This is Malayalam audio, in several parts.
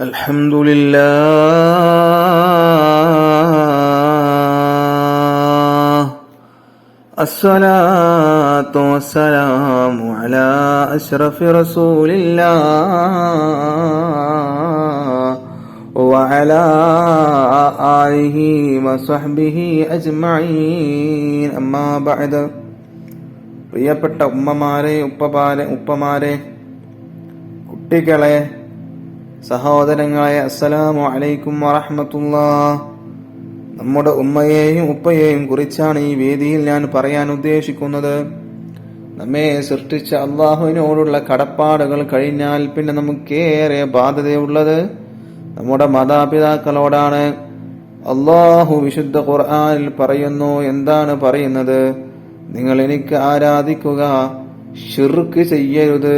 الحمد لله الصلاة والسلام على أشرف رسول الله وعلى آله وصحبه أجمعين أما بعد. പ്രിയപ്പെട്ട ഉമ്മമാരെ, ഉപ്പമാരെ, കുട്ടികളെ, സഹോദരങ്ങളെ, അസ്സലാമു അലൈക്കും വറഹ്മത്തുള്ളാഹ്. നമ്മുടെ ഉമ്മയെയും ഉപ്പയെയും കുറിച്ചാണ് ഈ വേദിയിൽ ഞാൻ പറയാൻ ഉദ്ദേശിക്കുന്നത്. നമ്മെ സൃഷ്ടിച്ച അള്ളാഹുവിനോടുള്ള കടപ്പാടുകൾ കഴിഞ്ഞാൽ പിന്നെ നമുക്കേറെ ബാധ്യതയുള്ളത് നമ്മുടെ മാതാപിതാക്കളോടാണ്. അള്ളാഹു വിശുദ്ധ ഖുർആനിൽ പറയുന്നു. എന്താണ് പറയുന്നത്? നിങ്ങൾ എനിക്ക് ആരാധിക്കുക, ശിർക്ക് ചെയ്യരുത്.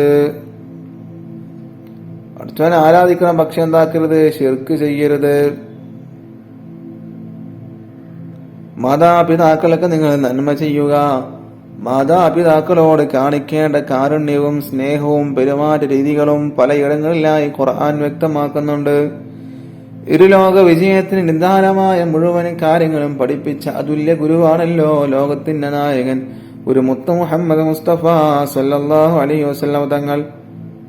അടുത്തവനെ ആരാധിക്കണം, പക്ഷെ എന്താക്കരുത്? ശിർക്ക് ചെയ്യരുത്. മാതാപിതാക്കൾക്ക് നിങ്ങൾ നന്മ ചെയ്യുക. മാതാപിതാക്കളോട് കാണിക്കേണ്ട കാരുണ്യവും സ്നേഹവും പെരുമാറ്റ രീതികളും പലയിടങ്ങളിലായി ഖുർആൻ വ്യക്തമാക്കുന്നുണ്ട്. ഇരുലോക വിജയത്തിന് നിദാനമായ മുഴുവൻ കാര്യങ്ങളും പഠിപ്പിച്ച അതുല്യ ഗുരുവാണല്ലോ ലോകത്തിന്റെ നായകൻ ഒരു മുത്ത് മുഹമ്മദ് മുസ്തഫ സല്ലല്ലാഹു അലൈഹി വസല്ലം തങ്ങൾ.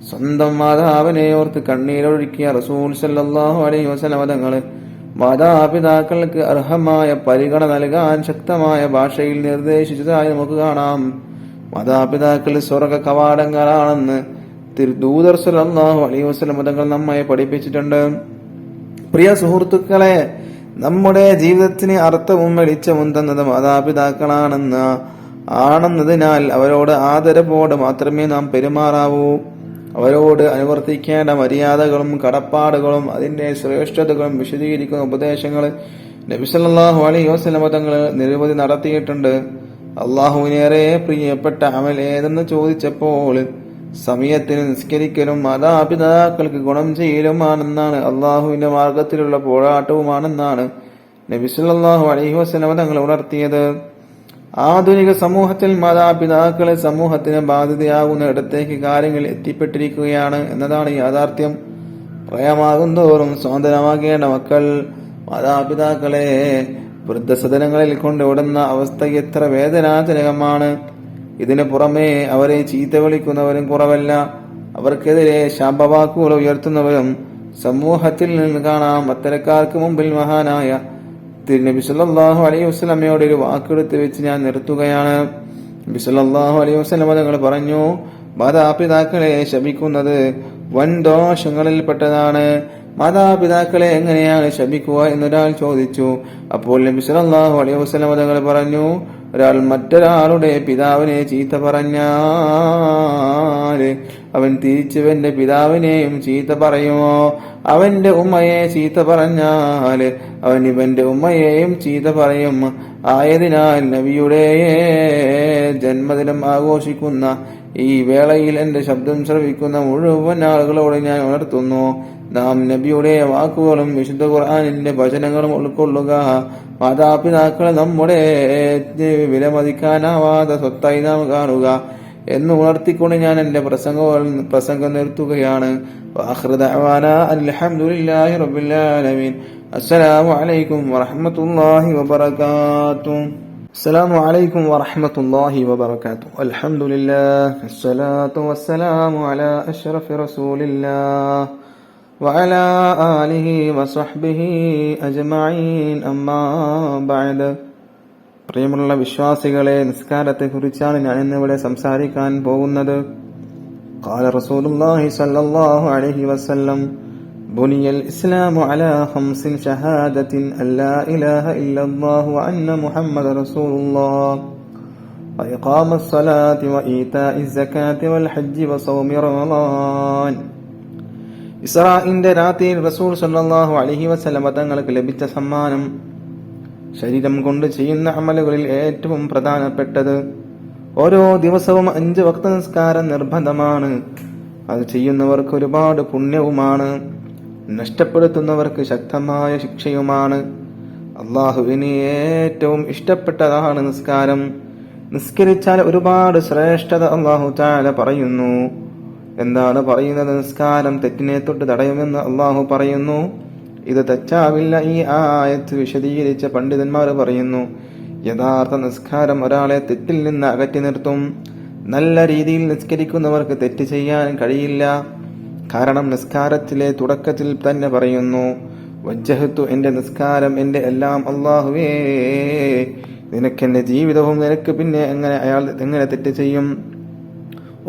സ്വന്തം മാതാവിനെ ഓർത്ത് കണ്ണീരൊഴുക്കിയ റസൂൽ സല്ലല്ലാഹു അലൈഹി വസല്ലം തങ്ങൾ മാതാപിതാക്കൾക്ക് അർഹമായ പരിഗണന നൽകാൻ ശക്തമായ ഭാഷയിൽ നിർദ്ദേശിച്ചതായി നമുക്ക് കാണാം. മാതാപിതാക്കൾ സ്വർഗ കവാടങ്ങളാണെന്ന് ദൂതർ സല്ലല്ലാഹു അലൈഹി വസല്ലം തങ്ങൾ നമ്മെ പഠിപ്പിച്ചിട്ടുണ്ട്. പ്രിയ സുഹൃത്തുക്കളെ, നമ്മുടെ ജീവിതത്തിന് അർത്ഥവും വെളിച്ചവും തന്നത് മാതാപിതാക്കളാണെന്നതിനാൽ അവരോട് ആദരവോടെ മാത്രമേ നാം പെരുമാറാവൂ. അവരോട് അനുവർത്തിക്കേണ്ട മര്യാദകളും കടപ്പാടുകളും അതിന്റെ ശ്രേഷ്ഠതകളും വിശദീകരിക്കുന്ന ഉപദേശങ്ങൾ നബി സല്ലല്ലാഹു അലൈഹി വസല്ലം തങ്ങൾ നിരവധി നടത്തിയിട്ടുണ്ട്. അള്ളാഹുവിനേറെ പ്രിയപ്പെട്ട അമൽ ഏതെന്ന് ചോദിച്ചപ്പോൾ സമയത്തിന് നിസ്കരിക്കലും മാതാപിതാക്കൾക്ക് ഗുണം ചെയ്യലുമാണെന്നാണ്, അള്ളാഹുവിന്റെ മാർഗത്തിലുള്ള പോരാട്ടവുമാണെന്നാണ് നബി സല്ലല്ലാഹു അലൈഹി വസല്ലം തങ്ങൾ ഉണർത്തിയത്. ആധുനിക സമൂഹത്തിൽ മാതാപിതാക്കളെ സമൂഹത്തിന് ബാധ്യതയാകുന്ന ഇടത്തേക്ക് കാര്യങ്ങൾ എത്തിപ്പെട്ടിരിക്കുകയാണ് എന്നതാണ് യാഥാർത്ഥ്യം. പ്രായമാകുന്തോറും സ്വതന്ത്രമാകേണ്ട മക്കൾ മാതാപിതാക്കളെ വൃദ്ധസദനങ്ങളിൽ കൊണ്ടുവിടുന്ന അവസ്ഥ എത്ര വേദനാജനകമാണ്. ഇതിനു പുറമെ അവരെ ചീത്ത വിളിക്കുന്നവരും കുറവല്ല. അവർക്കെതിരെ ശാപവാക്കുകൾ ഉയർത്തുന്നവരും സമൂഹത്തിൽ നിന്ന് കാണാം. അത്തരക്കാർക്ക് മുമ്പിൽ മഹാനായ തിരുനബി സല്ലല്ലാഹു അലൈഹി വസല്ലമയോട് ഒരു വാക്കെടുത്ത് വെച്ച് ഞാൻ നിർത്തുകയാണ്. നബി സല്ലല്ലാഹു അലൈഹി വസല്ലമ തങ്ങൾ പറഞ്ഞു, മാതാപിതാക്കളെ ശപിക്കുന്നത് വൻ ദോഷങ്ങളിൽപ്പെട്ടതാണ്. മാതാപിതാക്കളെ എങ്ങനെയാണ് ശപിക്കുക എന്നൊരാൾ ചോദിച്ചു. അപ്പോൾ നബി സല്ലല്ലാഹു അലൈഹി വസല്ലമ തങ്ങൾ പറഞ്ഞു, ഒരാൾ മറ്റൊരാളുടെ പിതാവിനെ ചീത്ത പറഞ്ഞാല് അവൻ തിരിച്ചവന്റെ പിതാവിനെയും ചീത്ത പറയുമോ? അവന്റെ ഉമ്മയെ ചീത്ത പറഞ്ഞാല് അവൻ ഇവന്റെ ഉമ്മയെയും ചീത്ത പറയും. ആയതിനാൽ നബിയുടെ ജന്മദിനം ആഘോഷിക്കുന്ന ഈ വേളയിൽ എന്റെ ശബ്ദം ശ്രവിക്കുന്ന മുഴുവൻ ആളുകളോട് ഞാൻ ഉണർത്തുന്നു, നാം നബിയുടെ വാക്കുകളും വിശുദ്ധ ഖുർആനിന്റെ വചനങ്ങളും ഉൾക്കൊള്ളുക. മാതാപിതാക്കളെ നമ്മുടെ വിലമതിക്കാനാവാതെ സ്വത്തായി നാം കാണുക എന്ന് ഉണർത്തിക്കൊണ്ട് ഞാൻ എന്റെ പ്രസംഗം നിർത്തുകയാണ്. വആഖിറു ദഅവാനാ അൽഹംദുലില്ലാഹി റബ്ബിൽ ആലമീൻ. അസ്സലാമു അലൈക്കും വറഹ്മത്തുള്ളാഹി വബറകാതുഹു. അസ്സലാമു അലൈക്കും വറഹ്മത്തുള്ളാഹി വബറകാതുഹു. അൽഹംദുലില്ലാഹ് വസ്സലാത്തു വസ്സലാമു അലാ അഷ്റഫി റസൂലില്ലാഹ് വഅലാ ആലിഹി വസഹ്ബിഹി അജ്മഈൻ അമ്മാ ബഅദ്. പ്രിയമുള്ള വിശ്വാസികളെ, നിസ്കാരത്തെ കുറിച്ചാണ് ഞാൻ ഇന്നിവിടെ സംസാരിക്കാൻ പോകുന്നത്. ഖാല റസൂലുള്ളാഹി സ്വല്ലല്ലാഹു അലൈഹി വസല്ലം, ബുനിയൽ ഇസ്ലാമു അലാ ഖംസിൻ ഷഹാദത്തിൻ അല്ലാ ഇലാഹ ഇല്ലല്ലാഹു വ അന്ന മുഹമ്മദ റസൂലുള്ളാഹ് വഇഖാമസ് സ്വലാത്തി വഈതാഇസ് സകാത്തി വൽ ഹജ്ജി വസൗമി റമളാൻ. ഇസ്രാഇന്റെ രാത്രിയിൽ റസൂൽ സ്വല്ലല്ലാഹു അലൈഹി വസല്ലം തങ്ങൾക്ക് ലഭിച്ച സമ്മാനം ശരീരം കൊണ്ട് ചെയ്യുന്ന അമലുകളിൽ ഏറ്റവും പ്രധാനപ്പെട്ടത്. ഓരോ ദിവസവും 5 വക്ത നിസ്കാരം നിർബന്ധമാണ്. അത് ചെയ്യുന്നവർക്ക് ഒരുപാട് പുണ്യവുമാണ്, നഷ്ടപ്പെടുത്തുന്നവർക്ക് ശക്തമായ ശിക്ഷയുമാണ്. അള്ളാഹുവിന് ഏറ്റവും ഇഷ്ടപ്പെട്ടതാണ് നിസ്കാരം. നിസ്കരിച്ചാൽ ഒരുപാട് ശ്രേഷ്ഠത അല്ലാഹു തആല പറയുന്നു. എന്താണ് പറയുന്നത്? നിസ്കാരം തെറ്റിനെ തൊട്ട് തടയുമെന്ന് അള്ളാഹു പറയുന്നു. ഇത് തെറ്റാവില്ല. ഈ ആയത്ത് വിശദീകരിച്ച പണ്ഡിതന്മാർ പറയുന്നു, യഥാർത്ഥ നിസ്കാരം ഒരാളെ തെറ്റിൽ നിന്ന് അകറ്റി നിർത്തും. നല്ല രീതിയിൽ നിസ്കരിക്കുന്നവർക്ക് തെറ്റ് ചെയ്യാൻ കഴിയില്ല. കാരണം നിസ്കാരത്തിലെ തുടക്കത്തിൽ തന്നെ പറയുന്നു, വജ്ജഹത്തു, എന്റെ നിസ്കാരം, എന്റെ എല്ലാം അല്ലാഹുവേ, നിനക്കെന്റെ ജീവിതവും, നിനക്ക് പിന്നെ എങ്ങനെ തെറ്റ് ചെയ്യും?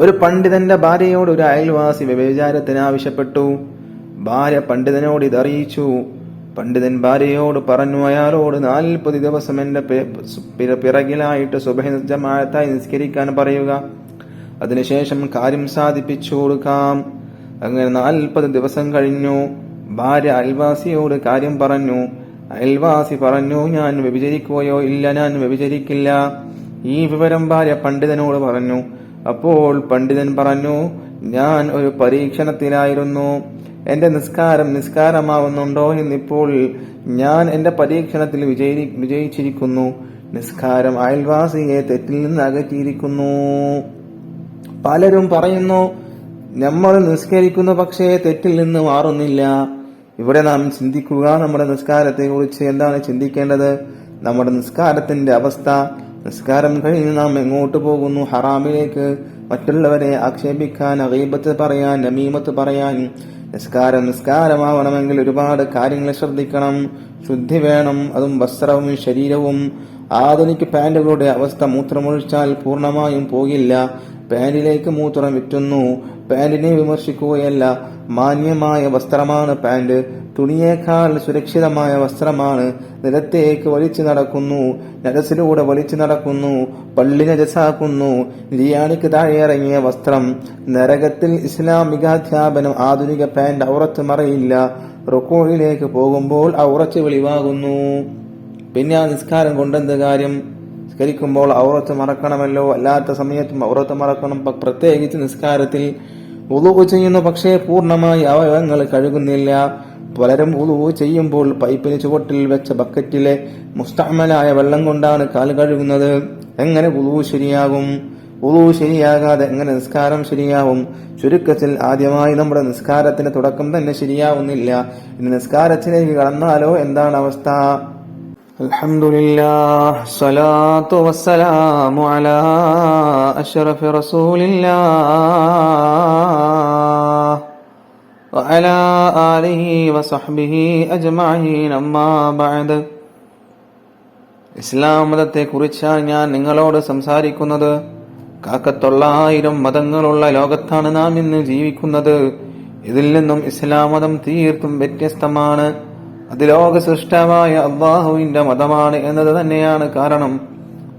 ഒരു പണ്ഡിതന്റെ ഭാര്യയോട് ഒരു അയൽവാസി വ്യഭിചാരത്തിന് ആവശ്യപ്പെട്ടു. ഭാര്യ പണ്ഡിതനോട് ഇതറിയിച്ചു. പണ്ഡിതൻ ഭാര്യയോട് പറഞ്ഞു, അയാളോട് 40 ദിവസം എന്റെ പിറകിലായിട്ട് സുബഹി ജമാഅത്തായി നിസ്കരിക്കാൻ പറയുക. അതിനുശേഷം കാര്യം സാധിപ്പിച്ചു കൊടുക്കാം. അങ്ങനെ 40 ദിവസം കഴിഞ്ഞു. ഭാര്യ അയൽവാസിയോട് കാര്യം പറഞ്ഞു. അയൽവാസി പറഞ്ഞു, ഞാൻ വ്യഭിചരിക്കുകയോ ഇല്ല, ഞാൻ വ്യഭിചരിക്കില്ല. ഈ വിവരം ഭാര്യ പണ്ഡിതനോട് പറഞ്ഞു. അപ്പോൾ പണ്ഡിതൻ പറഞ്ഞു, ഞാൻ ഒരു പരീക്ഷണത്തിലായിരുന്നു. എന്റെ നിസ്കാരം നിസ്കാരമാവുന്നുണ്ടോ എന്നിപ്പോൾ ഞാൻ എന്റെ പരീക്ഷണത്തിൽ വിജയിച്ചിരിക്കുന്നു. നിസ്കാരം അയൽവാസിയെ തെറ്റിൽ നിന്ന് അകറ്റിയിരിക്കുന്നു. പലരും പറയുന്നു, നമ്മൾ നിസ്കരിക്കുന്നു, പക്ഷേ തെറ്റിൽ നിന്ന് മാറുന്നില്ല. ഇവിടെ നാം ചിന്തിക്കുക, നമ്മുടെ നിസ്കാരത്തെ കുറിച്ച് എന്താണ് ചിന്തിക്കേണ്ടത്? നമ്മുടെ നിസ്കാരത്തിന്റെ അവസ്ഥ. നിസ്കാരം കഴിഞ്ഞ് നാം എങ്ങോട്ട് പോകുന്നു? ഹറാമിലേക്ക്, മറ്റുള്ളവരെ ആക്ഷേപിക്കാൻ, ഗീബത്ത് പറയാൻ, നമീമത്ത് പറയാൻ. നിസ്കാരമാവണമെങ്കിൽ ഒരുപാട് കാര്യങ്ങൾ ശ്രദ്ധിക്കണം. ശുദ്ധി വേണം, അതും വസ്ത്രവും ശരീരവും. ആധുനിക പാന്റുകളുടെ അവസ്ഥ, മൂത്രമൊഴിച്ചാൽ പൂർണ്ണമായും പോകില്ല. പാന്റിലേക്ക് മൂത്രം വിറ്റുന്നു. പാന്റിനെ വിമർശിക്കുകയല്ല, മാന്യമായ വസ്ത്രമാണ് പാന്റ്. തുണിയേക്കാൾ സുരക്ഷിതമായ വസ്ത്രമാണ്. നിലത്തേക്ക് വലിച്ചു നടക്കുന്നു, നജസിലൂടെ വലിച്ചു നടക്കുന്നു, പള്ളി നജസാക്കുന്നു. നിര്യാണിക്ക് താഴെ ഇറങ്ങിയ വസ്ത്രം. നരകത്തിൽ ഇസ്ലാമികാധ്യാപനം, ആധുനിക പാന്റ് ഔറത്ത് മറയില്ല. റുക്കൂഇലേക്ക് പോകുമ്പോൾ ഔറത്ത് വെളിവാകുന്നു. പിന്നെ ആ നിസ്കാരം കൊണ്ടെന്ത് കാര്യം? നിസ്കരിക്കുമ്പോൾ ഔറത്ത് മറക്കണമല്ലോ, അല്ലാത്ത സമയത്തും ഔറത്ത് മറക്കണം. പ്രത്യേകിച്ച് നിസ്കാരത്തിൽ വുളൂ ചെയ്യുന്നു, പക്ഷേ പൂർണ്ണമായി അവയവങ്ങൾ കഴുകുന്നില്ല. പലരും വുളൂ ചെയ്യുമ്പോൾ പൈപ്പിന് ചുവട്ടിൽ വെച്ച ബക്കറ്റിലെ മുസ്തഅമലായ വെള്ളം കൊണ്ടാണ് കാൽ കഴുകുന്നത്. എങ്ങനെ വുളൂ ശരിയാകും? വുളൂ ശരിയാകാതെ എങ്ങനെ നിസ്കാരം ശരിയാവും? ചുരുക്കത്തിൽ ആദ്യമായി നമ്മുടെ നിസ്കാരത്തിന്റെ തുടക്കം തന്നെ ശരിയാവുന്നില്ല. ഇനി നിസ്കാരത്തിലേക്ക് കടന്നാലോ എന്താണ് അവസ്ഥ? അൽഹംദുലില്ലാഹ്, സ്വലാത്തു വസ്സലാമു അലാ അഷ്റഫി റസൂലില്ലാഹ് വഅലാ ആലിഹി വസഹ്ബിഹി അജ്മഈൻ. അമ്മാ ബഅദ്. ഇസ്ലാം മതത്തെ കുറിച്ചാണ് ഞാൻ നിങ്ങളോട് സംസാരിക്കുന്നത്. 1,900 മതങ്ങളുള്ള ലോകത്താണ് നാം ഇന്ന് ജീവിക്കുന്നത്. ഇതിൽ നിന്നും ഇസ്ലാം മതം തീർത്തും വ്യത്യസ്തമാണ്. അത് ലോക സൃഷ്ടാവായ അല്ലാഹുവിന്റെ മതമാണ് എന്നത് തന്നെയാണ് കാരണം.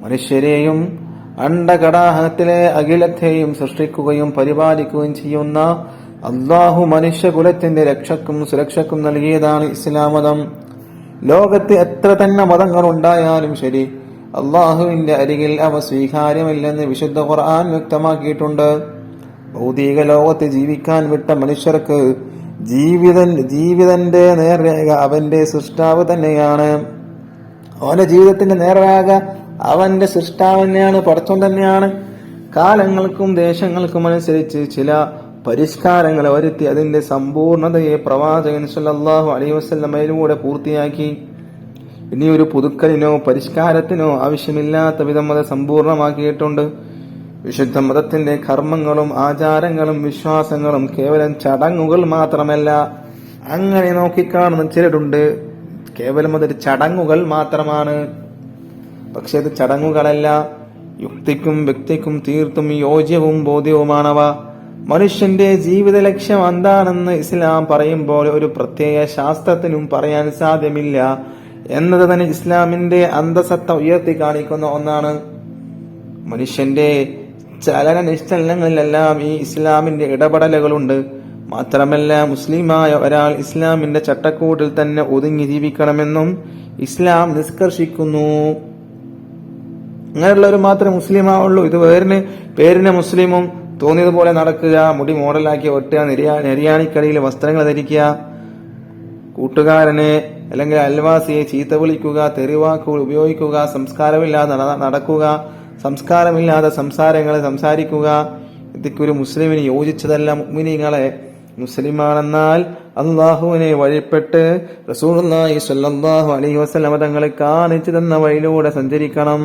മനുഷ്യരെയും അണ്ഡകടാഹത്തിലെ അഖിലത്തെയും സൃഷ്ടിക്കുകയും പരിപാലിക്കുകയും ചെയ്യുന്ന അല്ലാഹു മനുഷ്യകുലത്തിന്റെ രക്ഷക്കും സുരക്ഷക്കും നൽകിയതാണ് ഇസ്ലാം മതം. ലോകത്ത് എത്ര തന്നെ മതങ്ങൾ ഉണ്ടായാലും ശരി, അല്ലാഹുവിന്റെ അരികിൽ അവ സ്വീകാര്യമല്ലെന്ന് വിശുദ്ധ ഖുർആൻ വ്യക്തമാക്കിയിട്ടുണ്ട്. ഭൗതിക ലോകത്ത് ജീവിക്കാൻ വിട്ട മനുഷ്യർക്ക് ജീവിതന്റെ നേർരേഖ അവന്റെ സൃഷ്ടാവ് തന്നെയാണ്. അവന്റെ ജീവിതത്തിന്റെ നേർരേഖ അവന്റെ സൃഷ്ടാവ് തന്നെയാണ്, പടച്ചോൻ തന്നെയാണ്. കാലങ്ങൾക്കും ദേശങ്ങൾക്കും അനുസരിച്ച് ചില പരിഷ്കാരങ്ങൾ വരുത്തി അതിന്റെ സമ്പൂർണതയെ പ്രവാചകൻ സല്ലല്ലാഹു അലൈഹി വസല്ലമയിലൂടെ പൂർത്തിയാക്കി. ഇനി ഒരു പുതുക്കലിനോ പരിഷ്കാരത്തിനോ ആവശ്യമില്ലാത്ത വിധം അത് സമ്പൂർണമാക്കിയിട്ടുണ്ട്. വിശുദ്ധ മതത്തിന്റെ കർമ്മങ്ങളും ആചാരങ്ങളും വിശ്വാസങ്ങളും കേവലം ചടങ്ങുകൾ മാത്രമല്ല. അങ്ങനെ നോക്കിക്കാണുന്ന ചിലരുണ്ട്, കേവലം അതൊരു ചടങ്ങുകൾ മാത്രമാണ്. പക്ഷെ അത് ചടങ്ങുകളല്ല, യുക്തിക്കും വ്യക്തിക്കും തീർത്തും യോജ്യവും ബോധ്യവുമാണവ. മനുഷ്യന്റെ ജീവിത ലക്ഷ്യം എന്താണെന്ന് ഇസ്ലാം പറയുമ്പോൾ ഒരു പ്രത്യേക ശാസ്ത്രത്തിനും പറയാൻ സാധ്യമില്ല എന്നത് തന്നെ ഇസ്ലാമിന്റെ അന്തസത്ത ഉയർത്തി കാണിക്കുന്ന ഒന്നാണ്. മനുഷ്യന്റെ ചലന നിശ്ചലനങ്ങളിലെല്ലാം ഈ ഇസ്ലാമിന്റെ ഇടപെടലുകളുണ്ട്. മാത്രമല്ല, മുസ്ലിമായ ഒരാൾ ഇസ്ലാമിന്റെ ചട്ടക്കൂടിൽ തന്നെ ഒതുങ്ങി ജീവിക്കണമെന്നും ഇസ്ലാം നിഷ്കർഷിക്കുന്നു. അങ്ങനെയുള്ളവർ മാത്രമേ മുസ്ലിമാവുള്ളൂ. ഇത് പേരിന് മുസ്ലിമും തോന്നിയതുപോലെ നടക്കുക, മുടി മോഡലാക്കി ഒട്ടുക, നെരിയാണിക്കടിയിൽ വസ്ത്രങ്ങൾ ധരിക്കുക, കൂട്ടുകാരനെ അല്ലെങ്കിൽ അയൽവാസിയെ ചീത്ത വിളിക്കുക, തെറിവാക്കുകൾ ഉപയോഗിക്കുക, സംസ്കാരമില്ലാതെ നടക്കുക, സംസ്കാരമില്ലാതെ സംസാരങ്ങൾ സംസാരിക്കുക, ഇതൊക്കെ ഒരു മുസ്ലിമിന് യോജിച്ചതല്ല. മുഅ്മിനീങ്ങളെ, മുസ്ലിമാണെന്നാൽ അള്ളാഹുവിനെ വഴിപ്പെട്ട് റസൂലുള്ളാഹി സ്വല്ലല്ലാഹു അലൈഹി വസല്ലം തങ്ങളെ കാണിച്ചു തന്ന വഴിയിലൂടെ സഞ്ചരിക്കണം.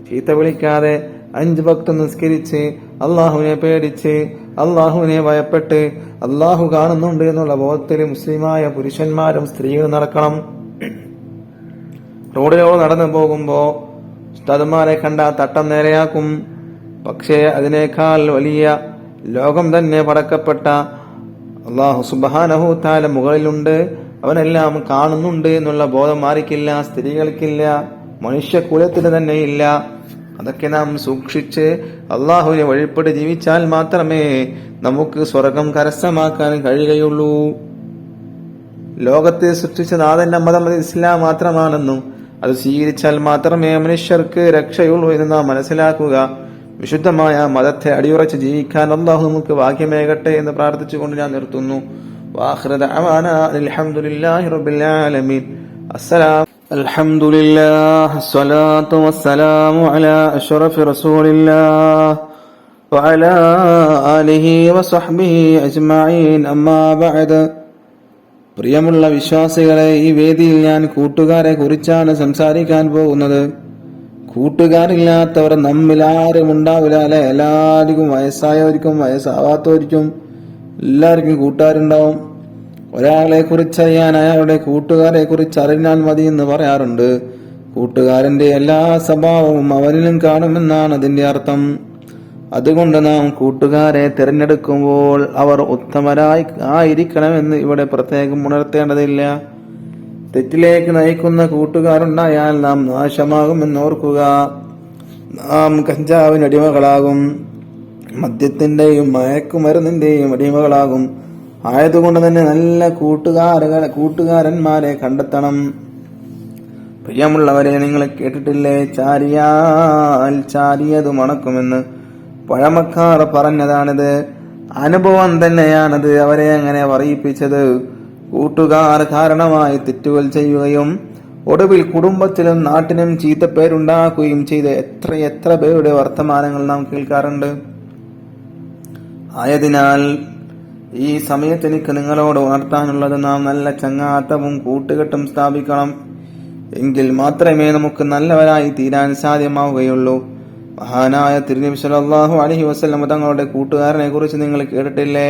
ചീത്ത വിളിക്കാതെ 5 വക്ത് നിസ്കരിച്ച് അള്ളാഹുവിനെ പേടിച്ച് അള്ളാഹുവിനെ ഭയപ്പെട്ട് അള്ളാഹു കാണുന്നുണ്ട് എന്നുള്ള ബോധത്തിൽ മുസ്ലിമായ പുരുഷന്മാരും സ്ത്രീകളും നടക്കണം. റോഡിലൂടെ നടന്നു പോകുമ്പോ ഉസ്താദുമാരെ കണ്ട തട്ടം നേരെയാക്കും. പക്ഷേ അതിനേക്കാൾ വലിയ ലോകം തന്നെ പടക്കപ്പെട്ട അള്ളാഹു സുബ്ഹാനഹു തആല മുകളിലുണ്ട്, അവനെല്ലാം കാണുന്നുണ്ട് എന്നുള്ള ബോധം ആർക്കില്ല? സ്ത്രീകൾക്കില്ല, മനുഷ്യകുലത്തിന് തന്നെ ഇല്ല. അതൊക്കെ നാം സൂക്ഷിച്ച് അള്ളാഹുവിനെ വഴിപ്പെട്ട് ജീവിച്ചാൽ മാത്രമേ നമുക്ക് സ്വർഗം കരസ്ഥമാക്കാൻ കഴിയുകയുള്ളൂ. ലോകത്തെ സൃഷ്ടിച്ച നാഥന്റെ മതം ഇസ്ലാം മാത്രമാണെന്നും അത് സ്വീകരിച്ചാൽ മാത്രമേ മനുഷ്യർക്ക് രക്ഷയുള്ളൂ എന്ന് നാം മനസ്സിലാക്കുക. വിശുദ്ധമായ മതത്തെ അടിയുറച്ച് ജീവിക്കാൻ അല്ലാഹു നമുക്ക് ഭാഗ്യമേകട്ടെ എന്ന് പ്രാർത്ഥിച്ചുകൊണ്ട് ഞാൻ നിർത്തുന്നു. വാഖിറു ദഅവാനാ അൽഹംദുലില്ലാഹി റബ്ബിൽ ആലമീൻ. അൽഹംദുലില്ലാഹ് അസ്സലാത്തു വസ്സലാമു അലാ അഷ്റഫി റസൂലില്ലാഹ് വഅലാ ആലിഹി വസഹ്ബിഹി അജ്മഈൻ. അമ്മാ ബഅദ്. പ്രിയമുള്ള വിശ്വാസികളെ, ഈ വേദിയിൽ ഞാൻ കൂട്ടുകാരെ കുറിച്ചാണ് സംസാരിക്കാൻ പോകുന്നത്. കൂട്ടുകാരില്ലാത്തവർ നമ്മിൽ ആരും ഉണ്ടാവില്ല അല്ലെ? എല്ലാവർക്കും, വയസ്സായവർക്കും വയസ്സാവാത്തവർക്കും എല്ലാവർക്കും കൂട്ടുകാരുണ്ടാവും. ഒരാളെ കുറിച്ചറിയാൻ അയാളുടെ കൂട്ടുകാരെ കുറിച്ച് അറിഞ്ഞാൽ മതി എന്ന് പറയാറുണ്ട്. കൂട്ടുകാരന്റെ എല്ലാ സ്വഭാവവും അവനിലും കാണുമെന്നാണ് അതിന്റെ അർത്ഥം. അതുകൊണ്ട് നാം കൂട്ടുകാരെ തിരഞ്ഞെടുക്കുമ്പോൾ അവർ ഉത്തമരായി ആയിരിക്കണമെന്ന് ഇവിടെ പ്രത്യേകം ഉണർത്തേണ്ടതില്ല. തെറ്റിലേക്ക് നയിക്കുന്ന കൂട്ടുകാരുണ്ടായാൽ നാം നാശമാകുമെന്നോർക്കുക. നാം കഞ്ചാവിന് അടിമകളാകും, മദ്യത്തിന്റെയും മയക്കുമരുന്നിന്റെയും അടിമകളാകും. ആയതുകൊണ്ട് തന്നെ നല്ല കൂട്ടുകാരന്മാരെ കണ്ടെത്തണം. പ്രിയമുള്ളവരെ, നിങ്ങൾ കേട്ടിട്ടില്ലേ, ചാരിയാൽ ചാരിയത് മണക്കുമെന്ന്? പഴമക്കാർ പറഞ്ഞതാണിത്. അനുഭവം തന്നെയാണത് അവരെ അങ്ങനെ പറയിപ്പിച്ചത്. കൂട്ടുകാർ കാരണമായി തെറ്റുകൾ ചെയ്യുകയും ഒടുവിൽ കുടുംബത്തിലും നാട്ടിനും ചീത്തപ്പേരുണ്ടാക്കുകയും ചെയ്ത എത്ര പേരുടെ വർത്തമാനങ്ങൾ നാം കേൾക്കാറുണ്ട്. ആയതിനാൽ ഈ സമയത്ത് എനിക്ക് നിങ്ങളോട് ഉണർത്താനുള്ളത്, നാം നല്ല ചങ്ങാത്തവും കൂട്ടുകെട്ടും സ്ഥാപിക്കണം. എങ്കിൽ മാത്രമേ നമുക്ക് നല്ലവരായി തീരാൻ സാധ്യമാവുകയുള്ളൂ. മഹാനായ തിരുനബി സല്ലല്ലാഹു അലൈഹി വസല്ലം തങ്ങളുടെ കൂട്ടുകാരനെ കുറിച്ച് നിങ്ങൾ കേട്ടിട്ടില്ലേ?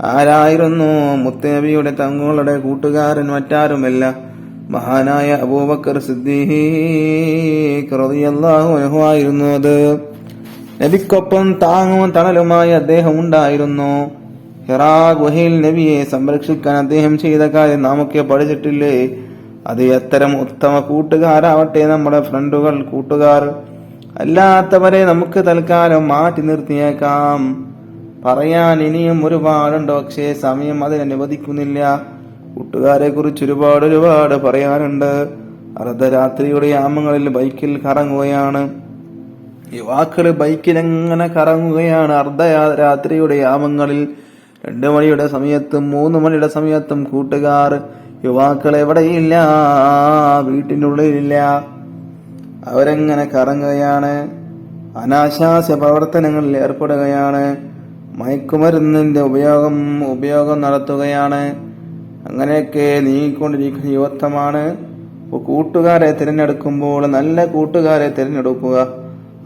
ആരായിരുന്നു മുത്തനബിയുടെ തങ്ങളുടെ കൂട്ടുകാരൻ? മറ്റാരുമല്ല, മഹാനായ അബൂബക്കർ സിദ്ദീഖ് റളിയല്ലാഹു അൻഹു ആയിരുന്നു. അത് നബിക്കൊപ്പം താങ്ങും തണലുമായി അദ്ദേഹം ഉണ്ടായിരുന്നു. ഹിറാ ഗുഹയിൽ നബിയെ സംരക്ഷിക്കാൻ അദ്ദേഹം ചെയ്ത കാര്യം നാമൊക്കെ പഠിച്ചിട്ടില്ലേ? അത് അത്തരം ഉത്തമ കൂട്ടുകാരാവട്ടെ നമ്മുടെ ഫ്രണ്ടുകൾ, കൂട്ടുകാർ. അല്ലാത്തവരെ നമുക്ക് തൽക്കാലം മാറ്റി നിർത്തിയേക്കാം. പറയാൻ ഇനിയും ഒരുപാടുണ്ട്, പക്ഷേ സമയം അതിനനുവദിക്കുന്നില്ല. കൂട്ടുകാരെ കുറിച്ച് ഒരുപാട് പറയാനുണ്ട്. അർദ്ധരാത്രിയുടെ യാമങ്ങളിൽ ബൈക്കിൽ കറങ്ങുകയാണ് യുവാക്കള്. ബൈക്കിലെങ്ങനെ കറങ്ങുകയാണ് അർദ്ധരാത്രിയുടെ യാമങ്ങളിൽ. 2 മണിയുടെ സമയത്തും 3 മണിയുടെ സമയത്തും കൂട്ടുകാർ, യുവാക്കൾ എവിടെയില്ല, വീട്ടിനുള്ളിലില്ല. അവരെങ്ങനെ കറങ്ങുകയാണ്, അനാശാസ്യ പ്രവർത്തനങ്ങളിൽ ഏർപ്പെടുകയാണ്, മയക്കുമരുന്നിന്റെ ഉപയോഗം നടത്തുകയാണ്. അങ്ങനെയൊക്കെ നീങ്ങിക്കൊണ്ടിരിക്കുന്ന യുവത്വമാണ്. കൂട്ടുകാരെ തിരഞ്ഞെടുക്കുമ്പോൾ നല്ല കൂട്ടുകാരെ തിരഞ്ഞെടുക്കുക.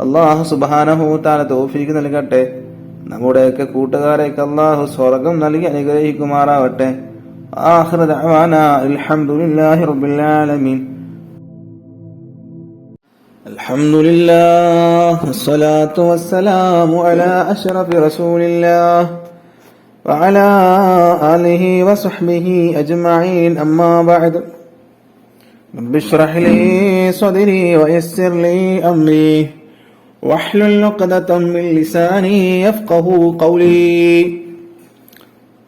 അല്ലാഹു സുബ്ഹാനഹു തആല തൗഫീഖ് നൽകട്ടെ. നമ്മുടെയൊക്കെ കൂട്ടുകാരെയൊക്കെ അല്ലാഹു സ്വർഗം നൽകി അനുഗ്രഹിക്കുമാറാവട്ടെ. ആഖിറു ദഅവാനാ അൽഹംദുലില്ലാഹി റബ്ബിൽ ആലമീൻ. അൽഹംദുലില്ലാഹ് വസ്സലാത്തു വസ്സലാമു അലാ അഷ്റഫി റസൂലില്ലാഹ് വഅലാ ആലിഹി വസഹ്ബിഹി അജ്മഈൻ. അമ്മാ ബഅദ്. റബ്ബി ഇശ്റഹ് ലീ സദ്രി വയസ്സിർ ലീ അംരി വഹ്ലുൽ ഉഖ്ദതം മിൻ ലിസാനി യഫ്ഖഹു ഖൗലി.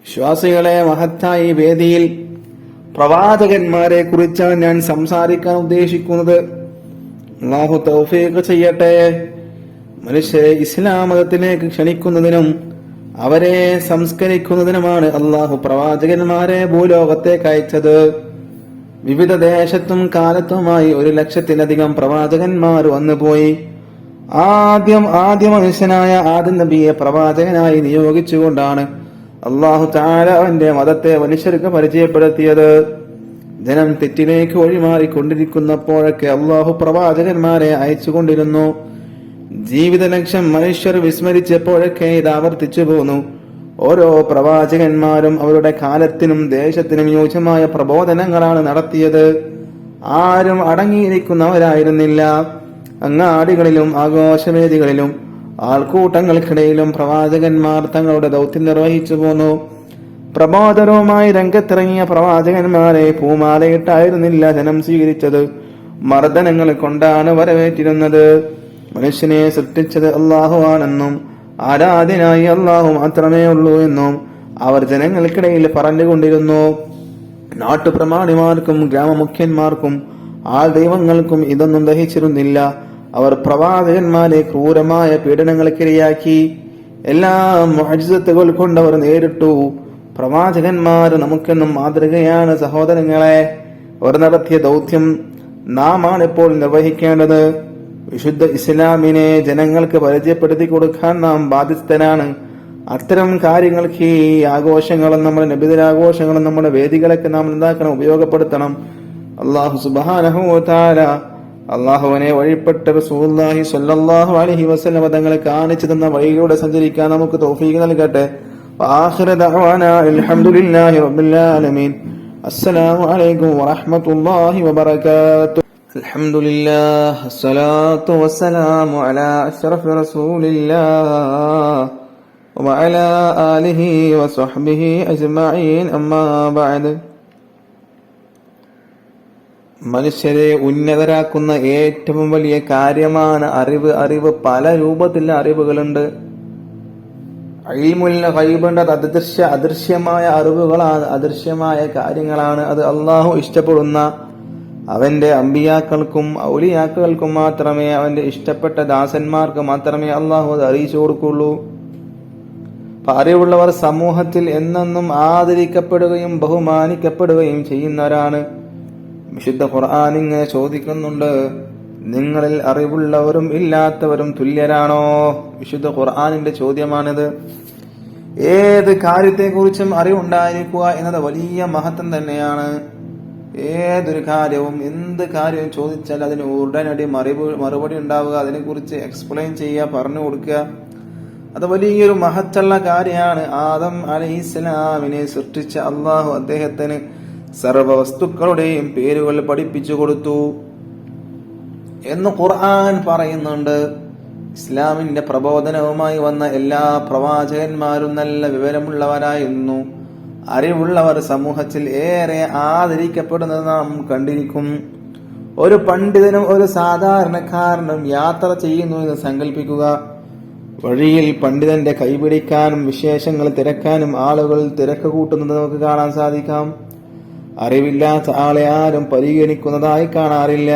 വിശ്വാസികളെ, മഹത്തായ വേദിയിൽ പ്രവാചകന്മാരെ കുറിച്ചാണ് ഞാൻ സംസാരിക്കാൻ ഉദ്ദേശിക്കുന്നത്. അല്ലാഹു തൗഫീഖ് ചെയ്യട്ടെ. മനുഷ്യരെ ഇസ്ലാം മതത്തിലേക്ക് ക്ഷണിക്കുന്നതിനും അവരെ സംസ്കരിക്കുന്നതിനുമാണ് അല്ലാഹു പ്രവാചകന്മാരെ ഭൂലോകത്തേക്ക് അയച്ചത്. വിവിധ ദേശത്തും കാലത്തുമായി 1,00,000-ലധികം പ്രവാചകന്മാർ വന്നുപോയി. ആദ്യ മനുഷ്യനായ ആദം നബിയെ പ്രവാചകനായി നിയോഗിച്ചുകൊണ്ടാണ് അല്ലാഹു തആല അവന്റെ മതത്തെ മനുഷ്യർക്ക് പരിചയപ്പെടുത്തിയത്. ജനം തെറ്റിലേക്ക് വഴിമാറിക്കൊണ്ടിരിക്കുന്നപ്പോഴൊക്കെ അല്ലാഹു പ്രവാചകന്മാരെ അയച്ചുകൊണ്ടിരുന്നു. ജീവിത ലക്ഷ്യം മനുഷ്യർ വിസ്മരിച്ചപ്പോഴൊക്കെ ഇത് ആവർത്തിച്ചു പോന്നു. ഓരോ പ്രവാചകന്മാരും അവരുടെ കാലത്തിനും ദേശത്തിനും യോജ്യമായ പ്രബോധനങ്ങളാണ് നടത്തിയത്. ആരും അടങ്ങിയിരിക്കുന്നവരായിരുന്നില്ല. അങ്ങാടികളിലും ആഘോഷവേദികളിലും ആൾക്കൂട്ടങ്ങൾക്കിടയിലും പ്രവാചകന്മാർ തങ്ങളുടെ ദൗത്യം നിർവഹിച്ചു പോന്നു. പ്രബോധനവുമായി രംഗത്തിറങ്ങിയ പ്രവാചകന്മാരെ പൂമാലയിട്ടായിരുന്നില്ല ജനം സ്വീകരിച്ചത്, മർദ്ദനങ്ങൾ കൊണ്ടാണ് വരവേറ്റിരുന്നത്. മനുഷ്യനെ സൃഷ്ടിച്ചത് അല്ലാഹു ആണെന്നും ആരാധ്യനായി അല്ലാഹു മാത്രമേ ഉള്ളൂ എന്നും അവർ ജനങ്ങൾക്കിടയിൽ പറഞ്ഞുകൊണ്ടിരുന്നു. നാട്ടുപ്രമാണിമാർക്കും ഗ്രാമമുഖ്യന്മാർക്കും ആൾ ദൈവങ്ങൾക്കും ഇതൊന്നും ദഹിച്ചിരുന്നില്ല. അവർ പ്രവാചകന്മാരെ ക്രൂരമായ പീഡനങ്ങൾക്കിരയാക്കി. എല്ലാ മുഅ്ജിസത്തുകൾ കൊണ്ട് അവർ നേരിട്ടു. പ്രവാചകന്മാർ നമുക്കെന്നും മാതൃകയാണ് സഹോദരങ്ങളെ. അവർ നടത്തിയ ദൗത്യം നാം ആണ് ഇപ്പോൾ നിർവഹിക്കേണ്ടത്. വിശുദ്ധ ഇസ്ലാമിനെ ജനങ്ങൾക്ക് പരിചയപ്പെടുത്തി കൊടുക്കാൻ നാം ബാധ്യസ്ഥനാണ്. അത്തരം കാര്യങ്ങൾക്ക് ഈ ആഘോഷങ്ങളും നമ്മുടെ നബിദിനാഘോഷങ്ങളും നമ്മുടെ വേദികളൊക്കെ നാം എന്താക്കണം, ഉപയോഗപ്പെടുത്തണം. അല്ലാഹു സുബ്ഹാനഹു വ തആല അല്ലാഹുവിനെ വഴിപ്പെട്ട റസൂലുള്ളാഹി സ്വല്ലല്ലാഹു അലൈഹി വസല്ലം തങ്ങളെ കാണിച്ചു തന്ന വഴിയിലൂടെ സഞ്ചരിക്കാൻ നമുക്ക് തൗഫീഖ് നൽകട്ടെ. വആഖിറ ദഅവാനാ അൽഹംദുലില്ലാഹി റബ്ബിൽ ആലമീൻ. അസ്സലാമു അലൈക്കും വറഹ്മത്തുള്ളാഹി വബറകാതുഹു. അൽഹംദുലില്ലാഹ് അസ്സലാത്തു വസ്സലാമു അലാ അഷ്റഫി റസൂലില്ലാഹ് വഅലാ ആലിഹി വസ്വഹ്ബിഹി അജ്മഈൻ. അമ്മാ ബഅദ്. മനുഷ്യരെ ഉന്നതരാക്കുന്ന ഏറ്റവും വലിയ കാര്യമാണ് അറിവ്. അറിവ് പല രൂപത്തിലുള്ള അറിവുകളുണ്ട്. ഇൽമുൽ ഗൈബിന്റെ അദൃശ്യമായ അറിവുകളാണ്, അദൃശ്യമായ കാര്യങ്ങളാണ്. അത് അള്ളാഹു ഇഷ്ടപ്പെടുന്ന അവന്റെ അമ്പിയാക്കൾക്കും ഔലിയാക്കൾക്കും മാത്രമേ, അവന്റെ ഇഷ്ടപ്പെട്ട ദാസന്മാർക്ക് മാത്രമേ അള്ളാഹു അത് അറിയിച്ചു കൊടുക്കുള്ളൂ. അറിവുള്ളവർ സമൂഹത്തിൽ എന്നെന്നും ആദരിക്കപ്പെടുകയും ബഹുമാനിക്കപ്പെടുകയും ചെയ്യുന്നവരാണ്. വിശുദ്ധ ഖുർആൻ ഇങ്ങനെ ചോദിക്കുന്നുണ്ട്, നിങ്ങളിൽ അറിവുള്ളവരും ഇല്ലാത്തവരും തുല്യരാണോ? വിശുദ്ധ ഖുർആനിന്റെ ചോദ്യമാണിത്. ഏത് കാര്യത്തെക്കുറിച്ചും അറിവുണ്ടായിരിക്കുക എന്നത് വലിയ മഹത്വം തന്നെയാണ്. ഏതൊരു കാര്യവും, എന്ത് കാര്യവും ചോദിച്ചാൽ അതിന് ഉടനടി മറുപടി ഉണ്ടാവുക, അതിനെക്കുറിച്ച് എക്സ്പ്ലെയിൻ ചെയ്യുക, പറഞ്ഞു കൊടുക്കുക, അത് വലിയൊരു മഹത്തുള്ള കാര്യമാണ്. ആദം അലൈഹിസ്സലാമിനെ സൃഷ്ടിച്ച അള്ളാഹു അദ്ദേഹത്തിന് സർവ വസ്തുക്കളുടെയും പേരുകൾ പഠിപ്പിച്ചു കൊടുത്തു എന്ന് ഖുർആൻ പറയുന്നുണ്ട്. ഇസ്ലാമിന്റെ പ്രബോധനവുമായി വന്ന എല്ലാ പ്രവാചകന്മാരും നല്ല വിവരമുള്ളവരായിരുന്നു. അറിവുള്ളവർ സമൂഹത്തിൽ ഏറെ ആദരിക്കപ്പെടുന്നത് നാം കണ്ടിരിക്കും. ഒരു പണ്ഡിതനും ഒരു സാധാരണക്കാരനും യാത്ര ചെയ്യുന്നു എന്ന് സങ്കല്പിക്കുക. വഴിയിൽ പണ്ഡിതന്റെ കൈപിടിക്കാനും വിശേഷങ്ങൾ തിരക്കാനും ആളുകൾ തിരക്ക് കൂട്ടുന്നത് നമുക്ക് കാണാൻ സാധിക്കാം. അറിവില്ലാത്ത ആളെ ആരും പരിഗണിക്കുന്നതായി കാണാറില്ല.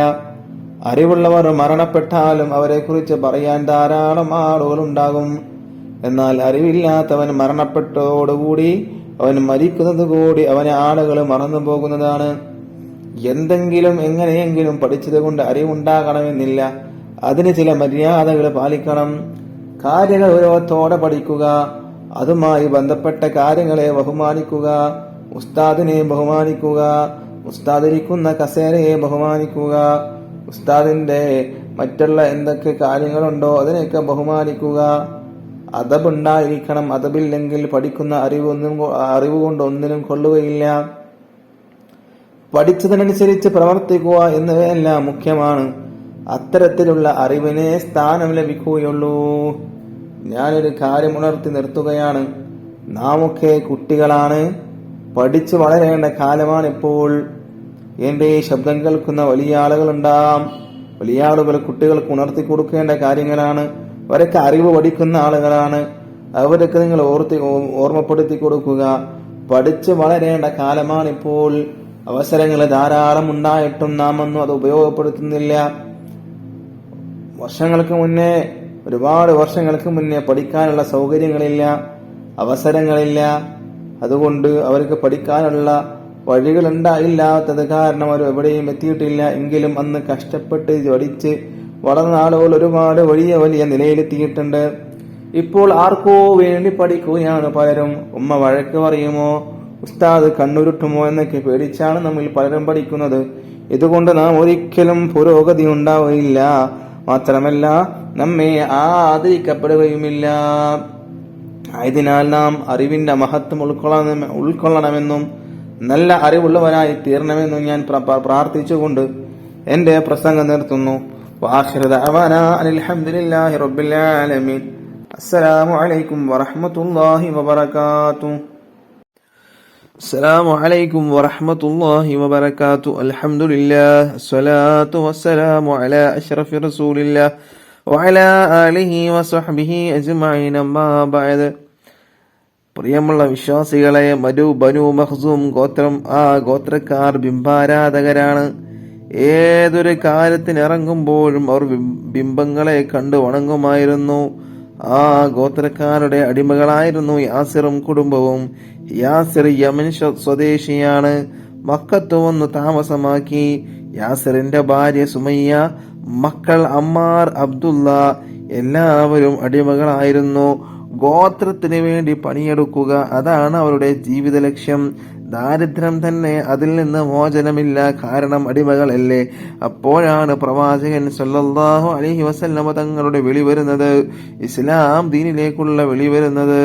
അറിവുള്ളവർ മരണപ്പെട്ടാലും അവരെ കുറിച്ച് പറയാൻ ധാരാളം ആളുകൾ ഉണ്ടാകും. എന്നാൽ അറിവില്ലാത്തവൻ മരണപ്പെട്ടതോടുകൂടി അവൻ മരിക്കുന്നത് കൂടി അവനെ ആളുകൾ മറന്നു പോകുന്നതാണ്. എന്തെങ്കിലും എങ്ങനെയെങ്കിലും പഠിച്ചത് കൊണ്ട് അറിവുണ്ടാകണമെന്നില്ല. അതിന് ചില മര്യാദകൾ പാലിക്കണം. കാര്യങ്ങൾ ഗൗരവത്തോടെ പഠിക്കുക. അതുമായി ബന്ധപ്പെട്ട കാര്യങ്ങളെ ബഹുമാനിക്കുക. ഉസ്താദിനെ ബഹുമാനിക്കുക. ഉസ്താദിരിക്കുന്ന കസേരയെ ബഹുമാനിക്കുക. ഉസ്താദിന്റെ മറ്റുള്ള എന്തൊക്കെ കാര്യങ്ങളുണ്ടോ അതിനെയൊക്കെ ബഹുമാനിക്കുക. അദബുണ്ടായിരിക്കണം. അദബില്ലെങ്കിൽ പഠിക്കുന്ന അറിവ് കൊണ്ട് ഒന്നിനും കൊള്ളുകയില്ല. പഠിച്ചതിനനുസരിച്ച് പ്രവർത്തിക്കുക എന്നിവയെല്ലാം മുഖ്യമാണ്. അത്തരത്തിലുള്ള അറിവിനെ സ്ഥാനം ലഭിക്കുകയുള്ളൂ. ഞാനൊരു കാര്യം ഉണർത്തി നിർത്തുകയാണ്. നാമൊക്കെ കുട്ടികളാണ്. പഠിച്ചു വളരേണ്ട കാലമാണിപ്പോൾ. എന്റെ ഈ ശബ്ദം കേൾക്കുന്ന വലിയ ആളുകളുണ്ടാകാം. വലിയ ആളുകൾ കുട്ടികൾക്ക് ഉണർത്തി കൊടുക്കേണ്ട കാര്യങ്ങളാണ്. അവരൊക്കെ അറിവ് പഠിക്കുന്ന ആളുകളാണ്. അവരൊക്കെ നിങ്ങൾ ഓർമ്മപ്പെടുത്തി കൊടുക്കുക. പഠിച്ചു വളരേണ്ട കാലമാണിപ്പോൾ. അവസരങ്ങൾ ധാരാളം ഉണ്ടായിട്ടും നാം ഒന്നും അത് ഉപയോഗപ്പെടുത്തുന്നില്ല. ഒരുപാട് വർഷങ്ങൾക്ക് മുന്നേ പഠിക്കാനുള്ള സൗകര്യങ്ങളില്ല, അവസരങ്ങളില്ല. അതുകൊണ്ട് അവർക്ക് പഠിക്കാനുള്ള വഴികൾ ഉണ്ടായില്ലാത്തത് കാരണം അവർ എവിടെയും എത്തിയിട്ടില്ല. എങ്കിലും അന്ന് കഷ്ടപ്പെട്ട് പഠിച്ച് വളർന്ന ആളുകൾ ഒരുപാട് വലിയ വലിയ നിലയിലെത്തിയിട്ടുണ്ട്. ഇപ്പോൾ ആർക്കോ വേണ്ടി പഠിക്കുകയാണ് പലരും. ഉമ്മ വഴക്ക് പറയുമോ, ഉസ്താദ് കണ്ണുരുട്ടുമോ എന്നൊക്കെ പേടിച്ചാണ് നമ്മിൽ പലരും പഠിക്കുന്നത്. ഇതുകൊണ്ട് നാം ഒരിക്കലും പുരോഗതി ഉണ്ടാവുകയില്ല, മാത്രമല്ല നമ്മെ ആദരിക്കപ്പെടുകയുമില്ല. ആയതിനാൽ നാം അറിവിന്റെ മഹത്വം ഉൾക്കൊള്ളണമെന്നും നല്ല അറിവുള്ളവരായി തീരണമെന്നും ഞാൻ പ്രാർത്ഥിച്ചുകൊണ്ട് എന്റെ പ്രസംഗം നിർത്തുന്നു. വആഖിറു ദഅവാനാ അനിൽ ഹംദുലില്ലാഹി റബ്ബിൽ ആലമീൻ. അസ്സലാമു അലൈക്കും വറഹ്മത്തുള്ളാഹി വബറകാതുഹു. السلام عليكم ورحمة الله وبركاته. الحمد لله الصلاة والسلام على أشرف رسول الله وعلى آله وصحبه أجمعين أما بعد. പ്രിയമുള്ള വിശ്വാസികളെ, ബനു മഖ്സൂം ഗോത്രം, ആ ഗോത്രക്കാർ ബിംബാരാധകരാണ്. ഏതൊരു കാര്യത്തിനിറങ്ങുമ്പോഴും അവർ ബിംബങ്ങളെ കണ്ടു വണങ്ങുമായിരുന്നു. ആ ഗോത്രക്കാരുടെ അടിമകളായിരുന്നു യാസിറും കുടുംബവും. യാസിർ യമൻ സ്വദേശിയാണ്. മക്കത്ത് വന്ന് താമസമാക്കി. യാസിറിന്റെ ഭാര്യ സുമയ്യ, മക്കൾ അമ്മാർ, അബ്ദുള്ള എല്ലാവരും അടിമകളായിരുന്നു. ഗോത്രത്തിന് വേണ്ടി പണിയെടുക്കുക, അതാണ് അവരുടെ ജീവിത ലക്ഷ്യം. ദാരിദ്ര്യം തന്നെ, അതിൽ നിന്ന് മോചനമില്ല, കാരണം അടിമകളല്ലേ. അപ്പോഴാണ് പ്രവാചകൻ സല്ലല്ലാഹു അലൈഹി വസല്ലമ തങ്ങളുടെ വിളി വരുന്നത്, ഇസ്ലാം ദീനിലേക്കുള്ള വിളി വരുന്നത്.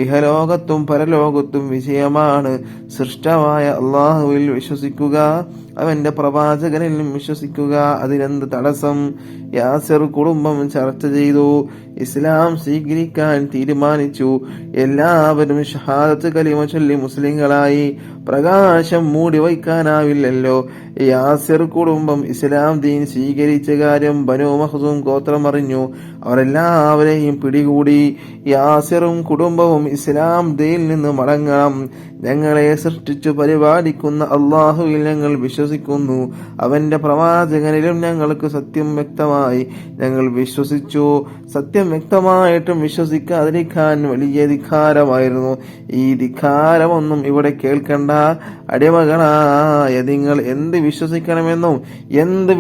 ഇഹലോകത്തും പരലോകത്തും വിജയമാണ്. സൃഷ്ടാവായ അള്ളാഹുവിൽ വിശ്വസിക്കുക, അവന്റെ പ്രവാചകനിലും വിശ്വസിക്കുക, അതിനെന്ത് തടസ്സം? യാസിർ കുടുംബം ചർച്ച ചെയ്തു, ഇസ്ലാം സ്വീകരിക്കാൻ തീരുമാനിച്ചു. എല്ലാവരും ഷഹാദത്ത് കലിമ ചൊല്ലി മുസ്ലിങ്ങളായി. പ്രകാശം മൂടി വയ്ക്കാനാവില്ലല്ലോ. യാസിർ കുടുംബം ഇസ്ലാം ദീൻ സ്വീകരിച്ച കാര്യം ബനു മഖ്സൂം ഗോത്രം അറിഞ്ഞു. അവരെല്ലാവരെയും പിടികൂടി. യാസിറും കുടുംബവും ഇസ്ലാം ദീനിൽ നിന്ന് മടങ്ങണം. ഞങ്ങളെ സൃഷ്ടിച്ചു പരിപാലിക്കുന്ന അള്ളാഹുവിൽ ഞങ്ങൾ വിശ്വസിക്കുന്നു, അവന്റെ പ്രവാചകനിലും ഞങ്ങൾക്ക് സത്യം വ്യക്തമായി. ഞങ്ങൾ വിശ്വസിച്ചു. സത്യം വ്യക്തമായിട്ടും വിശ്വസിക്കാതിരിക്കാൻ വലിയ ധിക്കാരമായിരുന്നു. ഈ ധിക്കാരമൊന്നും ഇവിടെ കേൾക്കണ്ട. അടിമകളായ നിങ്ങൾ എന്ത് വിശ്വസിക്കണമെന്നും എന്ത്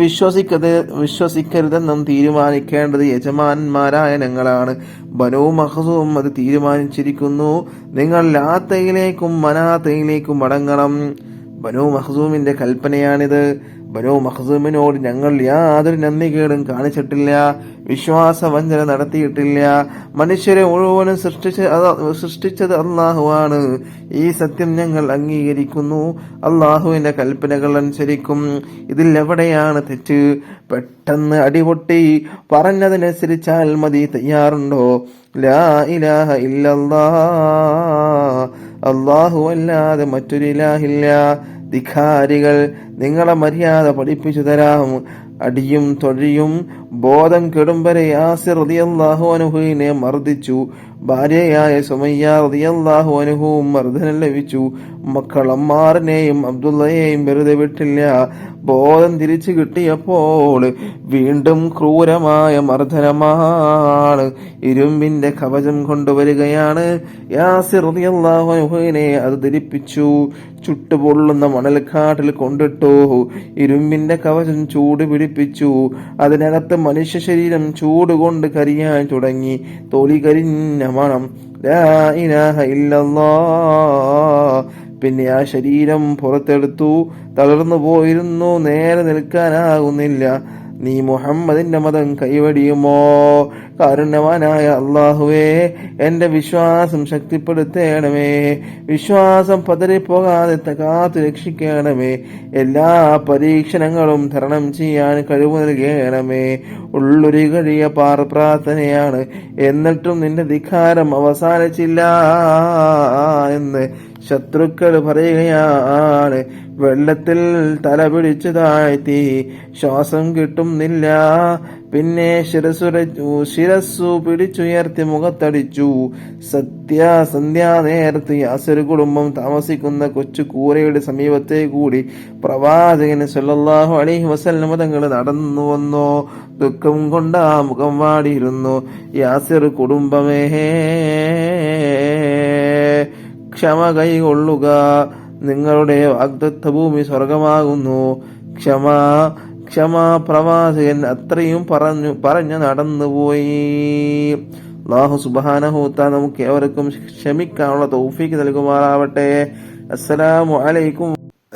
വിശ്വസിക്കരുതെന്നും തീരുമാനിക്കേണ്ടത് യജമാനന്മാരായ ഞങ്ങളാണ്. ബനൂ മഖ്സൂം അത് തീരുമാനിച്ചിരിക്കുന്നു. നിങ്ങൾ ലാത്തയിലേക്കും മനാത്തയിലേക്കും മടങ്ങണം. ബനൂ മഖ്സൂമിന്റെ കൽപ്പനയാണിത്. ബനൂ മഖ്സൂമിനോട് ഞങ്ങൾ യാതൊരു നന്ദികേടും കാണിച്ചിട്ടില്ല, വിശ്വാസവഞ്ചന നടത്തിയിട്ടില്ല. മനുഷ്യരെ മുഴുവനും സൃഷ്ടിച്ചത് അള്ളാഹുവാണ്. ഈ സത്യം ഞങ്ങൾ അംഗീകരിക്കുന്നു. അള്ളാഹുവിന്റെ കൽപ്പനകൾ അനുസരിക്കും. ഇതിൽ എവിടെയാണ് തെറ്റ്? പെട്ടെന്ന് അടിപൊട്ടി പറഞ്ഞതിനനുസരിച്ചാൽ മതി. തയ്യാറുണ്ടോ? ലാ ഇലാഹ ഇല്ലല്ലാഹ്, അല്ലാഹു അല്ലാതെ മറ്റൊരു ഇലാഹില്ല. ധിക്കാരികൾ, നിങ്ങളെ മര്യാദ പഠിപ്പിച്ചു തരാം. അടിയും തൊഴിയും ബോധം കെടും വരെ യാസിർ റളിയല്ലാഹു അൻഹുവിനെ മർദ്ദിച്ചു. ഭാര്യയായ സുമയ്യ റളിയല്ലാഹു അൻഹുവും മർദ്ദനം ലഭിച്ചു. മക്കൾ അമ്മാറിനെയും അബ്ദുള്ളയെയും വെറുതെ വിട്ടില്ല. ബോധം തിരിച്ചു കിട്ടിയപ്പോൾ വീണ്ടും ക്രൂരമായ മർദ്ദനമാണ്. ഇരുമ്പിന്റെ കവചം കൊണ്ടുവരികയാണ്. യാസിർ റളിയല്ലാഹു അൻഹുവിനെ അത് ധരിപ്പിച്ചു. ചുട്ടുപൊള്ളുന്ന മണൽക്കാട്ടിൽ കൊണ്ടിട്ടു. ഇരുമ്പിന്റെ കവചം ചൂട് പിടിപ്പിച്ചു. അതിനകത്ത് മനുഷ്യ ശരീരം ചൂടുകൊണ്ട് കരിയാൻ തുടങ്ങി. തൊലി കരിഞ്ഞ മണം. ലാ ഇലാഹ ഇല്ലല്ലാഹ്. പിന്നെ ആ ശരീരം പുറത്തെടുത്തു. തളർന്നു പോയിരുന്നു, നേരെ നിൽക്കാനാകുന്നില്ല. നീ മുഹമ്മദിന്റെ മതം കൈവടിയുമോ? കാരുണ്യവാനായ അള്ളാഹുവേ, എന്റെ വിശ്വാസം ശക്തിപ്പെടുത്തേണമേ. വിശ്വാസം പതറിപ്പോകാതെ കാത്തു രക്ഷിക്കണമേ. എല്ലാ പരീക്ഷണങ്ങളും തരണം ചെയ്യാൻ കഴിവ് നൽകണമേ. ഉള്ളൊരു കഴിയ പ്രാർത്ഥനയാണ്. എന്നിട്ടും നിന്റെ ധിക്കാരം അവസാനിച്ചില്ല എന്ന് ശത്രുക്കൾ പറയുകയാണ്. വെള്ളത്തിൽ തല പിടിച്ചു താഴ്ത്തി, ശ്വാസം കിട്ടുന്നില്ല. പിന്നെ ശിരസ്സു പിടിച്ചുയർത്തി മുഖത്തടിച്ചു. സന്ധ്യാ നേരത്ത് യാസിർ കുടുംബം താമസിക്കുന്ന കൊച്ചു കൂരയുടെ സമീപത്തെ കൂടി പ്രവാചകൻ സല്ലല്ലാഹു അലൈഹി വസല്ലം തങ്ങൾ നടന്നു വന്നു. ദുഃഖം കൊണ്ട് ആ മുഖം വാടിയിരുന്നു. യാസിർ കുടുംബമേ, ക്ഷമ കൈകൊള്ളുക. നിങ്ങളുടെ വാഗ്ദത്ത ഭൂമി സ്വർഗമാകുന്നു. പ്രവാചകൻ അത്രയും പറഞ്ഞു നടന്നുപോയി. അല്ലാഹു സുബ്ഹാനഹു വ തആല നമുക്ക് ഏവർക്കും ക്ഷമിക്കാനുള്ള തൗഫീഖ് നൽകുമാറാവട്ടെ. അസ്സലാമു അലൈക്കും.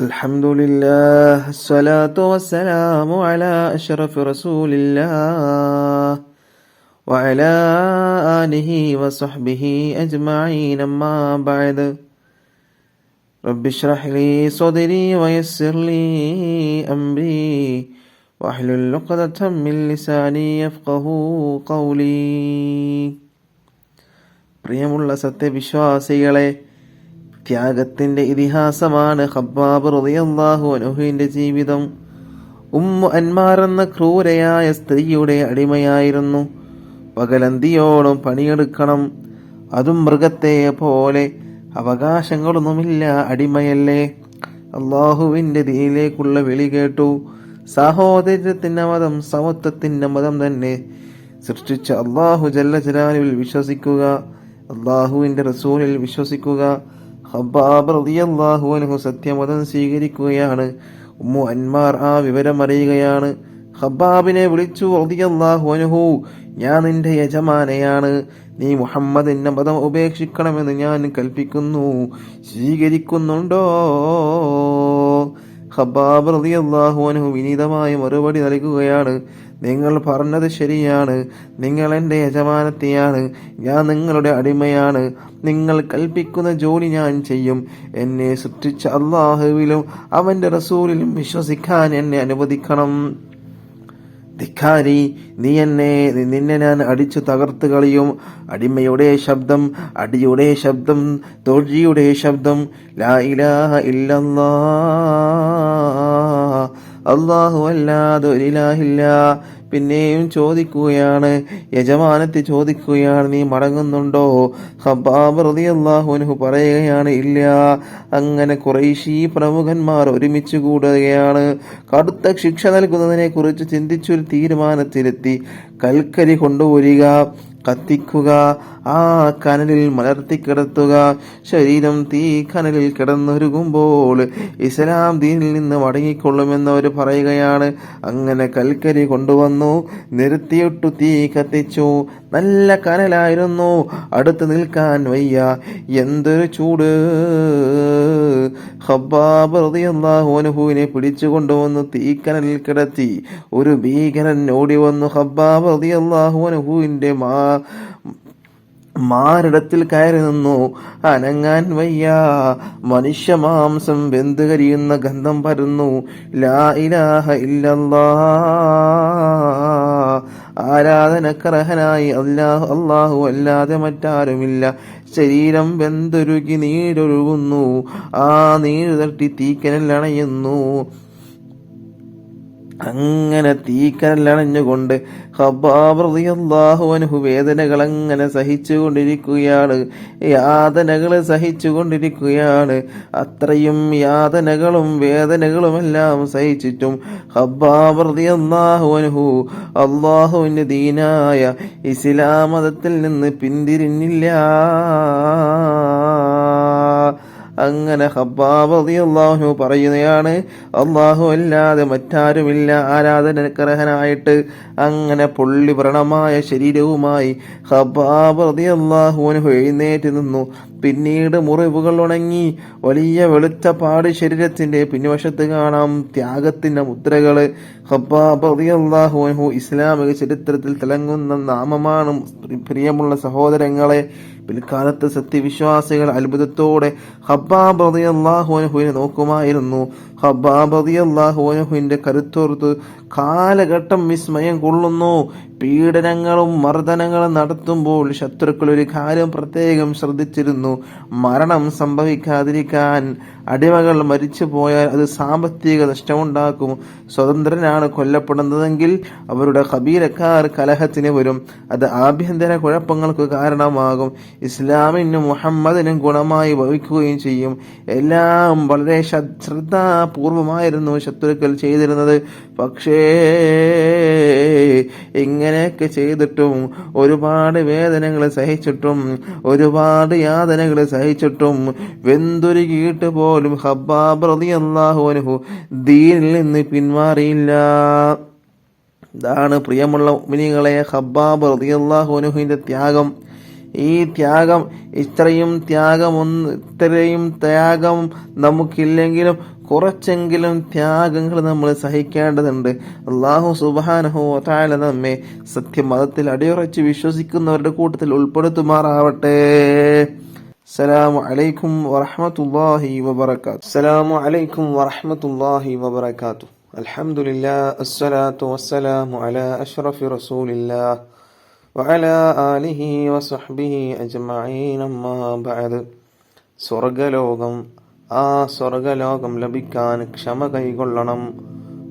അൽഹംദുലില്ലാഹ് അസ്സലാത്തു വസ്സലാമു അലാ അഷ്റഫി റസൂലില്ലാഹ് വഅലാ ആലിഹി വസഹ്ബിഹി അജ്മഈൻ. അമ്മാ ബഅദ്. റബ്ബി ഇശ്റഹ് ലീ സദ്രി വയസ്സിർ ലീ അംരി വഹ്ലുൽ ഉഖ്ദതം മിൻ ലിസാനി യഫ്ഖഹു ഖൗലി. പ്രിയമുള്ള സത്യവിശ്വാസികളെ, ത്യാഗത്തിന്റെ ഇതിഹാസമാണ് ഖബ്ബാബ് റളിയല്ലാഹു അൻഹുവിന്റെ ജീവിതം. ഉമ്മു അൻമാർ എന്ന ക്രൂരയായ സ്ത്രീയുടെ അടിമയായിരുന്നു. പകലന്തിയോളം പണിയെടുക്കണം, അതും മൃഗത്തെ പോലെ. അവകാശങ്ങളൊന്നുമില്ല, അടിമയല്ലേ. അള്ളാഹുവിന്റെ ദീനിലേക്കുള്ള വിളി കേട്ടു. സഹോദര്യത്തിന്റെ മതം സമത്വത്തിന്റെ മതം തന്നെ. സൃഷ്ടിച്ച അള്ളാഹു ജല്ല ജലാലുവിൽ വിശ്വസിക്കുക, അള്ളാഹുവിന്റെ റസൂലിൽ വിശ്വസിക്കുക. ഖബ്ബാബ് റളിയല്ലാഹു അൻഹു സത്യമതം സ്വീകരിക്കുകയാണ്. ഉമ്മു അൻമാർ ആ വിവരം അറിയുകയാണ്. ഖബ്ബാബിനെ വിളിച്ചു, റളിയല്ലാഹു അൻഹു, ഞാൻ നിന്റെ യജമാനയാണ്, നീ മുഹമ്മദിന്റെ മതം ഉപേക്ഷിക്കണമെന്ന് ഞാൻ കൽപ്പിക്കുന്നു, സ്വീകരിക്കുന്നുണ്ടോ? ഖബ്ബാബ് റളിയല്ലാഹു അൻഹു വിനീതമായ മറുപടി നൽകുകയാണ്, നിങ്ങൾ പറഞ്ഞത് ശരിയാണ്, നിങ്ങൾ എൻ്റെ യജമാനത്തെയാണ്, ഞാൻ നിങ്ങളുടെ അടിമയാണ്, നിങ്ങൾ കൽപ്പിക്കുന്ന ജോലി ഞാൻ ചെയ്യും. എന്നെ സൃഷ്ടിച്ച അള്ളാഹുവിലും അവന്റെ റസൂലിലും വിശ്വസിക്കാൻ എന്നെ അനുവദിക്കണം. ധിക്കാരി, നിന്നെ ഞാൻ അടിച്ചു തകർത്ത് കളയും. അടിമയുടെ ശബ്ദം, അടിയുടെ ശബ്ദം, തൊഴിയുടെ ശബ്ദം, ലാ ഇലാഹ ഇല്ലല്ലാഹ്, അല്ലാഹു അല്ലാതെ ഒരു ഇലാഹില്ല. പിന്നെയും ചോദിക്കുകയാണ്, യജമാനത്തെ ചോദിക്കുകയാണ്, നീ മടങ്ങുന്നുണ്ടോ? ഖബ്ബാബ് റളിയല്ലാഹു അൻഹു പറയുകയാണ്, ഇല്ല. അങ്ങനെ ഖുറൈശി പ്രമുഖന്മാർ ഒരുമിച്ച് കൂടുകയാണ്. കടുത്ത ശിക്ഷ നൽകുന്നതിനെ കുറിച്ച് ചിന്തിച്ചൊരു തീരുമാനത്തിലെത്തി. കൽക്കരി കൊണ്ടുവരിക, കത്തിക്കുക, ആ കനലിൽ മലർത്തിക്കിടത്തുക. ശരീരം തീ കനലിൽ കിടന്നൊരുകുമ്പോൾ ഇസ്ലാം ദീനിൽ നിന്ന് മടങ്ങിക്കൊള്ളുമെന്നവർ പറയുകയാണ്. അങ്ങനെ കൽക്കരി കൊണ്ടുവന്നു, നിർത്തിയിട്ടു തീ കത്തിച്ചു. നല്ല കനലായിരുന്നു, അടുത്ത് നിൽക്കാൻ വയ്യ, എന്തൊരു ചൂട്. ഖബ്ബാബ് റളിയല്ലാഹു അൻഹുവിനെ പിടിച്ചു കൊണ്ടുവന്നു തീക്കനലിൽ കിടത്തി. ഒരു ഭീകരൻ ഓടി വന്നു ഖബ്ബാബ് റളിയല്ലാഹു അൻഹുവിന്റെ മാറിടത്തിൽ കയറി നിന്നു. അനങ്ങാൻ വയ്യ, മനുഷ്യ മാംസം വെന്ത് കരിയുന്ന ഗന്ധം പരന്നു. ലാ ഇലാഹ ഇല്ലല്ലാഹ്, ആരാധനക്കർഹനായി അല്ലാഹു അല്ലാതെ മറ്റാരുമില്ല. ശരീരം വെന്തൊരുകി നീരൊഴുകുന്നു, ആ നീര് തട്ടി തീക്കനൽ അണയുന്നു. അങ്ങനെ തീക്കനലണഞ്ഞുകൊണ്ട് ഖബ്ബാബ് റളിയല്ലാഹു അൻഹു വേദനകൾ അങ്ങനെ സഹിച്ചുകൊണ്ടിരിക്കുകയാണ്, യാതനകൾ സഹിച്ചുകൊണ്ടിരിക്കുകയാണ്. അത്രയും യാതനകളും വേദനകളുമെല്ലാം സഹിച്ചിട്ടും ഖബ്ബാബ് റളിയല്ലാഹു അൻഹു അല്ലാഹുവിന്റെ ദീനായ ഇസ്ലാം മതത്തിൽ നിന്ന് പിന്തിരിഞ്ഞില്ല. അങ്ങനെ ഖബ്ബാബ് റളിയല്ലാഹു അൻഹു പറയുകയാണ്, അല്ലാഹു അല്ലാതെ മറ്റാരുമില്ല ആരാധനക്കർഹനായിട്ട്. അങ്ങനെ പൊള്ളി വ്രണമായ ശരീരവുമായി ഖബ്ബാബ് റളിയല്ലാഹു അൻഹു എഴുന്നേറ്റ് നിന്നു. പിന്നീട് മുറിവുകൾ ഉണങ്ങി, വലിയ വെളുത്ത പാട് ശരീരത്തിന്റെ പിൻവശത്ത് കാണാം, ത്യാഗത്തിന്റെ മുദ്രകള്. ഖബ്ബാബ് റളിയല്ലാഹു അൻഹു ഇസ്ലാമിക ചരിത്രത്തിൽ തിളങ്ങുന്ന നാമമാണ്. പ്രിയമുള്ള സഹോദരങ്ങളെ, പിൽക്കാലത്ത് സത്യവിശ്വാസികൾ അത്ഭുതത്തോടെ ഖബ്ബാബ് റളിയല്ലാഹു അൻഹുവിനെ നോക്കുമായിരുന്നു. ഖബ്ബാബ് റളിയല്ലാഹു അൻഹുവിന്റെ കരുത്തോർത്ത് കാലഘട്ടം വിസ്മയം കൊള്ളുന്നു. പീഡനങ്ങളും മർദ്ദനങ്ങളും നടത്തുമ്പോൾ ശത്രുക്കൾ ഒരു കാര്യം പ്രത്യേകം ശ്രദ്ധിച്ചിരുന്നു, മരണം സംഭവിക്കാതിരിക്കാൻ. അടിമകൾ മരിച്ചു പോയാൽ അത് സാമ്പത്തിക നഷ്ടമുണ്ടാക്കും. സ്വതന്ത്രനാണ് കൊല്ലപ്പെടുന്നതെങ്കിൽ അവരുടെ ഖബീലക്കാർ കലഹത്തിന് വരും, അത് ആഭ്യന്തര കുഴപ്പങ്ങൾക്ക് കാരണമാകും, ഇസ്ലാമിനും മുഹമ്മദിനും ഗുണമായി ഭവിക്കുകയും ചെയ്യും. എല്ലാം വളരെ ശ്രദ്ധാപൂർവമായിരുന്നു ശത്രുക്കൾ ചെയ്തിരുന്നത്. പക്ഷേ ഇങ്ങനെയൊക്കെ ചെയ്തിട്ടും, ഒരുപാട് വേദനകൾ സഹിച്ചിട്ടും, ഒരുപാട് യാതനകൾ സഹിച്ചിട്ടും, വെന്തുരുകിയിട്ട് പോലും പോലും ഖബ്ബാബ് റളിയല്ലാഹു അൻഹു ദീനിൽ നിന്ന് പിന്മാറിയില്ല. ഇതാണ് പ്രിയമുള്ള മുഅ്മിനീങ്ങളെ ഖബ്ബാബ് റളിയല്ലാഹു അൻഹുവിന്റെ ത്യാഗം. ഈ ത്യാഗം ഇത്രയും ത്യാഗം നമുക്കില്ലെങ്കിലും കുറച്ചെങ്കിലും ത്യാഗങ്ങൾ നമ്മൾ സഹിക്കേണ്ടതുണ്ട്. അല്ലാഹു സുബ്ഹാനഹു വ തആല നമ്മെ സത്യമതത്തിൽ അടിയുറച്ച് വിശ്വസിക്കുന്നവരുടെ കൂട്ടത്തിൽ ഉൾപ്പെടുത്തുമാറാവട്ടെ. അസ്സലാമു അലൈക്കും വറഹ്മത്തുള്ളാഹി വബറകാതുഹു. അസ്സലാമു അലൈക്കും വറഹ്മത്തുള്ളാഹി വബറകാതുഹു. അൽഹംദുലില്ലാഹ് അസ്സലാത്തു വസ്സലാമു അലാ അഷ്റഫി റസൂലില്ലാഹ് വഅലാ ആലിഹി വസഹ്ബിഹി അജ്മഈൻ. അമ്മാ ബഅദ്. സ്വർഗലോകം, ആ സ്വർഗലോകം ലഭിക്കാൻ ക്ഷമ കൈകൊള്ളണം.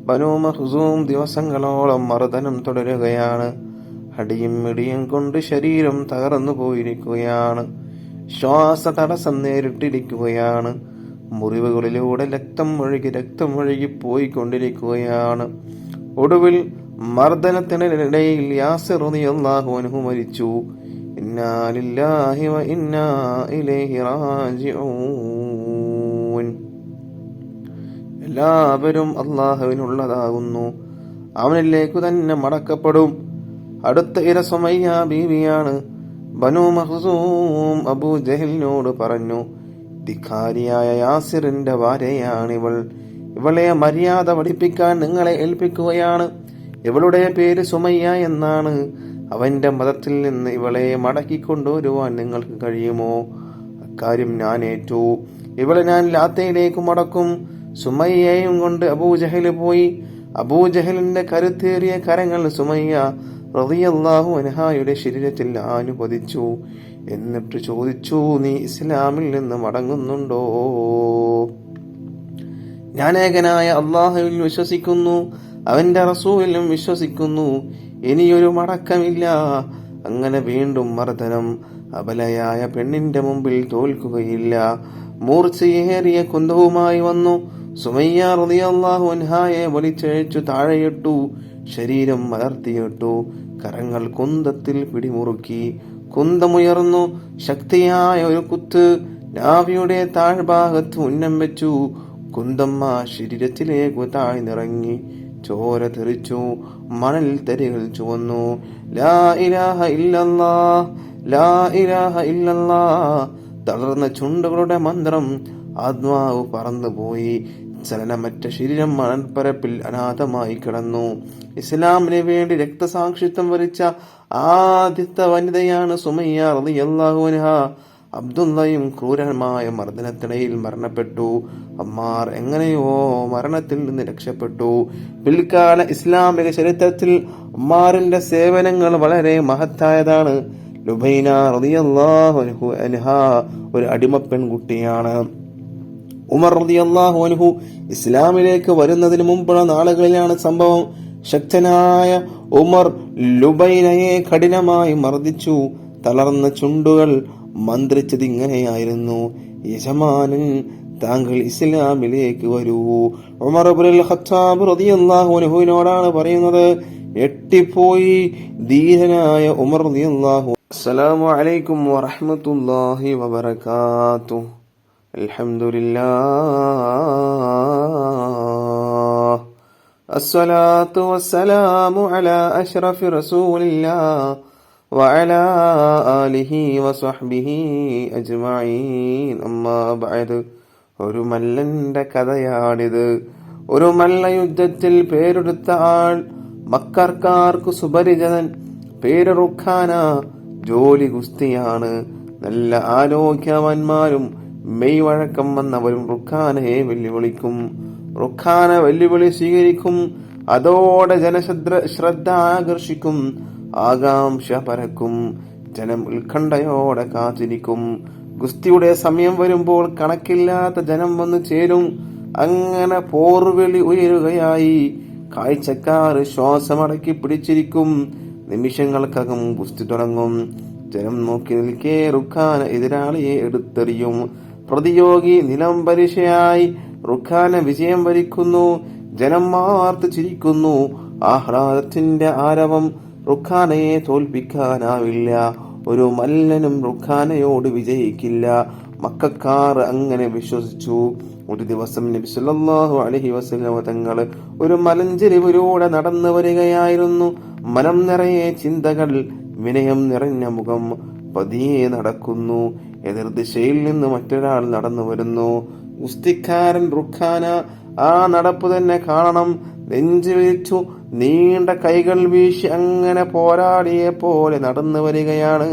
ബനൂ മഖ്സൂം ദിവസങ്ങളോളം മർദ്ദനം തുടരുകയാണ്. അടിയും ഇടിയും കൊണ്ട് ശരീരം തകർന്നു പോയിരിക്കുകയാണ്. ശ്വാസ തടസ്സം നേരിട്ടിരിക്കുകയാണ്. മുറിവുകളിലൂടെ രക്തം ഒഴുകി പോയിക്കൊണ്ടിരിക്കുകയാണ്. ഒടുവിൽ മർദ്ദനത്തിനിടയിൽ യാസിർ റളിയല്ലാഹു അൻഹു മരിച്ചു. ഇന്നാ ലില്ലാഹി വ ഇന്നാ ഇലൈഹി റാജിഊൻ. എല്ലാവരും അല്ലാഹുവിനുള്ളതാകുന്നു, അവനിലേക്കു തന്നെ മടക്കപ്പെടും. അടുത്ത ഇര സുമയ്യ ബീവിയാണ്. ബനൂ മഖ്സൂം അബൂ ജഹലിനോട് പറഞ്ഞു, ധിക്കാരിയായ യാസിറിന്റെ ഭാര്യയാണിവൾ. ഇവളെ മര്യാദ പഠിപ്പിക്കാൻ നിങ്ങളെ ഏൽപ്പിക്കുകയാണ്. ഇവളുടെ പേര് സുമയ്യ എന്നാണ്. അവന്റെ മതത്തിൽ നിന്ന് ഇവളെ മടക്കിക്കൊണ്ടുവരുവാൻ നിങ്ങൾക്ക് കഴിയുമോ? അക്കാര്യം ഞാൻ ഏറ്റു. ഇവളെ ഞാൻ ലാത്തയിലേക്ക് മടക്കും. സുമയ്യയും കൊണ്ട് അബൂജഹല് പോയി. അബൂജഹലിന്റെ കരുത്തേറിയ കരങ്ങൾ സുമയ്യ റളിയല്ലാഹു അൻഹായുടെ ശരീരത്തിൽ ആനുപതിച്ചു. എന്നിട്ട് ചോദിച്ചു, നീ ഇസ്ലാമിൽ നിന്ന് മടങ്ങുന്നുണ്ടോ? ഞാൻ ഏകനായ അല്ലാഹുവിൽ വിശ്വസിക്കുന്നു, അവന്റെ റസൂലിലും വിശ്വസിക്കുന്നു. ഇനിയൊരു മടക്കമില്ല. അങ്ങനെ വീണ്ടും മർദ്ദനം. അബലയായ പെണ്ണിന്റെ മുമ്പിൽ തോൽക്കുകയില്ല. മൂർച്ചയേറിയ കുന്തവുമായി വന്നു. സുമയ്യ റളിയല്ലാഹു അൻഹായെ വലിച്ചഴിച്ചു താഴെയിട്ടു. ശരീരം മലർത്തിയിട്ടു. കരങ്ങൾ കുന്തത്തിൽ പിടിമുറുക്കി. കുന്തമുയർന്നു. ശക്തിയായ ഒരു കുത്ത് നാവിയുടെ താഴ്ഭാഗത്ത് ഉന്നം വെച്ചു. കുന്തമ്മ ശരീരത്തിലേക്ക് താഴ്ന്നിറങ്ങി. ചോര തെറിച്ചു. മണൽ തരികൾ ചുവന്നു. ലാ ഇലാഹ ഇല്ലല്ലാഹ്, ലാ ഇലാഹ ഇല്ലല്ലാഹ്. തളർന്ന ചുണ്ടുകളുടെ മന്ത്രം. ആത്മാവ് പറന്നുപോയി. ചലനമറ്റ ശരീരം മണൽപ്പരപ്പിൽ അനാഥമായി കിടന്നു. ഇസ്ലാമിന് വേണ്ടി രക്തസാക്ഷിത്വം വരിച്ച ആദ്യത്തെ വനിതയാണ് സുമയ്യ റളിയല്ലാഹു അൻഹാ. അബ്ദുള്ളയും ക്രൂരമായ മർദ്ദനത്തിനിടയിൽ മരണപ്പെട്ടു. അമ്മാർ എങ്ങനെയോ മരണത്തിൽ നിന്ന് രക്ഷപ്പെട്ടു. പിൽക്കാല ഇസ്ലാമിക ചരിത്രത്തിൽ അമ്മാറിന്റെ സേവനങ്ങൾ വളരെ മഹത്തായതാണ്. ലുബൈന റളിയല്ലാഹു അൻഹാ ഒരു അടിമ പെൺകുട്ടിയാണ്. ഉമർ റളിയല്ലാഹു അൻഹു ഇസ്ലാമിലേക്ക് വരുന്നതിന് മുമ്പുള്ള നാളുകളിലാണ് സംഭവം. ശക്തനായ ഉമർ ലുബൈനയെ കഠിനമായി മർദ്ദിച്ചു. തളർന്ന ചുണ്ടുകൾ മന്ത്രിച്ചത് ഇങ്ങനെയായിരുന്നു, യജമാനൻ താങ്കൾ ഇസ്ലാമിലേക്ക് വരൂ. ഉമർ ഇബ്നുൽ ഖത്താബ് റളിയല്ലാഹു അൻഹുവിനോടാണ് പറയുന്നത്. എട്ടിപ്പോയി ധീരനായ ഉമർ റളിയല്ലാഹു. അസ്സലാമു അലൈക്കും വറഹ്മത്തുള്ളാഹി വബറകാതുഹു. അൽഹംദുലില്ലാഹ് അസ്സലാത്തു വസ്സലാമു അലാ അഷ്റഫി റസൂലില്ലാഹ് വഅലാ ആലിഹി വസഹ്ബിഹി അജ്മഈൻ. അമ്മാ ബഅദ്. ഒരു മല്ലന്റെ കഥയാണിത്. ഒരു മല്ല യുദ്ധത്തിൽ പേരെടുത്ത ആൾ. മക്കർക്കാർക്ക് സുപരിചിതൻ. പേര് റുഖാന. ജോലി ഗുസ്തിയാണ്. നല്ല ആരോഗ്യവാന്മാരും മെയ് വഴക്കം വന്നവരും റുഖാനയെ വെല്ലുവിളിക്കും. റുഖാന വെല്ലുവിളി സ്വീകരിക്കും. അതോടെ ശ്രദ്ധ ആകർഷിക്കും. ആകാംക്ഷ പരക്കും. ജനം ഉത്കണ്ഠയോടെ കാത്തിരിക്കും. ഗുസ്തിയുടെ സമയം വരുമ്പോൾ കണക്കില്ലാത്ത ജനം വന്നു ചേരും. അങ്ങനെ പോർവിളി ഉയരുകയായി. കാഴ്ചക്കാർ ശ്വാസമടക്കി പിടിച്ചിരിക്കും. നിമിഷങ്ങൾക്കകം ഗുസ്തി തുടങ്ങും. ജനം നോക്കി നിൽക്കെ റുഖാന എതിരാളിയെ എടുത്തെറിയും. പ്രതിയോഗി നിലംപരിശയായി. റുഖാന വിജയം വരിക്കുന്നു. ജനം മാർത്ത് ചിരിക്കുന്നു. ആഹ്ലാദത്തിന്റെ ആരവം. റുഖാനയെ തോൽപ്പിക്കാനാവില്ല. ഒരു മല്ലനും റുഖാനയോട് വിജയിക്കില്ല. മക്കക്കാർ അങ്ങനെ വിശ്വസിച്ചു. ഒരു ദിവസം നബി സല്ലല്ലാഹു അലൈഹി വസല്ലം തങ്ങൾ ഒരു മലഞ്ചെരിവിലൂടെ നടന്നു വരികയായിരുന്നു. മനം നിറയെ ചിന്തകൾ, വിനയം നിറഞ്ഞ മുഖം, പതിയെ നടക്കുന്നു. എതിർദിശയിൽ നിന്ന് മറ്റൊരാൾ നടന്നു വരുന്നു. ഗുസ്തിക്കാരൻ റുഖാന ആ നടപ്പ് തന്നെ കാണണം. നെഞ്ചു വിരിച്ചു നീണ്ട കൈകൾ വീശി അങ്ങനെ പോരാടിയെ പോലെ നടന്നു വരികയാണ്.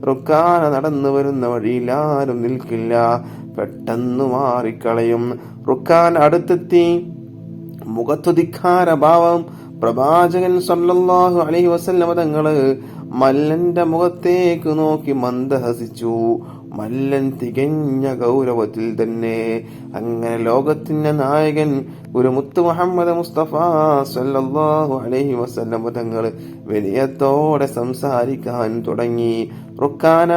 റുഖാന നടന്നു വരുന്ന വഴിയിൽ ആരും നിൽക്കില്ല, പെട്ടെന്ന് മാറിക്കളയും. റുഖാൻ അടുത്തെത്തി. മുഖത്തു ധിക്കാര ഭാവം. പ്രവാചകൻ സല്ലല്ലാഹു അലൈഹി വസല്ലം തങ്ങള് മല്ലന്റെ മുഖത്തേക്ക് നോക്കി മന്ദഹസിച്ചു. മല്ലൻ തികഞ്ഞ ഗൗരവത്തിൽ തന്നെ. അങ്ങനെ ലോകത്തിന്റെ നായകൻ ഒരു മുത്ത് മുഹമ്മദ് മുസ്തഫ സല്ലല്ലാഹു അലൈഹി വസല്ലം തങ്ങള് വിനയത്തോടെ സംസാരിക്കാൻ തുടങ്ങി. റുഖാന,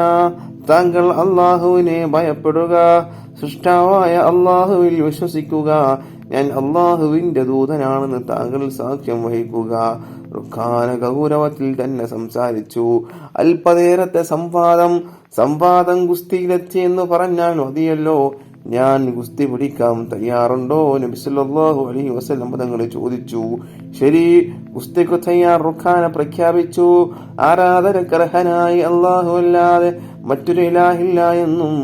താങ്കൾ അള്ളാഹുവിനെ ഭയപ്പെടുക, സൃഷ്ടാവായ അള്ളാഹുവിൽ വിശ്വസിക്കുക. ഞാൻ അള്ളാഹുവിന്റെ ദൂതനാണെന്ന് താങ്കൾ സാക്ഷ്യം വഹിക്കുക. റുഖാന ഗൗരവത്തിൽ തന്നെ സംസാരിച്ചു. അല്പനേരത്തെ സംവാദം ഗുസ്തിയിലെത്തി എന്ന് പറഞ്ഞാൽ മതിയല്ലോ. ഞാൻ ഗുസ്തി പിടിക്കാം, തയ്യാറുണ്ടോ? നബി സല്ലല്ലാഹു അലൈഹി വസല്ലം തങ്ങൾ ചോദിച്ചു. ശരി, ഗുസ്തിക്ക് തയ്യാർ. റുഖാന പ്രഖ്യാപിച്ചു. ആരാധനക്കർഹനായി അല്ലാഹു അല്ലാതെ മറ്റൊരു ഇലാഹില്ല എന്നും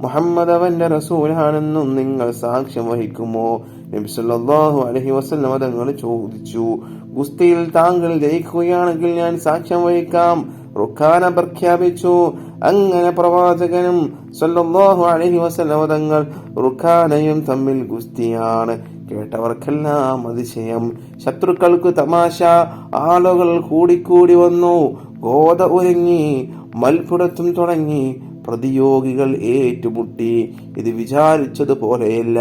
മുഹമ്മദ് അവന്റെ റസൂലാണെന്നും നിങ്ങൾ സാക്ഷ്യം വഹിക്കുമോ? നബി സല്ലല്ലാഹു അലൈഹി വസല്ലം തങ്ങൾ ചോദിച്ചു. ഗുസ്തിയിൽ താങ്കൾ ജയിക്കുകയാണെങ്കിൽ ഞാൻ സാക്ഷ്യം വഹിക്കാം, റുഖാന പ്രഖ്യാപിച്ചു. അങ്ങനെ പ്രവാചകനും സല്ലല്ലാഹു അലൈഹി വസല്ലം തങ്ങൾ റുഖാനയും തമ്മിൽ ഗുസ്തിയാണ്. കേട്ടവർക്കെല്ലാം അതിശയം, ശത്രുക്കൾക്ക് തമാശ. ആളുകൾ കൂടിക്കൂടി വന്നു. ഗോദ ഒരുങ്ങി, മൽപുടത്തും തുടങ്ങി. പ്രതിയോഗികൾ ഏറ്റുമുട്ടി. ഇത് വിചാരിച്ചതുപോലെയല്ല.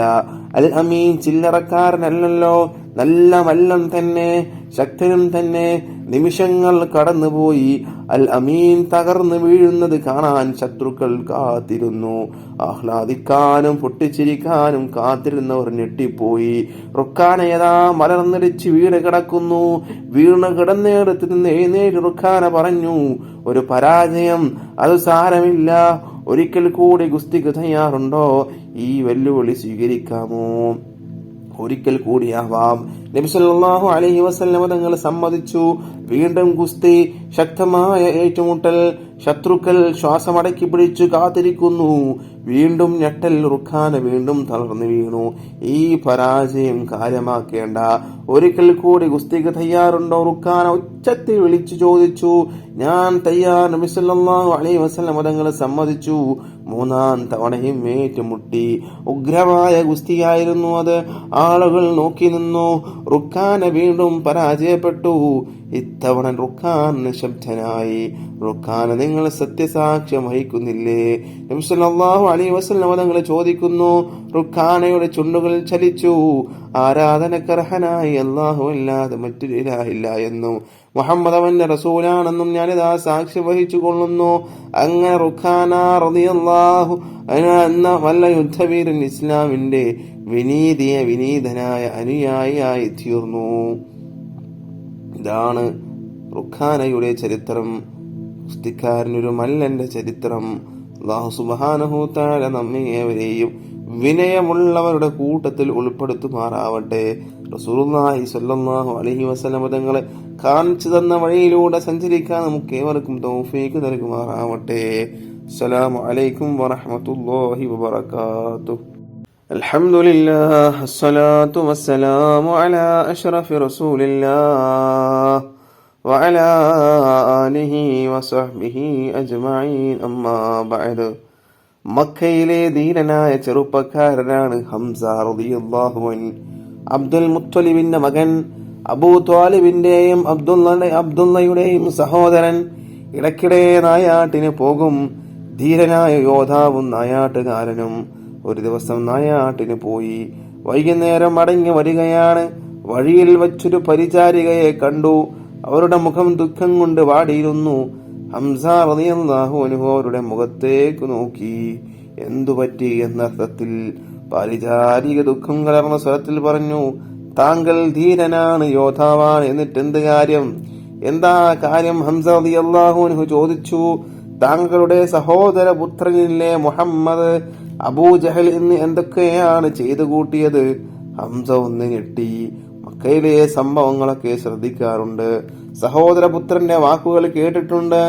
അൽ അമീൻ ചില്ലറക്കാരനല്ലല്ലോ, നല്ല മല്ലൻ തന്നെ, ശക്തനും തന്നെ. നിമിഷങ്ങൾ കടന്നുപോയി. അൽ അമീൻ തകർന്നു വീഴുന്നത് കാണാൻ ശത്രുക്കൾ കാത്തിരുന്നു. ആഹ്ലാദിക്കാനും പൊട്ടിച്ചിരിക്കാനും കാത്തിരുന്നവർ ഞെട്ടിപ്പോയി. റുഖാനയതാ മലർന്നടിച്ച് വീണ് കിടക്കുന്നു. വീണ് കിടന്നിടത്ത് നിന്ന് എഴുന്നേറ്റ് റുഖാന പറഞ്ഞു, ഒരു പരാജയം, അത് സാരമില്ല. ഒരിക്കൽ കൂടി ഗുസ്തിക്ക് തയ്യാറുണ്ടോ? ഈ വെല്ലുവിളി സ്വീകരിക്കാമോ? ഒരിക്കൽ കൂടിയാവാം. നബി സല്ലല്ലാഹു അലൈഹി വസല്ലം തങ്ങൾ സമ്മതിച്ചു. വീണ്ടും ഗുസ്തി, ശക്തമായ ഏറ്റുമുട്ടൽ. ശത്രുക്കൾ ശ്വാസമടക്കി പിടിച്ചു കാത്തിരിക്കുന്നു. വീണ്ടും ഞെട്ടൽ. റുഖാന വീണ്ടും തളർന്നു വീണു. ഈ പരാജയം കാര്യമാക്കേണ്ട, ഒരിക്കൽ കൂടി ഗുസ്തിക്ക് തയ്യാറുണ്ടോ? റുഖാന ഉച്ചത്തിൽ വിളിച്ചു ചോദിച്ചു. ഞാൻ തയ്യാർ. നബി സല്ലല്ലാഹു അലൈഹി വസല്ലം തങ്ങൾ സമ്മതിച്ചു. മൂന്നാം തവണയും ഏറ്റുമുട്ടി. ഉഗ്രമായ ഗുസ്തിയായിരുന്നു അത്. ആളുകൾ നോക്കി നിന്നു. റുഖാന വീണ്ടും പരാജയപ്പെട്ടു. ഇത്തവണ റുഖാൻ നിശബ്ദനായി. റുഖാന, നിങ്ങൾ സത്യസാക്ഷ്യം വഹിക്കുന്നില്ലേ? നബി സല്ലല്ലാഹു അലൈഹി വസല്ലം തങ്ങൾ ചോദിക്കുന്നു. റുഖാനയുടെ ചുണ്ടുകൾ ചലിച്ചു. ആരാധനക്കർഹനായി അല്ലാഹു അല്ലാതെ മറ്റൊരു ഇലാഹില്ല എന്നും മുഹമ്മദ് അവന്റെ റസൂലാണെന്നും ഞാനിതാ സാക്ഷ്യം വഹിച്ചു കൊള്ളുന്നു. അങ്ങനെ റുഖാന റളിയല്ലാഹു അൻഹു എന്ന വല്ല യുദ്ധവീരൻ ഇസ്ലാമിന്റെ വിനീതനായ അനുയായിയായി തീർന്നു. ഇതാണ് റുഖാനയുടെ ചരിത്രം. ഗുസ്തിക്കാരനൊരു മല്ലന്റെ ചരിത്രം. അല്ലാഹു സുബ്ഹാനഹു തആല നമ്മേവരെയും വിനയമുള്ളവരുടെ കൂട്ടത്തിൽ ഉൾപ്പെടുത്തുമാറാവട്ടെ. റസൂലുള്ളാഹി സ്വല്ലല്ലാഹു അലൈഹി വസല്ലം തങ്ങളെ കാണിച്ചു തന്ന വഴിയിലൂടെ സഞ്ചരിക്കാൻ നമുക്ക് ഏവർക്കും തൗഫീഖ് നൽകുമാറാവട്ടെ. അസ്സലാമു അലൈക്കും വറഹ്മത്തുള്ളാഹി വബറകാതുഹു. അൽഹംദുലില്ലാഹ്, അസ്സലാത്തു വസ്സലാമു അലാ അഷ്റഫി റസൂലില്ലാഹ് വഅലാ ആലിഹി വസഹ്ബിഹി അജ്മഈൻ. അമ്മാ ബഅദ്. മക്കയിലെ ധീരനായ ചെറുപ്പക്കാരനാണ് ഹംസ റളിയല്ലാഹു അൻഹു. അബ്ദുൽ മുത്തലിബിന്റെ മകൻ, അബൂ ത്വാലിബിന്റെയും അബ്ദുള്ളയുടെയും സഹോദരൻ. ഇടയ്ക്കിടെ നായാട്ടിന് പോകും. ധീരനായ യോദ്ധാവും നായാട്ടുകാരനും. ഒരു ദിവസം നായാട്ടിന് പോയി. വൈകുന്നേരം മടങ്ങി വരികയാണ്. വഴിയിൽ വച്ചൊരു പരിചാരികയെ കണ്ടു. അവരുടെ മുഖം ദുഃഖം കൊണ്ട് വാടിയിരുന്നു. ഹംസ റളിയല്ലാഹു അൻഹു അവരുടെ മുഖത്തേക്ക് നോക്കി. എന്തുപറ്റി എന്നർത്ഥത്തിൽ പരിചാരിക ദുഃഖം കലർന്ന സ്വരത്തിൽ പറഞ്ഞു, താങ്കൾ ധീരനാണ്, യോദ്ധാവാണ്, എന്നിട്ട് എന്ത് കാര്യം? എന്താ കാര്യം? ഹംസ റളിയല്ലാഹു അൻഹു ചോദിച്ചു. താങ്കളുടെ സഹോദര പുത്രനില്ലേ മുഹമ്മദ്, അബൂജഹൽ ഇന്ന് എന്തൊക്കെയാണ് ചെയ്തു കൂട്ടിയത്? ഹംസ ഒന്ന് ഞെട്ടി. മക്കയിലെ സംഭവങ്ങളൊക്കെ ശ്രദ്ധിക്കാറുണ്ട്, സഹോദരപുത്രന്റെ വാക്കുകൾ കേട്ടിട്ടുണ്ട്,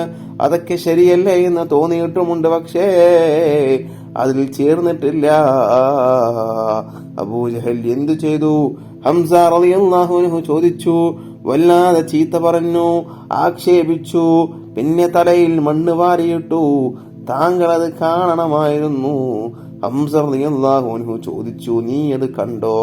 അതൊക്കെ ശരിയല്ലേ എന്ന് തോന്നിയിട്ടുമുണ്ട്, പക്ഷേ അതിൽ ചേർന്നിട്ടില്ല. അബൂജഹൽ എന്തു ചെയ്തു? ഹംസ റളിയല്ലാഹു അൻഹു ചോദിച്ചു. വല്ലാതെ ചീത്ത പറഞ്ഞു, ആക്ഷേപിച്ചു, പിന്നെ തലയിൽ മണ്ണ് വാരിയിട്ടു. താങ്കൾ അത് കാണണമായിരുന്നു. ഹംസ റളിയല്ലാഹു അൻഹു ചോദിച്ചു, നീ അത് കണ്ടോ?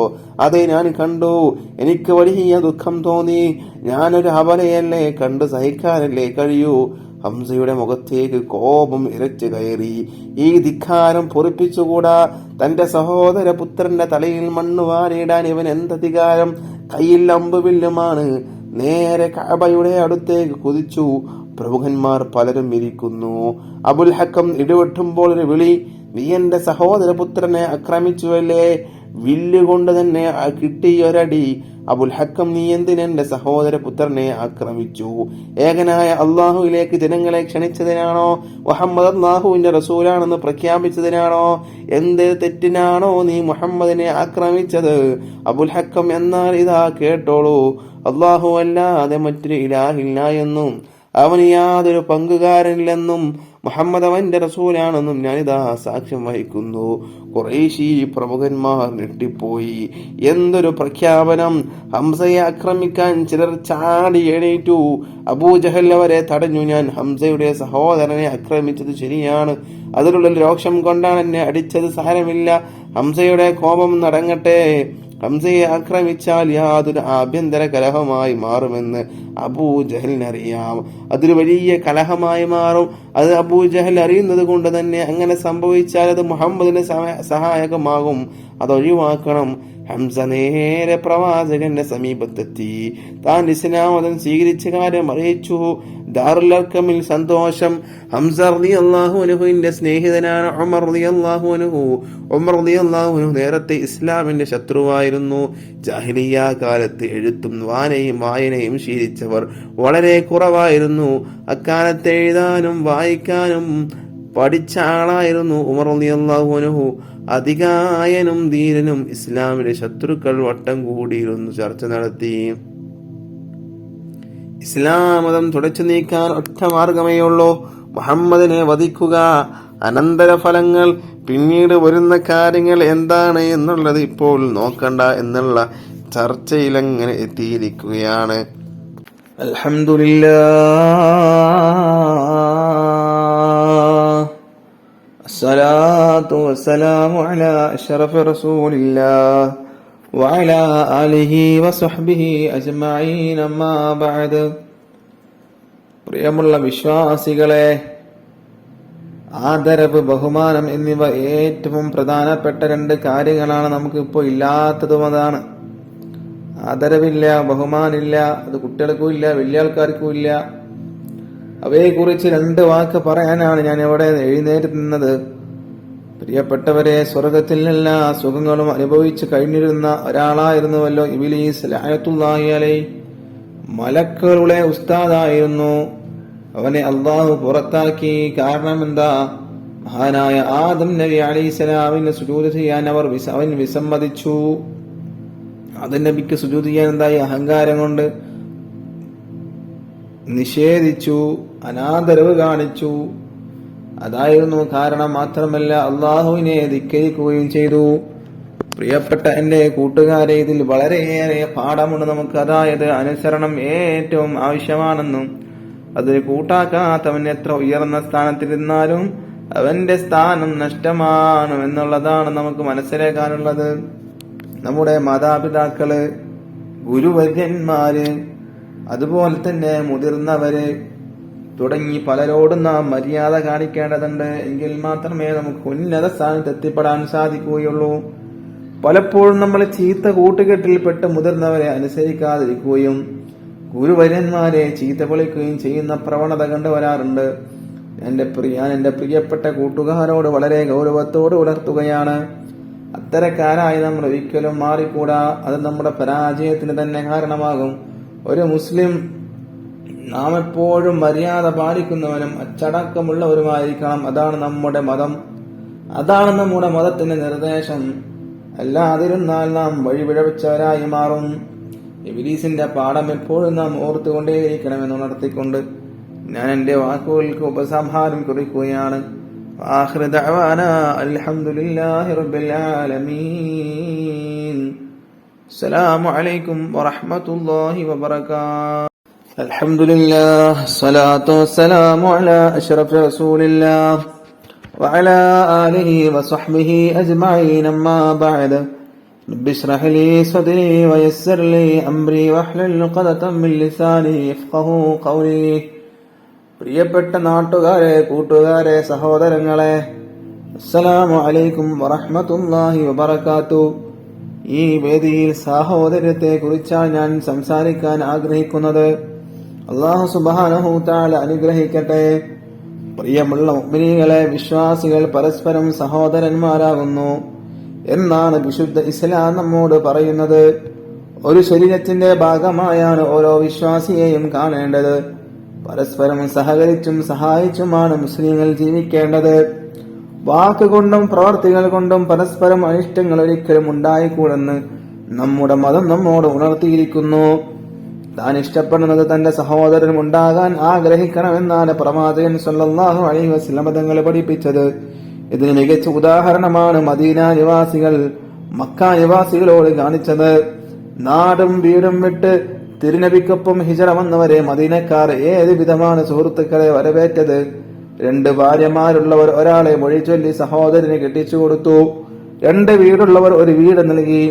അതെ, ഞാൻ കണ്ടു. എനിക്ക് വലിയ ദുഃഖം തോന്നി. ഞാനൊരു അബലയല്ലേ, കണ്ട് സഹിക്കാനല്ലേ കഴിയൂ. ഹംസയുടെ മുഖത്തേക്ക് കോപം ഇരച്ചു കയറി. ഈ ധിക്കാരം പൊറിപ്പിച്ചുകൂടാ? തന്റെ സഹോദര പുത്രന്റെ തലയിൽ മണ്ണ് വാരിയിടാൻ ഇവൻ എന്തധികാരം? കയ്യിൽ അമ്പുവില്ലുമാണ്. നേരെ കഅബയുടെ അടുത്തേക്ക് കുതിച്ചു. പ്രമുഖന്മാർ പലരും ഇരിക്കുന്നു. അബുൽ ഹക്കം ഇടിവെട്ടുമ്പോൾ ഒരു വിളി, നീ എന്റെ സഹോദരപുത്രനെ ആക്രമിച്ചുവല്ലേ? വില്ലുകൊണ്ട് തന്നെ കിട്ടിയൊരടി. അബുൽ ഹക്കം, നീ എന്തിനെന്റെ സഹോദരപുത്രനെ ആക്രമിച്ചു? ഏകനായ അള്ളാഹുവിലേക്ക് ജനങ്ങളെ ക്ഷണിച്ചതിനാണോ? മുഹമ്മദ് അള്ളാഹുവിന്റെ റസൂലാണെന്ന് പ്രഖ്യാപിച്ചതിനാണോ? എന്ത് തെറ്റിനാണോ നീ മുഹമ്മദിനെ ആക്രമിച്ചത്? അബുൽ ഹക്കം, എന്നാൽ ഇതാ കേട്ടോളൂ. അള്ളാഹു അല്ലാതെ മറ്റൊരു ഇലാഹില്ല എന്നും അവന് യാതൊരു പങ്കുകാരനില്ലെന്നും മുഹമ്മദ് അവന്റെ റസൂലാണെന്നും ഞാനിതാ സാക്ഷ്യം വഹിക്കുന്നു. ഖുറൈശി പ്രമുഖന്മാർ ഞെട്ടിപ്പോയി. എന്തൊരു പ്രഖ്യാപനം! ഹംസയെ ആക്രമിക്കാൻ ചിലർ ചാടി എണീറ്റു. അബൂജഹൽ അവരെ തടഞ്ഞു. ഞാൻ ഹംസയുടെ സഹോദരനെ ആക്രമിച്ചത് ശരിയാണ്. അതിലുള്ള രോഷം കൊണ്ടാണ് എന്നെ അടിച്ചത്. സാരമില്ല, ഹംസയുടെ കോപം നടങ്ങട്ടെ. ഹംസയെ ആക്രമിച്ചാൽ യാതൊരു ആഭ്യന്തര കലഹമായി മാറുമെന്ന് അബൂജഹലിനറിയാം. അതൊരു വലിയ കലഹമായി മാറും. അത് അബൂജഹൽ അറിയുന്നത് കൊണ്ട് തന്നെ അങ്ങനെ സംഭവിച്ചാൽ അത് മുഹമ്മദിന് സഹായകമാകും. അതൊഴിവാക്കണം. ഹംസ നേരെ പ്രവാചകന്റെ സമീപത്തെത്തി. താൻ ഇസ്ലാം മതം സ്വീകരിച്ച കാര്യം അറിയിച്ചു. ദാറുൽ അർഖമിൽ സന്തോഷം. ഹംസ റളിയല്ലാഹു അൻഹുവിന്റെ സ്നേഹിതനാണ് ഉമർ റളിയല്ലാഹു അൻഹു. ഉമർ റളിയല്ലാഹു അൻഹു നേരത്തെ ഇസ്ലാമിന്റെ ശത്രുവായിരുന്നു. ജാഹിലിയ്യ കാലത്ത് എഴുത്തും വായനയും ശീലിച്ചവർ വളരെ കുറവായിരുന്നു. അക്കാലത്ത് എഴുതാനും വായിക്കാനും പഠിച്ച ആളായിരുന്നു ഉമർ റളിയല്ലാഹു അൻഹു. അധികായനും ധീരനും. ഇസ്ലാമിലെ ശത്രുക്കൾ വട്ടം കൂടിയിരുന്നു ചർച്ച നടത്തി. ഇസ്ലാം മതം തുടച്ചു നീക്കാൻ ഒറ്റ മാർഗമേയുള്ളൂ, മുഹമ്മദിനെ വധിക്കുക. അനന്തരഫലങ്ങൾ, പിന്നീട് വരുന്ന കാര്യങ്ങൾ എന്താണ് എന്നുള്ളത് ഇപ്പോൾ നോക്കണ്ട എന്നുള്ള ചർച്ചയിലങ്ങനെ എത്തിയിരിക്കുകയാണ്. അൽഹംദുലില്ലാഹ്, അസ്സലാത്തു വസ്സലാമു അലാ അഷ്റഫി റസൂലില്ലാഹ് വഅലാ ആലിഹി വസഹ്ബിഹി അജ്മഈൻ. അമ്മാ ബഅദ്. പ്രിയമുള്ള വിശ്വാസികളെ, ആദരവ്, ബഹുമാനം എന്നിവ ഏറ്റവും പ്രധാനപ്പെട്ട രണ്ട് കാര്യങ്ങളാണ്. നമുക്ക് ഇപ്പോൾ ഇല്ലാത്തതും അതാണ്. ആദരവില്ല, ബഹുമാനില്ല. അത് കുട്ടികൾക്കും ഇല്ല, വലിയ ആൾക്കാർക്കും ഇല്ല. അവയെക്കുറിച്ച് രണ്ട് വാക്ക് പറയാനാണ് ഞാൻ ഇവിടെ എഴുന്നേറ്റ് നിന്നത്. പ്രിയപ്പെട്ടവരെ, സ്വർഗത്തിൽ എല്ലാ സുഖങ്ങളും അനുഭവിച്ചു കഴിഞ്ഞിരുന്ന ഒരാളായിരുന്നുവല്ലോ ഇബ്ലീസ് ലഅനത്തുല്ലാഹി അലൈഹി. മലക്കുകളുടെ ഉസ്താദായിരുന്നു. അവനെ അള്ളാഹു പുറത്താക്കി. കാരണം എന്താ? മഹാനായ ആദം നബി അലൈഹിസ്സലാമിന് സുജൂദ് ചെയ്യാൻ അവൻ വിസമ്മതിച്ചു. ആദം നബിക്ക് സുജൂദ് ചെയ്യാൻ എന്തായി? അഹങ്കാരം കൊണ്ട് നിഷേധിച്ചു, അനാദരവ് കാണിച്ചു. അതായിരുന്നു കാരണം. മാത്രമല്ല, അള്ളാഹുവിനെ ധിക്കരിക്കുകയും ചെയ്തു. പ്രിയപ്പെട്ട എന്റെ കൂട്ടുകാരെ, ഇതിൽ വളരെയേറെ പാഠമുണ്ട് നമുക്ക്. അതായത്, അനുസരണം ഏറ്റവും ആവശ്യമാണെന്നും അത് കൂട്ടാക്കാത്തവൻ എത്ര ഉയർന്ന സ്ഥാനത്തിരുന്നാലും അവന്റെ സ്ഥാനം നഷ്ടമാണ് എന്നുള്ളതാണ് നമുക്ക് മനസ്സിലാക്കാനുള്ളത്. നമ്മുടെ മാതാപിതാക്കള്, ഗുരുവര്യന്മാര്, അതുപോലെ തന്നെ മുതിർന്നവര് തുടങ്ങി പലരോടും നാം മര്യാദ കാണിക്കേണ്ടതുണ്ട്. എങ്കിൽ മാത്രമേ നമുക്ക് ഉന്നത സ്ഥാനത്ത് എത്തിപ്പെടാൻ സാധിക്കുകയുള്ളൂ. പലപ്പോഴും നമ്മൾ ചീത്ത കൂട്ടുകെട്ടിൽപ്പെട്ട് മുതിർന്നവരെ അനുസരിക്കാതിരിക്കുകയും ഗുരുവര്യന്മാരെ ചീത്ത വിളിക്കുകയും ചെയ്യുന്ന പ്രവണത കണ്ടുവരാറുണ്ട്. ഞാൻ എന്റെ പ്രിയപ്പെട്ട കൂട്ടുകാരോട് വളരെ ഗൗരവത്തോട് ഉണർത്തുകയാണ്, അത്തരക്കാരായി നമ്മൾ ഒരിക്കലും മാറിക്കൂടാ. അത് നമ്മുടെ പരാജയത്തിന് തന്നെ കാരണമാകും. ഒരു മുസ്ലിം നാം എപ്പോഴും മര്യാദ പാലിക്കുന്നവനും അച്ചടക്കമുള്ളവരുമായിരിക്കണം. അതാണ് നമ്മുടെ മതം. അതാണ് നമ്മുടെ മതത്തിന്റെ നിർദ്ദേശം. അല്ലാതിരുന്നാൽ നാം വഴിപിഴച്ചവരായി മാറും. ഇബ്ലീസിന്റെ പാഠം എപ്പോഴും നാം ഓർത്തുകൊണ്ടേയിരിക്കണമെന്ന് ഉണർത്തിക്കൊണ്ട് ഞാൻ എന്റെ വാക്കുകൾക്ക് ഉപസംഹാരം കുറിക്കുകയാണ്. ആഖിറു ദഅവാനാ അൽഹംദുലില്ലാഹി റബ്ബിൽ ആലമീൻ. അസ്സലാമു അലൈക്കും വറഹ്മത്തുള്ളാഹി വബറകാതുഹു. അൽഹംദുലില്ലാഹ് സ്വലാത്തു വസ്സലാമു അലാ അഷ്റഫി റസൂലില്ലാഹ് വഅലാ ആലിഹി വസഹ്ബിഹി അജ്മഈൻ. അമ്മാ ബഅദ്. റബ്ബി ഇശ്റഹ് ലീ സദ്രീ വയസ്സിർ ലീ അംരി വഹ്ലുൽ ഉഖ്ദതം മിൻ ലിസാനി യഫ്ഖഹൂ ഖൗലി. പ്രിയപ്പെട്ട നാട്ടുകാരെ, കൂട്ടുകാരെ, സഹോദരങ്ങളെ, അസ്സലാമു അലൈക്കും വറഹ്മത്തുള്ളാഹി വബറകാതുഹു. ഈ വേദിയിൽ സാഹോദര്യത്തെ കുറിച്ചാണ് ഞാൻ സംസാരിക്കാൻ ആഗ്രഹിക്കുന്നത്. അല്ലാഹു സുബ്ഹാനഹു തആല അനുഗ്രഹിക്കട്ടെ. പ്രിയമുള്ള മുഅ്മിനീങ്ങളെ, വിശ്വാസികൾ പരസ്പരം സഹോദരന്മാരാകുന്നു എന്നാണ് വിശുദ്ധ ഇസ്ലാം നമ്മോട് പറയുന്നത്. ഒരു ശരീരത്തിന്റെ ഭാഗമായാണ് ഓരോ വിശ്വാസിയെയും കാണേണ്ടത്. പരസ്പരം സഹകരിച്ചും സഹായിച്ചുമാണ് മുസ്ലിങ്ങൾ ജീവിക്കേണ്ടത്. വാക്കുകൊണ്ടും പ്രവർത്തികൾ കൊണ്ടും പരസ്പരം അനിഷ്ടങ്ങൾ ഒരിക്കലും ഉണ്ടായിക്കൂടെന്ന് നമ്മുടെ മതം നമ്മോട് ഉണർത്തിയിരിക്കുന്നു. താൻ ഇഷ്ടപ്പെടുന്നത് തന്റെ സഹോദരനും ഉണ്ടാകാൻ ആഗ്രഹിക്കണമെന്നാണ് പ്രവാചകൻ സല്ലല്ലാഹു അലൈഹി വസല്ലം തങ്ങൾ പഠിപ്പിച്ചത്. ഇതിന് മികച്ച ഉദാഹരണമാണ് മദീന നിവാസികൾ മക്ക നിവാസികളോട് കാണിച്ചത്. നാടും വീടും വിട്ട് തിരുനബിക്കൊപ്പം ഹിജറ വന്നവരെ മദീനക്കാർ ഏത് വിധമാണ് സുഹൃത്തുക്കളെ വരവേറ്റത്. 2 ഭാര്യമാരുള്ളവർ ഒരാളെ മൊഴി ചൊല്ലി സഹോദരന് കെട്ടിച്ചു കൊടുത്തു. 2 വീടുള്ളവർ ഒരു വീട് നൽകി.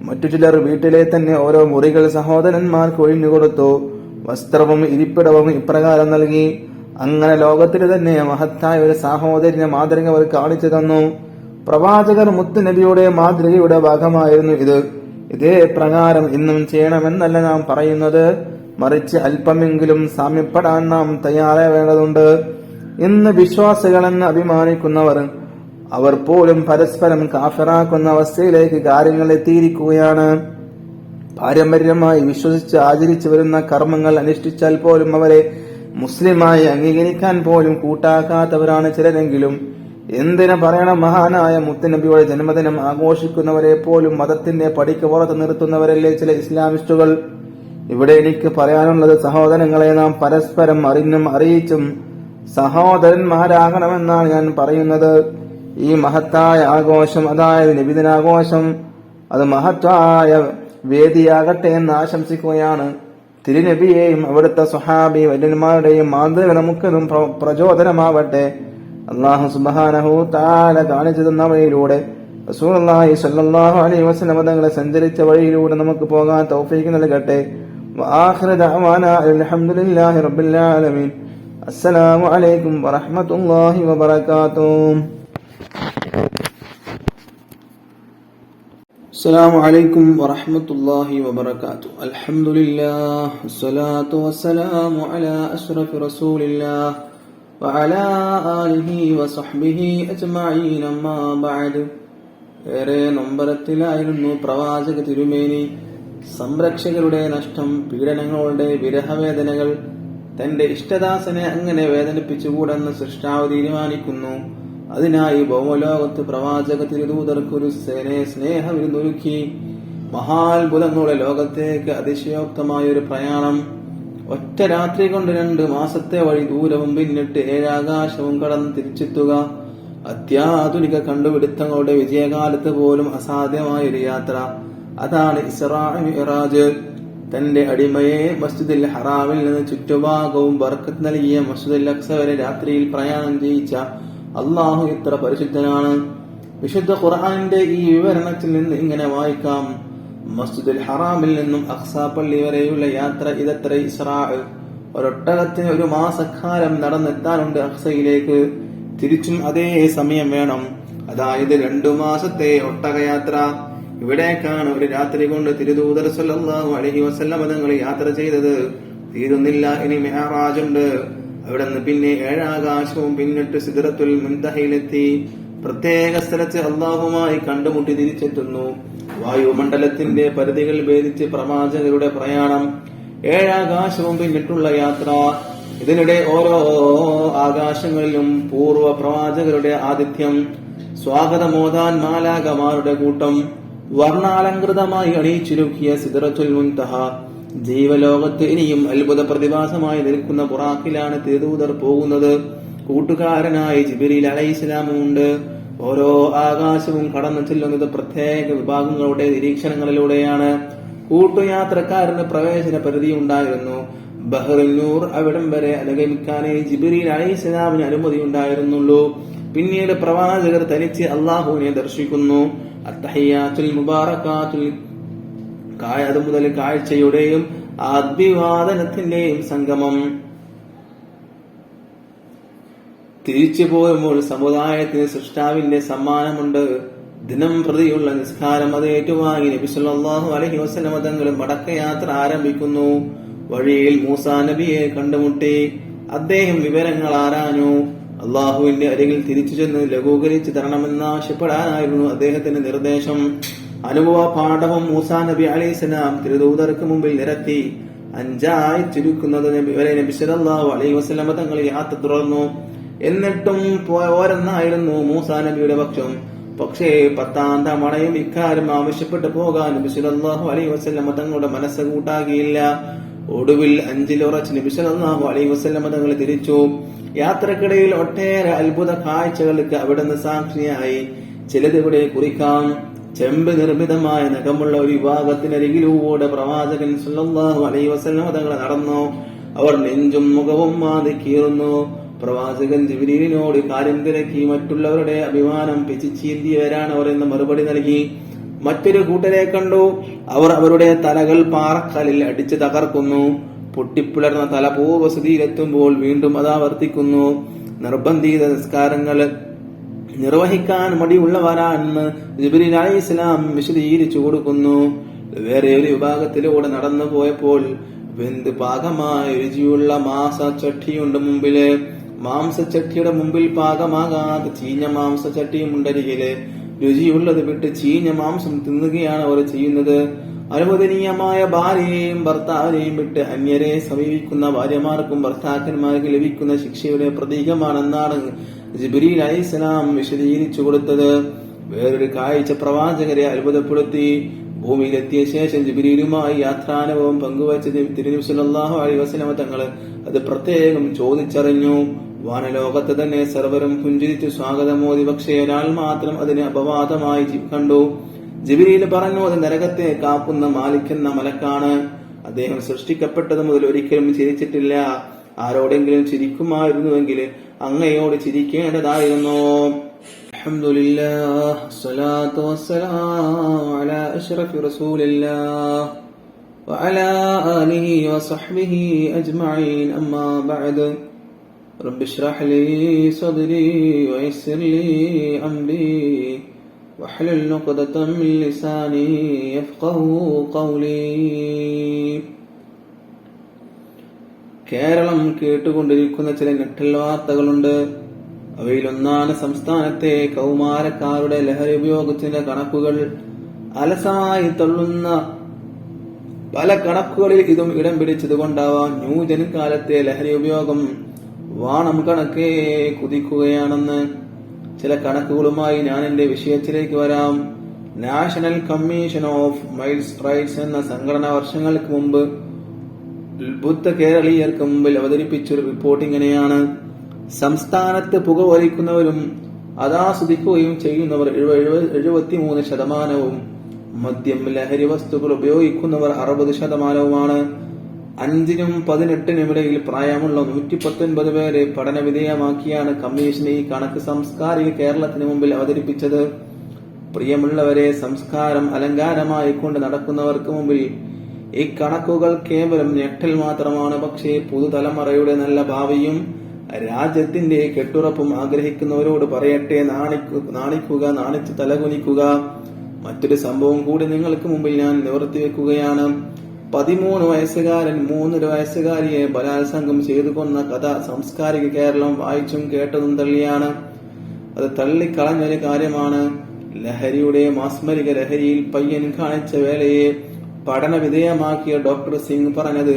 മറ്റു ചിലർ വീട്ടിലെ തന്നെ ഓരോ മുറികൾ സഹോദരന്മാർക്ക് ഒഴിഞ്ഞുകൊടുത്തു. വസ്ത്രവും ഇരിപ്പിടവും ഇപ്രകാരം നൽകി. അങ്ങനെ ലോകത്തിന് തന്നെ മഹത്തായ ഒരു സാഹോദര്യ മാതൃക അവർ കാണിച്ചു തന്നു. പ്രവാചകർ മുത്തുനബിയുടെ മാതൃകയുടെ ഭാഗമായിരുന്നു ഇത്. ഇതേ പ്രകാരം ഇന്നും ചെയ്യണമെന്നല്ല നാം പറയുന്നത്, മറിച്ച് അല്പമെങ്കിലും സാമ്യപ്പെടാൻ നാം തയ്യാറാവേണ്ടതുണ്ട്. ഇന്ന് വിശ്വാസികളെന്ന് അഭിമാനിക്കുന്നവർ അവർ പോലും പരസ്പരം കാഫിറാക്കുന്ന അവസ്ഥയിലേക്ക് കാര്യങ്ങൾ എത്തിയിരിക്കുകയാണ്. പാരമ്പര്യമായി വിശ്വസിച്ച് ആചരിച്ചു വരുന്ന കർമ്മങ്ങൾ അനുഷ്ഠിച്ചാൽ പോലും അവരെ മുസ്ലിമായി അംഗീകരിക്കാൻ പോലും കൂട്ടാക്കാത്തവരാണ് ചിലരെങ്കിലും എന്തിനു പറയണം, മഹാനായ മുത്തുനബിയുടെ ജന്മദിനം ആഘോഷിക്കുന്നവരെ പോലും മതത്തിന്റെ പടിക്ക് പുറത്ത് നിർത്തുന്നവരല്ലേ ചില ഇസ്ലാമിസ്റ്റുകൾ. ഇവിടെ എനിക്ക് പറയാനുള്ളത്, സഹോദരങ്ങളെ, നാം പരസ്പരം അറിഞ്ഞും അറിയിച്ചും സഹോദരന്മാരാകണമെന്നാണ് ഞാൻ പറയുന്നത്. ഈ മഹത്തായ ആഘോഷം, അതായത് നബിദിനാഘോഷം, അത് മഹത്തായ വേദിയാകട്ടെ എന്ന് ആശംസിക്കുകയാണ്. തിരുനബിയെയും അവിടുത്തെ സ്വഹാബി വര്യന്മാരുടെയും മാതൃക നമുക്കതും പ്രചോദനമാവട്ടെ. അല്ലാഹു സുബ്ഹാനഹു തആല കാണിച്ചു തന്ന വഴിയിലൂടെ, റസൂലുള്ളാഹി സ്വല്ലല്ലാഹു അലൈഹി വസല്ലം തങ്ങളെ സഞ്ചരിച്ച വഴിയിലൂടെ നമുക്ക് പോകാൻ തൗഫീഖ് നൽകട്ടെ. വആഖിറു ദഅവാനാ അൽഹംദുലില്ലാഹി റബ്ബിൽ ആലമീൻ. അസ്സലാമു അലൈക്കും വറഹ്മത്തുള്ളാഹി വബറകാതുഹു. അസ്സലാമു അലൈക്കും വറഹ്മത്തുള്ളാഹി വബറകാതുഹു. അൽഹംദുലില്ലാഹ് വസ്സലാത്തു വസ്സലാമു അലാ അഷ്റഫി റസൂലില്ലാഹ് വഅലാ ആലിഹി വസഹ്ബിഹി അജ്മഈൻ. അമ്മാ ബഅദ്. ഏറെ നൊമ്പരത്തിലായിരുന്നു പ്രവാചക തിരുമേനി. സംരക്ഷകരുടെ നഷ്ടം, പീഡനങ്ങളുടെ വിരഹവേദനകൾ. തന്റെ ഇഷ്ടദാസനെ അങ്ങനെ വേദനിപ്പിച്ചുകൂടെന്ന് സൃഷ്ടാവ് തീരുമാനിക്കുന്നു. അതിനായി ഭൗമലോകത്ത് പ്രവാചക തിരുദൂതർക്ക് ഒരു സ്നേഹവിരുന്നൊരുക്കി. മഹാത്ഭുതങ്ങളുടെ ലോകത്തേക്ക് അതിശയോക്തമായ ഒരു പ്രയാണം. ഒറ്റ രാത്രി കൊണ്ട് 2 മാസത്തെ വഴി ദൂരവും പിന്നിട്ട് 7 ആകാശവും കടന്ന് തിരിച്ചെത്തുക. അത്യാധുനിക കണ്ടുപിടുത്തങ്ങളുടെ വിജയകാലത്ത് പോലും അസാധ്യമായ ഒരു യാത്ര. അതാണ് ഇസ്റാ മിഅ്റാജ്. തന്റെ അടിമയെ മസ്ജിദുൽ ഹറാമിൽ നിന്ന് ചുറ്റുഭാഗവും ബർക്കത്ത് നൽകിയ മസ്ജിദുൽ അഖ്സ വരെ രാത്രിയിൽ പ്രയാണം ചെയ്യിച്ച അള്ളാഹു എത്ര പരിശുദ്ധനാണ്. വിശുദ്ധ ഖുർആനിന്റെ ഈ വിവരണത്തിൽ നിന്ന് ഇങ്ങനെ വായിക്കാം: മസ്ജിദുൽ ഹറാമിൽ നിന്നും അഖ്സ പള്ളി വരെയുള്ള യാത്ര, ഇതത്ര ഇസ്റാ. ഒരൊട്ടകത്തിന് 1 മാസക്കാലം നടന്നെത്താനുണ്ട് അഖ്സയിലേക്ക്. തിരിച്ചും അതേ സമയം വേണം, അതായത് 2 മാസത്തെ ഒട്ടകയാത്ര. ഇവിടേക്കാണ് ഒരു രാത്രി കൊണ്ട് തിരുദൂതർ സല്ലല്ലാഹു അലൈഹി വസല്ലം തങ്ങൾ യാത്ര ചെയ്തത്. തീരുന്നില്ല, ഇനി മിഅ്റാജ് ഉണ്ട്. അവിടെ നിന്ന് പിന്നെ 7 ആകാശവും പിന്നിട്ട് സിദ്റത്തുൽ മുൻതഹയിലെത്തി. പ്രത്യേക സ്ഥലത്ത് അള്ളാഹുമായി കണ്ടുമുട്ടി തിരിച്ചെത്തുന്നു. വായുമണ്ഡലത്തിന്റെ പരിധികൾ ഭേദിച്ച് പ്രവാചകരുടെ പ്രയാണം. 7 ആകാശവും പിന്നിട്ടുള്ള യാത്ര. ഇതിനിടെ ഓരോ ആകാശങ്ങളിലും പൂർവ്വ പ്രവാചകരുടെ ആതിഥ്യം. സ്വാഗതമോദാൻ മാലാകമാരുടെ കൂട്ടം, വർണ്ണാലങ്കൃതമായി അണിയിച്ചുരുക്കിയ സിദ്റത്തുൽ മുൻതഹ, ജീവലോകത്ത് ഇനിയും അത്ഭുത പ്രതിഭാസമായി നിൽക്കുന്ന ബുറാഖിലാണ് തിരുദൂതർ പോകുന്നത്. കൂട്ടുകാരനായി ജിബ്രീൽ അലൈഹിസ്സലാമുണ്ട്. ഓരോ ആകാശവും കടന്നു ചെല്ലുന്നത് പ്രത്യേക വിഭാഗങ്ങളുടെ നിരീക്ഷണങ്ങളിലൂടെയാണ്. കൂട്ടുയാത്രക്കാരന് പ്രവേശന പരിധി ഉണ്ടായിരുന്നു. ബഹ്റുൻ നൂർ അവിടം വരെ അനുഗമിക്കാനേ ജിബ്രീൽ അലൈഹിസ്സലാമിന് അനുമതി ഉണ്ടായിരുന്നുള്ളൂ. പിന്നീട് പ്രവാചകർ തനിച്ച് അള്ളാഹുവിനെ ദർശിക്കുന്നു. അത്തഹിയാത്തുൽ മുബാറകാത്തുൽ അത് മുതൽ കാഴ്ചയുടെയും അഭിവാദനത്തിന്റെയും സംഗമം. തിരിച്ചു പോരുമ്പോൾ സമുദായത്തിന് സൃഷ്ടാവിന്റെ സമ്മാനമുണ്ട്. ദിനം പ്രതിയുള്ള നിസ്കാരം അത് ഏറ്റുവാങ്ങി നബി സല്ലല്ലാഹു അലൈഹി വസല്ലം തങ്ങൾ മടക്കയാത്ര ആരംഭിക്കുന്നു. വഴിയിൽ മൂസാ നബിയെ കണ്ടുമുട്ടി. അദ്ദേഹം വിവരങ്ങൾ ആരാഞ്ഞു. അള്ളാഹുവിന്റെ അരികിൽ തിരിച്ചു ചെന്ന് ലഘൂകരിച്ചു തരണമെന്നാവശ്യപ്പെടാനായിരുന്നു അദ്ദേഹത്തിന്റെ നിർദ്ദേശം. അനുഭവ പാഠവും മൂസാ നബി അലൈഹിസ്സലാം തിരുദൂതർക്ക് മുമ്പിൽ നിരത്തി. 5 ചുരുക്കുന്നത് നബി സല്ലല്ലാഹു അലൈഹി വസല്ലം തങ്ങൾ യാത്ര തുടർന്നു. എന്നിട്ടും പോരെന്നായിരുന്നു മൂസാ നബിയുടെ പക്ഷം. പക്ഷേ 10ാം തവണയും ഇക്കാര്യം ആവശ്യപ്പെട്ടു പോകാൻ നബി സല്ലല്ലാഹു അലൈഹി വസല്ലം തങ്ങളുടെ മനസ്സ് കൂട്ടാകിയില്ല. ഒടുവിൽ 5-ൽ ഉറച്ച് നബി സല്ലല്ലാഹു അലൈഹി വസല്ലം തങ്ങൾ തിരിച്ചു. യാത്രക്കിടയിൽ ഒട്ടേറെ അത്ഭുത കാഴ്ചകൾക്ക് അവിടുന്ന് സാക്ഷിയായി. ചിലത് ഇവിടെ കുറിക്കാം. ചെമ്പ് നിർമ്മിതമായ നഖമുള്ള ഒരു വിഭാഗത്തിനരികിലൂടെ പ്രവാചകൻ സല്ലല്ലാഹു അലൈഹി വസല്ലം തങ്ങൾ നടന്നു. അവർ നെഞ്ചും മുഖവും മാന്തി കീറുന്നു. പ്രവാചകൻ ജിബ്രീലിനോട് കാര്യം തിരക്കി. മറ്റുള്ളവരുടെ അഭിമാനം പിച്ചിച്ചീന്തിയവരാണ് അവർ എന്ന് മറുപടി നൽകി. മറ്റൊരു കൂട്ടരെ കണ്ടു. അവർ അവരുടെ തലകൾ പാറക്കല്ലിൽ അടിച്ച് തകർക്കുന്നു. പൊട്ടിപ്പിളർന്ന തല പൂർവസ്ഥിതിയിലെത്തുമ്പോൾ വീണ്ടും അതാവർത്തിക്കുന്നു. നിർബന്ധിത നിസ്കാരങ്ങൾ നിർവഹിക്കാൻ മടിയുള്ളവരാണെന്ന് ജിബ്രീൽ അലൈഹിസ്സലാം വിശദീകരിച്ചു കൊടുക്കുന്നു. വേറെ ഒരു വിഭാഗത്തിലൂടെ നടന്നു പോയപ്പോൾ വെന്ത് പാകമായ രുചിയുള്ള മാംസച്ചട്ടിയുണ്ട് മുമ്പില്. മാംസച്ചട്ടിയുടെ മുമ്പിൽ പാകമാകാതെ ചീഞ്ഞ മാംസച്ചട്ടിയും ഉണ്ടരികില്. രുചിയുള്ളത് വിട്ട് ചീഞ്ഞ മാംസം തിന്നുകയാണ് അവർ ചെയ്യുന്നത്. അനുവദനീയമായ ഭാര്യയെയും ഭർത്താവിനെയും വിട്ട് അന്യരെ സമീപിക്കുന്ന ഭാര്യമാർക്കും ഭർത്താക്കന്മാർക്ക് ലഭിക്കുന്ന ശിക്ഷയുടെ പ്രതീകമാണെന്നാണ് ജിബ്രീൽ അലൈഹിസ്സലാം വിശദീകരിച്ചു കൊടുത്തത്. വേറൊരു കാഴ്ച പ്രവാചകരെ അത്ഭുതപ്പെടുത്തി. ഭൂമിയിലെത്തിയ ശേഷം ജിബ്രീലുമായി യാത്രാനുഭവം പങ്കുവച്ച തിരുനബി സല്ലല്ലാഹു അലൈഹി വസല്ലം തങ്ങൾ അത് പ്രത്യേകം ചോദിച്ചറിഞ്ഞു. വാനലോകത്ത് തന്നെ സർവരും പുഞ്ചിരിച്ചു സ്വാഗതമോദി. പക്ഷേ ഒരാൾ മാത്രം അതിന് അപവാദമായി കണ്ടു. ജിബ്രീൽ പറഞ്ഞു, അത് നരകത്തെ കാക്കുന്ന മാലിക് എന്ന മലക്കാണ്. അദ്ദേഹം സൃഷ്ടിക്കപ്പെട്ടത് മുതൽ ഒരിക്കലും ചിരിച്ചിട്ടില്ല. ആരോടെങ്കിലും ചിരിക്കുമായിരുന്നുവെങ്കിൽ അങ്ങയോട് ചിരിക്കേണ്ടതായിരുന്നു. അൽഹംദുലില്ലാഹ് സ്വലാത്തു വസ്സലാമു അലാ അഷ്റഫി റസൂലില്ലാഹ് വഅലാ ആലിഹി വസഹ്ബിഹി അജ്മഈൻ. അമ്മാ ബഅദ്. റബ്ബി ഇശ്റഹ് ലീ സദ്രി വയസ്സിർ ലീ അംരി വഹ്ലുൽ ഉഖ്ദതം മിൻ ലിസാനി യഫ്ഖഹു ഖൗലി. കേരളം കേട്ടുകൊണ്ടിരിക്കുന്ന ചില ഞെട്ടൽ വാർത്തകളുണ്ട്. അവയിലൊന്നാണ് സംസ്ഥാനത്തെ കൗമാരക്കാരുടെ ലഹരി ഉപയോഗത്തിന്റെ കണക്കുകൾ. അലസമായി തള്ളുന്ന പല കണക്കുകളിൽ ഇതും ഇടം പിടിച്ചതുകൊണ്ടാവാം ന്യൂജൻ കാലത്തെ ലഹരി ഉപയോഗം വാണം കണക്കേ കുതിക്കുകയാണെന്ന്. ചില കണക്കുകളുമായി ഞാൻ എന്റെ വിഷയത്തിലേക്ക് വരാം. National commission of mild rights എന്ന സംഘടന വർഷങ്ങൾക്ക് മുമ്പ് ഉത്ബുദ്ധ കേരളീയർക്ക് മുമ്പിൽ അവതരിപ്പിച്ചൊരു റിപ്പോർട്ട് ഇങ്ങനെയാണ്. സംസ്ഥാനത്ത് പുകവലിക്കുന്നവരും അതാസ്വദിക്കുകയും ചെയ്യുന്നവർ 73%, മദ്യം ലഹരി വസ്തുക്കൾ ഉപയോഗിക്കുന്നവർ 60%. 5-നും 18-നും ഇടയിൽ പ്രായമുള്ള 119 പേരെ പഠന വിധേയമാക്കിയാണ് കമ്മീഷൻ ഈ കണക്ക് സാംസ്കാരിക കേരളത്തിന് മുമ്പിൽ അവതരിപ്പിച്ചത്. പ്രിയമുള്ളവരെ, സംസ്കാരം അലങ്കാരമായി കൊണ്ട് നടക്കുന്നവർക്ക് മുമ്പിൽ ഈ കണക്കുകൾ കേവലം ഞെട്ടൽ മാത്രമാണ്. പക്ഷേ പുതുതലമുറയുടെ നല്ല ഭാവിയും രാജ്യത്തിന്റെ കെട്ടുറപ്പും ആഗ്രഹിക്കുന്നവരോട് പറയട്ടെ, നാണിക്കുക, നാണിച്ച് തലകുനിക്കുക. മറ്റൊരു സംഭവം കൂടി നിങ്ങൾക്ക് മുമ്പിൽ ഞാൻ നിവർത്തിവെക്കുകയാണ്. 13 വയസ്സുകാരൻ 3 വയസ്സുകാരിയെ ബലാത്സംഗം ചെയ്തു കൊന്ന കഥ സാംസ്കാരിക കേരളം വായിച്ചും കേട്ടതും തള്ളിയാണ്. അത് തള്ളിക്കളഞ്ഞൊരു കാര്യമാണ്. ലഹരിയുടെ മാസ്മരിക ലഹരിയിൽ പയ്യൻ കാണിച്ച വേലയെ പഠന വിധേയമാക്കിയ ഡോക്ടർ സിംഗ് പറഞ്ഞത്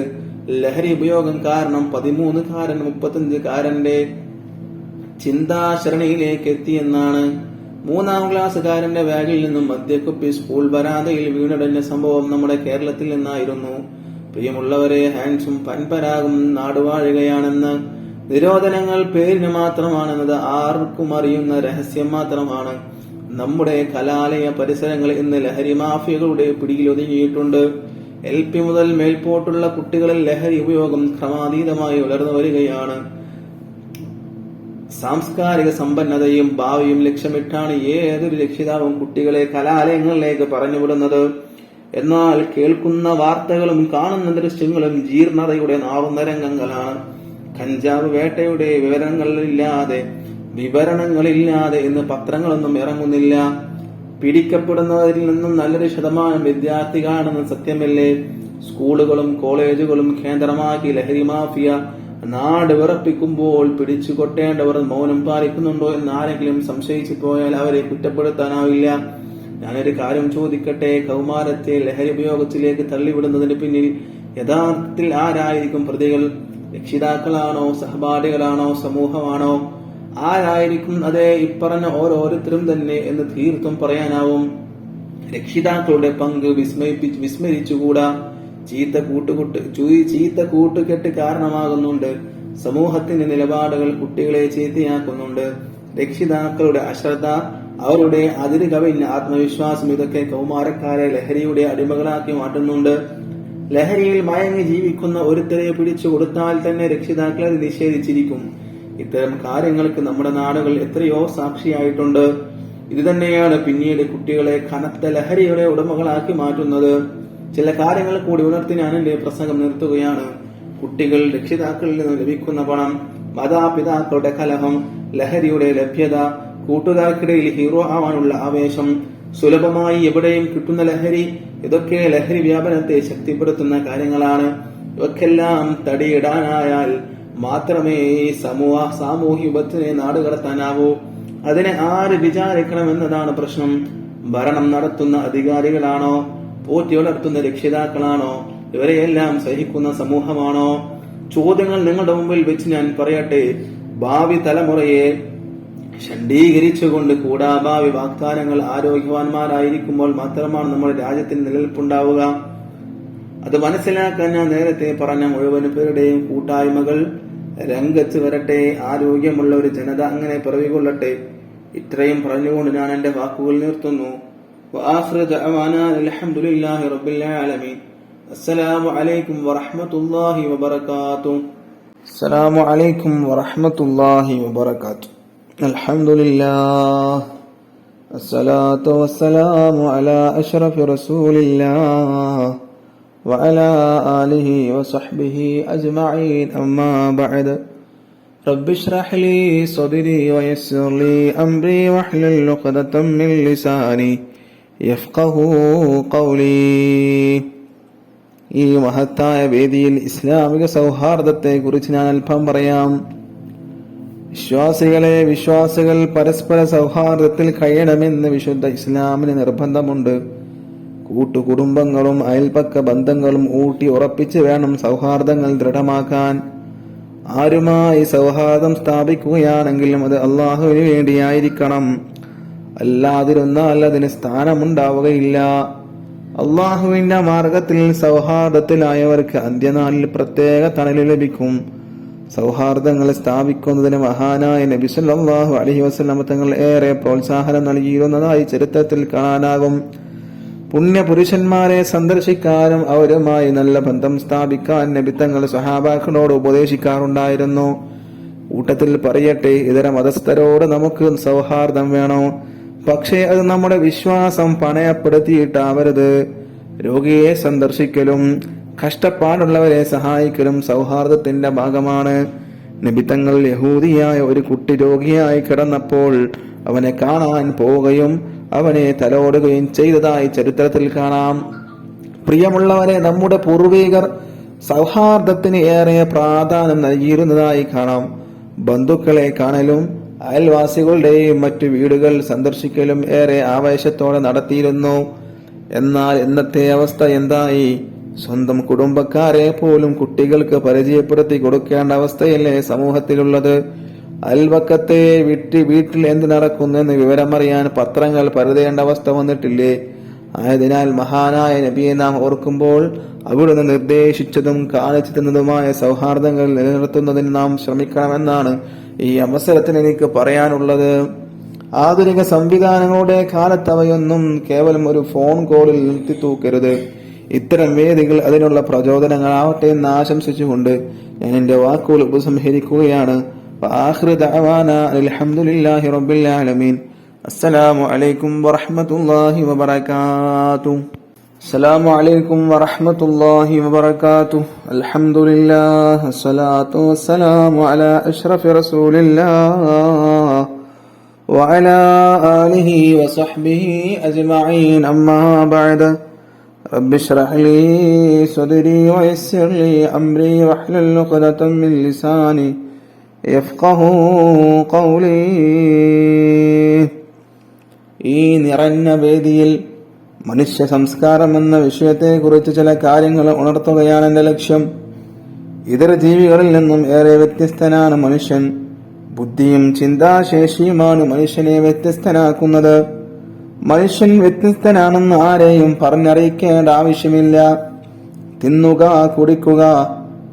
ലഹരി ഉപയോഗം കാരണം 13-കാരൻ 35-കാരന്റെ ചിന്താശരണിയിലേക്ക് എത്തിയെന്നാണ്. 3-ാം ക്ലാസ്സുകാരന്റെ ബാഗിൽ നിന്നും മദ്യക്കുപ്പി സ്കൂൾ വരാന്തയിൽ വീണടഞ്ഞ സംഭവം നമ്മുടെ കേരളത്തിൽ നിന്നായിരുന്നു. പ്രിയമുള്ളവരെ, ഹാൻസും പൻപരാഗും നാടുവാഴുകയാണെന്ന്, നിരോധനങ്ങൾ പേരിന് മാത്രമാണെന്നത് ആർക്കും അറിയുന്ന രഹസ്യം മാത്രമാണ്. നമ്മുടെ കലാലയ പരിസരങ്ങൾ ഇന്ന് ലഹരി മാഫിയകളുടെ പിടിയിലൊതുങ്ങിയിട്ടുണ്ട്. LP മുതൽ മേൽപോട്ടുള്ള കുട്ടികളിൽ ലഹരി ഉപയോഗം ക്രമാതീതമായി വളർന്നു വരികയാണ്. സാംസ്കാരിക സമ്പന്നതയും ഭാവിയും ലക്ഷ്യമിട്ടാണ് ഏതൊരു രക്ഷിതാവും കുട്ടികളെ കലാലയങ്ങളിലേക്ക് പറഞ്ഞുവിടുന്നത്. എന്നാൽ കേൾക്കുന്ന വാർത്തകളും കാണുന്ന ദൃശ്യങ്ങളും ജീർണതയുടെ നാറുന്ന രംഗങ്ങളാണ്. കഞ്ചാവ് വേട്ടയുടെ വിവരണങ്ങളില്ലാതെ ഇന്ന് പത്രങ്ങളൊന്നും ഇറങ്ങുന്നില്ല. പിടിക്കപ്പെടുന്നവരിൽ നിന്നും നല്ലൊരു ശതമാനം വിദ്യാർത്ഥികളാണെന്ന് സത്യമല്ലേ? സ്കൂളുകളും കോളേജുകളും കേന്ദ്രമാക്കി ലഹരി മാഫിയ നാട് വിറപ്പിക്കുമ്പോൾ പിടിച്ചുകൊട്ടേണ്ടവർ മൗനം പാലിക്കുന്നുണ്ടോ എന്ന് ആരെങ്കിലും സംശയിച്ചു പോയാൽ അവരെ കുറ്റപ്പെടുത്താനാവില്ല. ഞാനൊരു കാര്യം ചോദിക്കട്ടെ, കൗമാരത്തെ ലഹരി ഉപയോഗത്തിലേക്ക് തള്ളിവിടുന്നതിന് പിന്നിൽ യഥാർത്ഥത്തിൽ ആരായിരിക്കും പ്രതികൾ? രക്ഷിതാക്കളാണോ, സഹപാഠികളാണോ, സമൂഹമാണോ? ആരായിരിക്കും? അതേ, ഇപ്പറഞ്ഞ ഓരോരുത്തരും തന്നെ എന്ന് തീർത്തും പറയാനാവും. രക്ഷിതാക്കളുടെ പങ്ക് വിസ്മരിച്ചുകൂടാ. ചീത്ത കൂട്ടുകെട്ട് കാരണമാകുന്നുണ്ട്. സമൂഹത്തിന്റെ നിലപാടുകൾ കുട്ടികളെ ചീത്തയാക്കുന്നുണ്ട്. രക്ഷിതാക്കളുടെ അശ്രദ്ധ, അവരുടെ അതിര് കവിഞ്ഞ ആത്മവിശ്വാസം, ഇതൊക്കെ കൗമാരക്കാരെ ലഹരിയുടെ അടിമകളാക്കി മാറ്റുന്നുണ്ട്. ലഹരിയിൽ മയങ്ങി ജീവിക്കുന്ന ഒരുത്തരെ പിടിച്ചു കൊടുത്താൽ തന്നെ രക്ഷിതാക്കളെ നിഷേധിച്ചിരിക്കും. ഇത്തരം കാര്യങ്ങൾക്ക് നമ്മുടെ നാടുകൾ എത്രയോ സാക്ഷിയായിട്ടുണ്ട്. ഇത് തന്നെയാണ് പിന്നീട് കുട്ടികളെ കനത്ത ലഹരിയുടെ ഉടമകളാക്കി മാറ്റുന്നത്. ചില കാര്യങ്ങൾ കൂടി ഉണർത്തി ഞാൻ എന്റെ പ്രസംഗം നിർത്തുകയാണ്. കുട്ടികൾ, രക്ഷിതാക്കളിൽ നിന്ന് ലഭിക്കുന്ന പണം, മാതാപിതാക്കളുടെ കലഹം, ലഹരിയുടെ ലഭ്യത, കൂട്ടുകാർക്കിടയിൽ ഹീറോ ആവാനുള്ള ആവേശം, സുലഭമായി എവിടെയും കിട്ടുന്ന ലഹരി, ഇതൊക്കെ ലഹരി വ്യാപനത്തെ ശക്തിപ്പെടുത്തുന്ന കാര്യങ്ങളാണ്. ഇവക്കെല്ലാം തടിയിടാനായാൽ മാത്രമേ സാമൂഹ്യ വിപത്തിനെ നാടുകടത്താനാവൂ. അതിനെ ആര് വിചാരിക്കണമെന്നതാണ് പ്രശ്നം. ഭരണം നടത്തുന്ന അധികാരികളാണോ, പോറ്റി വളർത്തുന്ന രക്ഷിതാക്കളാണോ, ഇവരെയെല്ലാം സഹിക്കുന്ന സമൂഹമാണോ? ചോദ്യങ്ങൾ നിങ്ങളുടെ മുമ്പിൽ വെച്ച് ഞാൻ പറയട്ടെ. ഭാവി തലമുറയെ ഷണ്ഡീകരിച്ചുകൊണ്ട് കൂടാഭാവി വാഗ്ദാനങ്ങൾ ആരോഗ്യവാന്മാരായിരിക്കുമ്പോൾ മാത്രമാണ് നമ്മുടെ രാജ്യത്തിന് നിലനിൽപ്പുണ്ടാവുക. അത് മനസ്സിലാക്കാൻ ഞാൻ നേരത്തെ പറഞ്ഞ മുഴുവൻ പേരുടെയും കൂട്ടായ്മകൾ രംഗത്ത് വരട്ടെ. ആരോഗ്യമുള്ള ഒരു ജനത അങ്ങനെ പിറവികൊള്ളട്ടെ. ഇത്രയും പറഞ്ഞുകൊണ്ട് ഞാൻ എന്റെ വാക്കുകൾ നിർത്തുന്നു. وآخر دعوانا الحمد لله رب العالمين. السلام عليكم ورحمة الله وبركاته. السلام عليكم ورحمة الله وبركاته. الحمد لله الصلاة والسلام على أشرف رسول الله وعلى آله وصحبه أجمعين. أما بعد، رب اشرح لي صدري ويسر لي أمري واحلل عقدة من لساني യഫ്ഖഹു ഖൗലി. ഈ മഹത്തായ വേദിയിൽ ഇസ്ലാമിക സൗഹാർദ്ദത്തെ കുറിച്ച് ഞാൻ അല്പം പറയാം. വിശ്വാസികൾ പരസ്പര സൗഹാർദ്ദത്തിൽ കഴിയണമെന്ന് വിശുദ്ധ ഇസ്ലാമിന് നിർബന്ധമുണ്ട്. കൂട്ടുകുടുംബങ്ങളും അയൽപക്ക ബന്ധങ്ങളും ഊട്ടി ഉറപ്പിച്ച് വേണം സൗഹാർദ്ദങ്ങൾ ദൃഢമാക്കാൻ. ആരുമായി സൗഹാർദ്ദം സ്ഥാപിക്കുകയാണെങ്കിലും അത് അള്ളാഹുവിന് വേണ്ടിയായിരിക്കണം. അല്ലാതിരുന്നാൽ അതിന് സ്ഥാനമുണ്ടാവുകയില്ല. അള്ളാഹുവിന്റെ മാർഗത്തിൽ സൗഹാർദ്ദത്തിലായവർക്ക് അന്ത്യനാളിൽ പ്രത്യേക തണല് ലഭിക്കും. സൗഹാർദ്ദങ്ങൾ സ്ഥാപിക്കുന്നതിന് മഹാനായ നബി സല്ലല്ലാഹു അലൈഹി വസല്ലം തങ്ങൾ ഏറെ പ്രോത്സാഹനം നൽകിയിരുന്നതായി ചരിത്രത്തിൽ കാണാനാകും. പുണ്യപുരുഷന്മാരെ സന്ദർശിക്കാനും അവരുമായി നല്ല ബന്ധം സ്ഥാപിക്കാൻ നബി തങ്ങൾ സ്വഹാബാക്കളോട് ഉപദേശിക്കാറുണ്ടായിരുന്നു. കൂട്ടത്തിൽ പറയട്ടെ, ഇതര മതസ്ഥരോട് നമുക്ക് സൗഹാർദ്ദം വേണോ, പക്ഷേ അത് നമ്മുടെ വിശ്വാസം പണയപ്പെടുത്തിയിട്ടാവരുത്. രോഗിയെ സന്ദർശിക്കലും കഷ്ടപ്പാടുള്ളവരെ സഹായിക്കലും സൗഹാർദ്ദത്തിന്റെ ഭാഗമാണ്. നബിതങ്ങൾ യഹൂദിയായ ഒരു കുട്ടി രോഗിയായി കിടന്നപ്പോൾ അവനെ കാണാൻ പോവുകയും അവനെ തലോടുകയും ചെയ്തതായി ചരിത്രത്തിൽ കാണാം. പ്രിയമുള്ളവരെ, നമ്മുടെ പൂർവികർ സൗഹാർദ്ദത്തിന് ഏറെ പ്രാധാന്യം നൽകിയിരുന്നതായി കാണാം. ബന്ധുക്കളെ കാണലും അയൽവാസികളുടെയും മറ്റു വീടുകൾ സന്ദർശിക്കലും ഏറെ ആവേശത്തോടെ നടത്തിയിരുന്നു. എന്നാൽ ഇന്നത്തെ അവസ്ഥ എന്തായി? സ്വന്തം കുടുംബക്കാരെ പോലും കുട്ടികൾക്ക് പരിചയപ്പെടുത്തി കൊടുക്കേണ്ട അവസ്ഥയല്ലേ സമൂഹത്തിലുള്ളത്? അയൽപക്കത്തെ വീട്ടിൽ എന്ത് നടക്കുന്നു എന്ന് വിവരമറിയാൻ പത്രങ്ങൾ പരതേണ്ട അവസ്ഥ വന്നിട്ടില്ലേ? ആയതിനാൽ മഹാനായ നബിയെ നാം ഓർക്കുമ്പോൾ അവിടുന്ന് നിർദ്ദേശിച്ചതും കാണിച്ചു തന്നതുമായ സൗഹാർദ്ദങ്ങൾ നിലനിർത്തുന്നതിന് നാം ശ്രമിക്കണമെന്നാണ് ഈ അവസരത്തിൽ എനിക്ക് പറയാനുള്ളത്. ആധുനിക സംവിധാനങ്ങളുടെ കാലത്ത് അവയൊന്നും കേവലം ഒരു ഫോൺ കോളിൽ നിർത്തിത്തൂക്കരുത്. ഇത്തരം വേദികൾ അതിനുള്ള പ്രചോദനങ്ങളാവട്ടെ എന്ന് ആശംസിച്ചുകൊണ്ട് ഞാൻ എന്റെ വാക്കുകൾ ഉപസംഹരിക്കുകയാണ്. അൽഹംദുലില്ലാഹി റബ്ബിൽ ആലമീൻ. അസ്സലാമു അലൈക്കും വറഹ്മത്തുള്ളാഹി വബറകാതുഹു. അസ്സലാമു അലൈക്കും വറഹ്മത്തുള്ളാഹി വബറകാതുഹു. അൽഹംദുലില്ലാഹി വസ്സലാത്തു വസ്സലാമു അലാ അഷ്റഫി റസൂലില്ലാഹ് വഅലാ ആലിഹി വസഹ്ബിഹി അജ്മഈൻ. അമ്മാ ബഅദ്. റബ്ബി ഇശ്റഹ് ലീ സദ്രി വയസ്സിർ ലീ അംരി വഹ്ലുൽ ഉഖ്ദതം മിൻ ലിസാനി യഫ്ഖഹു ഖൗലി. ഈ നിറഞ്ഞ വേദിയിൽ മനുഷ്യ സംസ്കാരം എന്ന വിഷയത്തെക്കുറിച്ച് ചില കാര്യങ്ങൾ ഉണർത്തുകയാണ് എന്റെ ലക്ഷ്യം. ഇതര ജീവികളിൽ നിന്നും ഏറെ വ്യത്യസ്തനാണ് മനുഷ്യൻ. ബുദ്ധിയും ചിന്താശേഷിയുമാണ് മനുഷ്യനെ വ്യത്യസ്തനാക്കുന്നത്. മനുഷ്യൻ വ്യത്യസ്തനാണെന്ന് ആരെയും പറഞ്ഞറിയിക്കേണ്ട ആവശ്യമില്ല. തിന്നുക, കുടിക്കുക,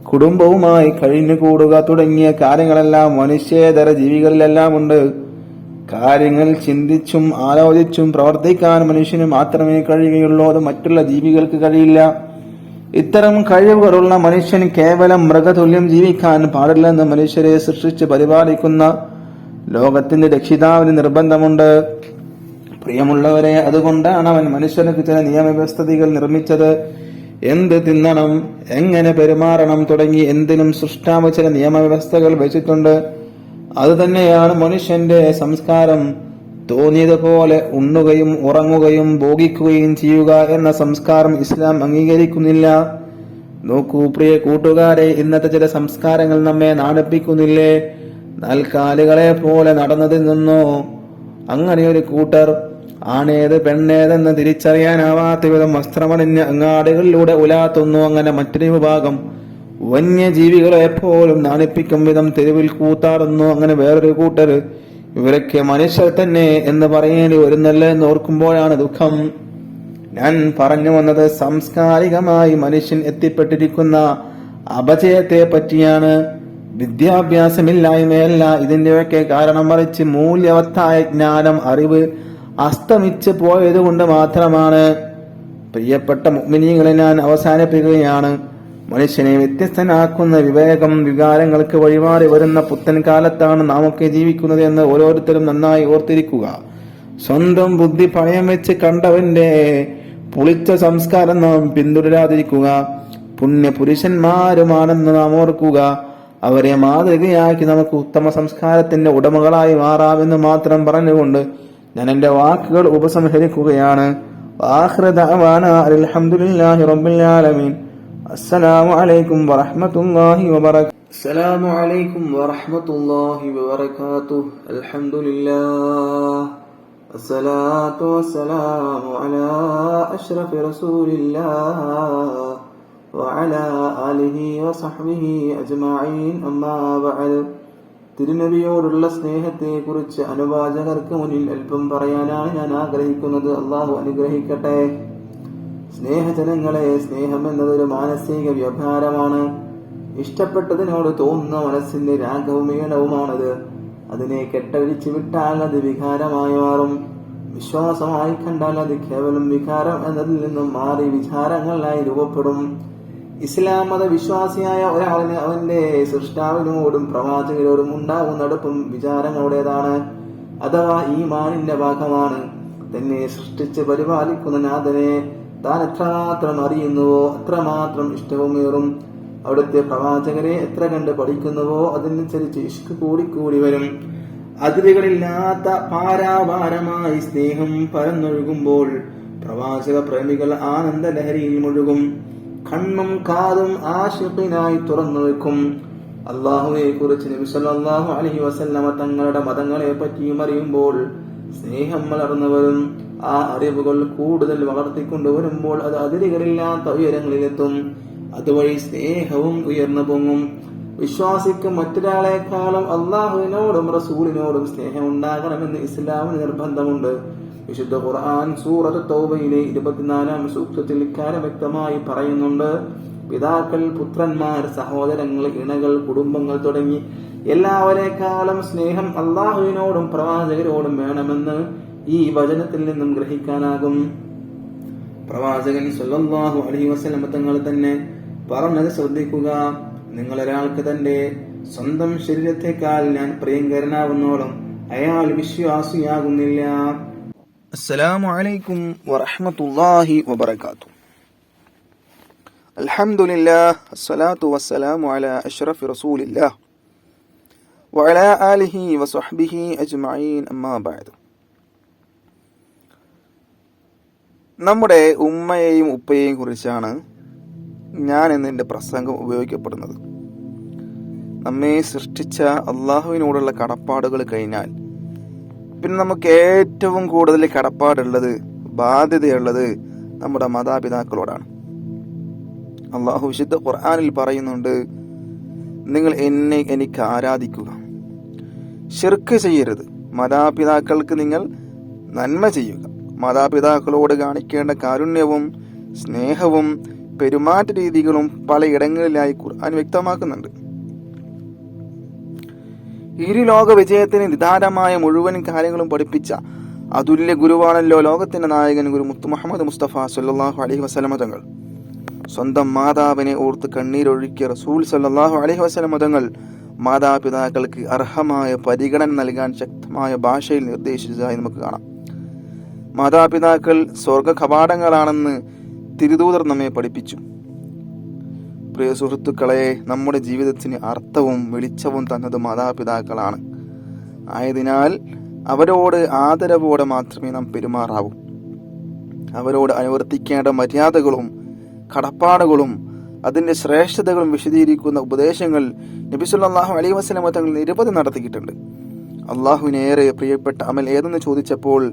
കുടുംബവുമായി കഴിഞ്ഞുകൂടുക തുടങ്ങിയ കാര്യങ്ങളെല്ലാം മനുഷ്യേതര ജീവികളിലെല്ലാം ഉണ്ട്. കാര്യങ്ങൾ ചിന്തിച്ചും ആലോചിച്ചും പ്രവർത്തിക്കാൻ മനുഷ്യന് മാത്രമേ കഴിയുകയുള്ളൂ. അത് മറ്റുള്ള ജീവികൾക്ക് കഴിയില്ല. ഇത്തരം കഴിവുകളുള്ള മനുഷ്യൻ കേവലം മൃഗതുല്യം ജീവിക്കാൻ പാടില്ലെന്ന് മനുഷ്യരെ സൃഷ്ടിച്ച് പരിപാലിക്കുന്ന ലോകത്തിന്റെ രക്ഷിതാവിന് നിർബന്ധമുണ്ട്. പ്രിയമുള്ളവരെ, അതുകൊണ്ടാണ് അവൻ മനുഷ്യർക്ക് ചില നിയമവ്യവസ്ഥകൾ നിർമ്മിച്ചത്. എന്ത് തിന്നണം, എങ്ങനെ പെരുമാറണം തുടങ്ങി എന്തിനും സൃഷ്ടാവ് ചില നിയമവ്യവസ്ഥകൾ വെച്ചിട്ടുണ്ട്. അതുതന്നെയാണ് മനുഷ്യന്റെ സംസ്കാരം. തോന്നിയതുപോലെ ഉണ്ണുകയും ഉറങ്ങുകയും ഭോഗിക്കുകയും ചെയ്യുക എന്ന സംസ്കാരം ഇസ്ലാം അംഗീകരിക്കുന്നില്ല. നോക്കൂ പ്രിയ കൂട്ടുകാരെ, ഇന്നത്തെ ചില സംസ്കാരങ്ങൾ നമ്മെ നാണിപ്പിക്കുന്നില്ലേ? നാൽക്കാലികളെ പോലെ നടന്നതിൽ നിന്നോ അങ്ങനെയൊരു കൂട്ടർ ആണേത് പെണ്ണേതെന്ന് തിരിച്ചറിയാനാവാത്ത വിധം വസ്ത്രമണിഞ്ഞ് അങ്ങാടികളിലൂടെ ഉലാത്തുന്നു. അങ്ങനെ മറ്റൊരു വിഭാഗം വന്യജീവികളെ എപ്പോഴും നാണിപ്പിക്കും വിധം തെരുവിൽ കൂത്താടുന്നു. അങ്ങനെ വേറൊരു കൂട്ടർ ഇവരൊക്കെ മനുഷ്യർ തന്നെ എന്ന് പറയേണ്ടി വരുന്നല്ലേ എന്ന് ഓർക്കുമ്പോഴാണ് ദുഃഖം. ഞാൻ പറഞ്ഞു വന്നത് സാംസ്കാരികമായി മനുഷ്യൻ എത്തിപ്പെട്ടിരിക്കുന്ന അപജയത്തെ പറ്റിയാണ്. വിദ്യാഭ്യാസമില്ലായ്മയല്ല ഇതിന്റെയൊക്കെ കാരണം, മറിച്ച് മൂല്യവത്തായ ജ്ഞാനം, അറിവ് അസ്തമിച്ച് പോയത് കൊണ്ട് മാത്രമാണ്. പ്രിയപ്പെട്ട മുഅ്മിനീങ്ങളെ, ഞാൻ അവസാനിപ്പിക്കുകയാണ്. മനുഷ്യനെ വ്യത്യസ്തനാക്കുന്ന വിവേകം വികാരങ്ങൾക്ക് വഴിമാറി വരുന്ന പുത്തൻ കാലത്താണ് നാമൊക്കെ ജീവിക്കുന്നത് എന്ന് ഓരോരുത്തരും നന്നായി ഓർത്തിരിക്കുക. സ്വന്തം ബുദ്ധി പണയം വെച്ച് കണ്ടവന്റെ പുളിച്ച സംസ്കാരം നാം പിന്തുടരാതിരിക്കുക. പുണ്യ പുരുഷന്മാരുമാണെന്ന് നാം ഓർക്കുക. അവരെ മാതൃകയാക്കി നമുക്ക് ഉത്തമ സംസ്കാരത്തിന്റെ ഉടമകളായി മാറാമെന്ന് മാത്രം പറഞ്ഞുകൊണ്ട് ഞാൻ എന്റെ വാക്കുകൾ ഉപസംഹരിക്കുകയാണ്. ആഖിറു ദഅവാനാ അൽഹംദുലില്ലാഹി റബ്ബിൽ ആലമീൻ. അസ്സലാമു അലൈക്കും വറഹ്മത്തുള്ളാഹി വബറകാതുഹു. അസ്സലാമു അലൈക്കും വറഹ്മത്തുള്ളാഹി വബറകാതുഹു. അൽഹംദുലില്ലാഹ് അസ്സലാത്തു വസ്സലാമു അലാ അഷ്റഫി റസൂലില്ലാഹ് വഅലാ ആലിഹി വസഹ്ബിഹി അജ്മഈൻ. അമ്മാ ബഅദ്. തിരുനബിയോടുള്ള സ്നേഹത്തെ കുറിച്ച് അനുവാചകർക്ക് മുന്നിൽ അല്പം പറയാനാണ് ഞാൻ ആഗ്രഹിക്കുന്നത്. അള്ളാഹു അനുഗ്രഹിക്കട്ടെ. സ്നേഹജനങ്ങളെ, സ്നേഹം എന്നതൊരു മാനസിക വ്യവഹാരമാണ്. ഇഷ്ടപ്പെട്ടതിനോട് തോന്നുന്ന മനസ്സിന്റെ രാഗവും ഈണവുമാണത്. അതിനെ കെട്ടഴിച്ചു വിട്ടാൽ അത് വികാരമായി മാറും. വിശ്വാസമായി കണ്ടാൽ അത് കേവലം വികാരം എന്നതിൽ നിന്നും മാറി വിചാരങ്ങളായി രൂപപ്പെടും. ഇസ്ലാം മത വിശ്വാസിയായ ഒരാളിന് അവന്റെ സൃഷ്ടാവിനോടും പ്രവാചകരോടും ഉണ്ടാവുന്ന അടുപ്പം വിചാരങ്ങളുടേതാണ്, അഥവാ ഈമാനിന്റെ ഭാഗമാണ്. തന്നെ സൃഷ്ടിച്ച് പരിപാലിക്കുന്ന നാഥനെ താൻ എത്രമാത്രം അറിയുന്നുവോ അത്രമാത്രം ഇഷ്ടവുമേറും. അവിടുത്തെ പ്രവാചകരെ എത്ര കണ്ട് പഠിക്കുന്നുവോ അതനുസരിച്ച് ഇഷ്ക് കൂടിക്കൂടി വരും. അതിരുകളില്ലാത്ത പാരാപാരമായി സ്നേഹം പരന്നൊഴുകുമ്പോൾ പ്രവാചക പ്രേമികൾ ആനന്ദ ലഹരിയിൽ മുഴുകും. കണ്ണും കാതും ആശിഖിനായി തുറന്നു വെക്കും. അള്ളാഹുവെ കുറിച്ച് നബി സല്ലല്ലാഹു അലൈഹി വസല്ലമ തങ്ങളുടെ മതങ്ങളെ പറ്റിയും അറിയുമ്പോൾ സ്നേഹം വളർന്നു വരും. ആ അറിവുകൾ കൂടുതൽ വളർത്തിക്കൊണ്ടുവരുമ്പോൾ അത് അതിരുകളില്ലാത്ത ഉയരങ്ങളിലെത്തും. അതുവഴി സ്നേഹവും ഉയർന്നു പൊങ്ങും. വിശ്വാസിക്ക് മറ്റൊരാളെക്കാളും അള്ളാഹുവിനോടും റസൂലിനോടും സ്നേഹം ഉണ്ടാകണമെന്ന് ഇസ്ലാമിന് നിർബന്ധമുണ്ട്. വിശുദ്ധ ഖുർആൻ സൂറത്ത് തൗബയിലെ 24 സൂക്തത്തിൽ ഇക്കാര്യം വ്യക്തമായി പറയുന്നുണ്ട്. പിതാക്കൾ, പുത്രന്മാർ, സഹോദരങ്ങൾ, ഇണകൾ, കുടുംബങ്ങൾ തുടങ്ങി എല്ലാവരെക്കാളും സ്നേഹം അള്ളാഹുവിനോടും പ്രവാചകരോടും വേണമെന്ന് ഈ വചനത്തിൽ നിന്നും ഗ്രഹിക്കാനാകും. പ്രവാചകൻ സല്ലല്ലാഹു അലൈഹി വസല്ലം തങ്ങൾ തന്നെ പറഞ്ഞത് ശ്രദ്ധിക്കുക: നിങ്ങൾ ഒരാൾക്ക് തന്റെ സ്വന്തം ശരീരത്തെക്കാൾ ഞാൻ പ്രിയങ്കരനാവുന്നോളം അയാൾ വിശ്വാസിയാകുന്നില്ല. അസ്സലാമു അലൈക്കും വറഹ്മത്തുള്ളാഹി വബറകാതുഹു. അൽഹംദുലില്ലാഹ് അസ്സലാത്തു വസ്സലാമു അലാ അഷ്റഫി റസൂലില്ലാഹ് വഅലാ ആലിഹി വസഹ്ബിഹി അജ്മഈൻ, അമ്മാ ബഅദ്. നമ്മുടെ ഉമ്മയെയും ഉപ്പയെയും കുറിച്ചാണ് ഞാൻ ഇന്ന് എൻ്റെ പ്രസംഗം ഉപയോഗിക്കപ്പെടുന്നത്. നമ്മെ സൃഷ്ടിച്ച അള്ളാഹുവിനോടുള്ള കടപ്പാടുകൾ കഴിഞ്ഞാൽ പിന്നെ നമുക്ക് ഏറ്റവും കൂടുതൽ കടപ്പാടുള്ളത്, ബാധ്യതയുള്ളത് നമ്മുടെ മാതാപിതാക്കളോടാണ്. അള്ളാഹു വിശുദ്ധ ഖുർആനിൽ പറയുന്നുണ്ട്: നിങ്ങൾ എനിക്ക് ആരാധിക്കുക, ശിർക്ക് ചെയ്യരുത്, മാതാപിതാക്കൾക്ക് നിങ്ങൾ നന്മ ചെയ്യുക. മാതാപിതാക്കളോട് കാണിക്കേണ്ട കാരുണ്യവും സ്നേഹവും പെരുമാറ്റ രീതികളും പലയിടങ്ങളിലായി ഖുർആൻ വ്യക്തമാക്കുന്നുണ്ട്. ഇരുലോക വിജയത്തിന് നിദാനമായ മുഴുവൻ കാര്യങ്ങളും പഠിപ്പിച്ച അതുല്യ ഗുരുവാണല്ലോ ലോകത്തിന്റെ നായകൻ ഗുരു മുത്തു മുഹമ്മദ് മുസ്തഫ സല്ലല്ലാഹു അലൈഹി വസല്ലം തങ്ങൾ. സ്വന്തം മാതാവിനെ ഓർത്ത് കണ്ണീരൊഴുക്കിയ റസൂൽ സല്ലല്ലാഹു അലൈഹി വസല്ലം തങ്ങൾ മാതാപിതാക്കൾക്ക് അർഹമായ പരിഗണന നൽകാൻ ശക്തമായ ഭാഷയിൽ നിർദ്ദേശിച്ചതായി നമുക്ക് കാണാം. മാതാപിതാക്കൾ സ്വർഗ കവാടങ്ങളാണെന്ന് തിരുദൂതർ നമ്മെ പഠിപ്പിച്ചു. പ്രിയ സുഹൃത്തുക്കളെ, നമ്മുടെ ജീവിതത്തിന് അർത്ഥവും വെളിച്ചവും തന്നത് മാതാപിതാക്കളാണ്. ആയതിനാൽ അവരോട് ആദരവോടെ മാത്രമേ നാം പെരുമാറാവൂ. അവരോട് അനുവർത്തിക്കേണ്ട മര്യാദകളും കടപ്പാടുകളും അതിന്റെ ശ്രേഷ്ഠതകളും വിശദീകരിക്കുന്ന ഉപദേശങ്ങൾ നബി സല്ലല്ലാഹു അലൈഹി വസല്ലം തങ്ങൾ നിരവധി നടത്തിയിട്ടുണ്ട്. അള്ളാഹുവിനേറെ പ്രിയപ്പെട്ട അമൽ ഏതെന്ന് ചോദിച്ചപ്പോൾ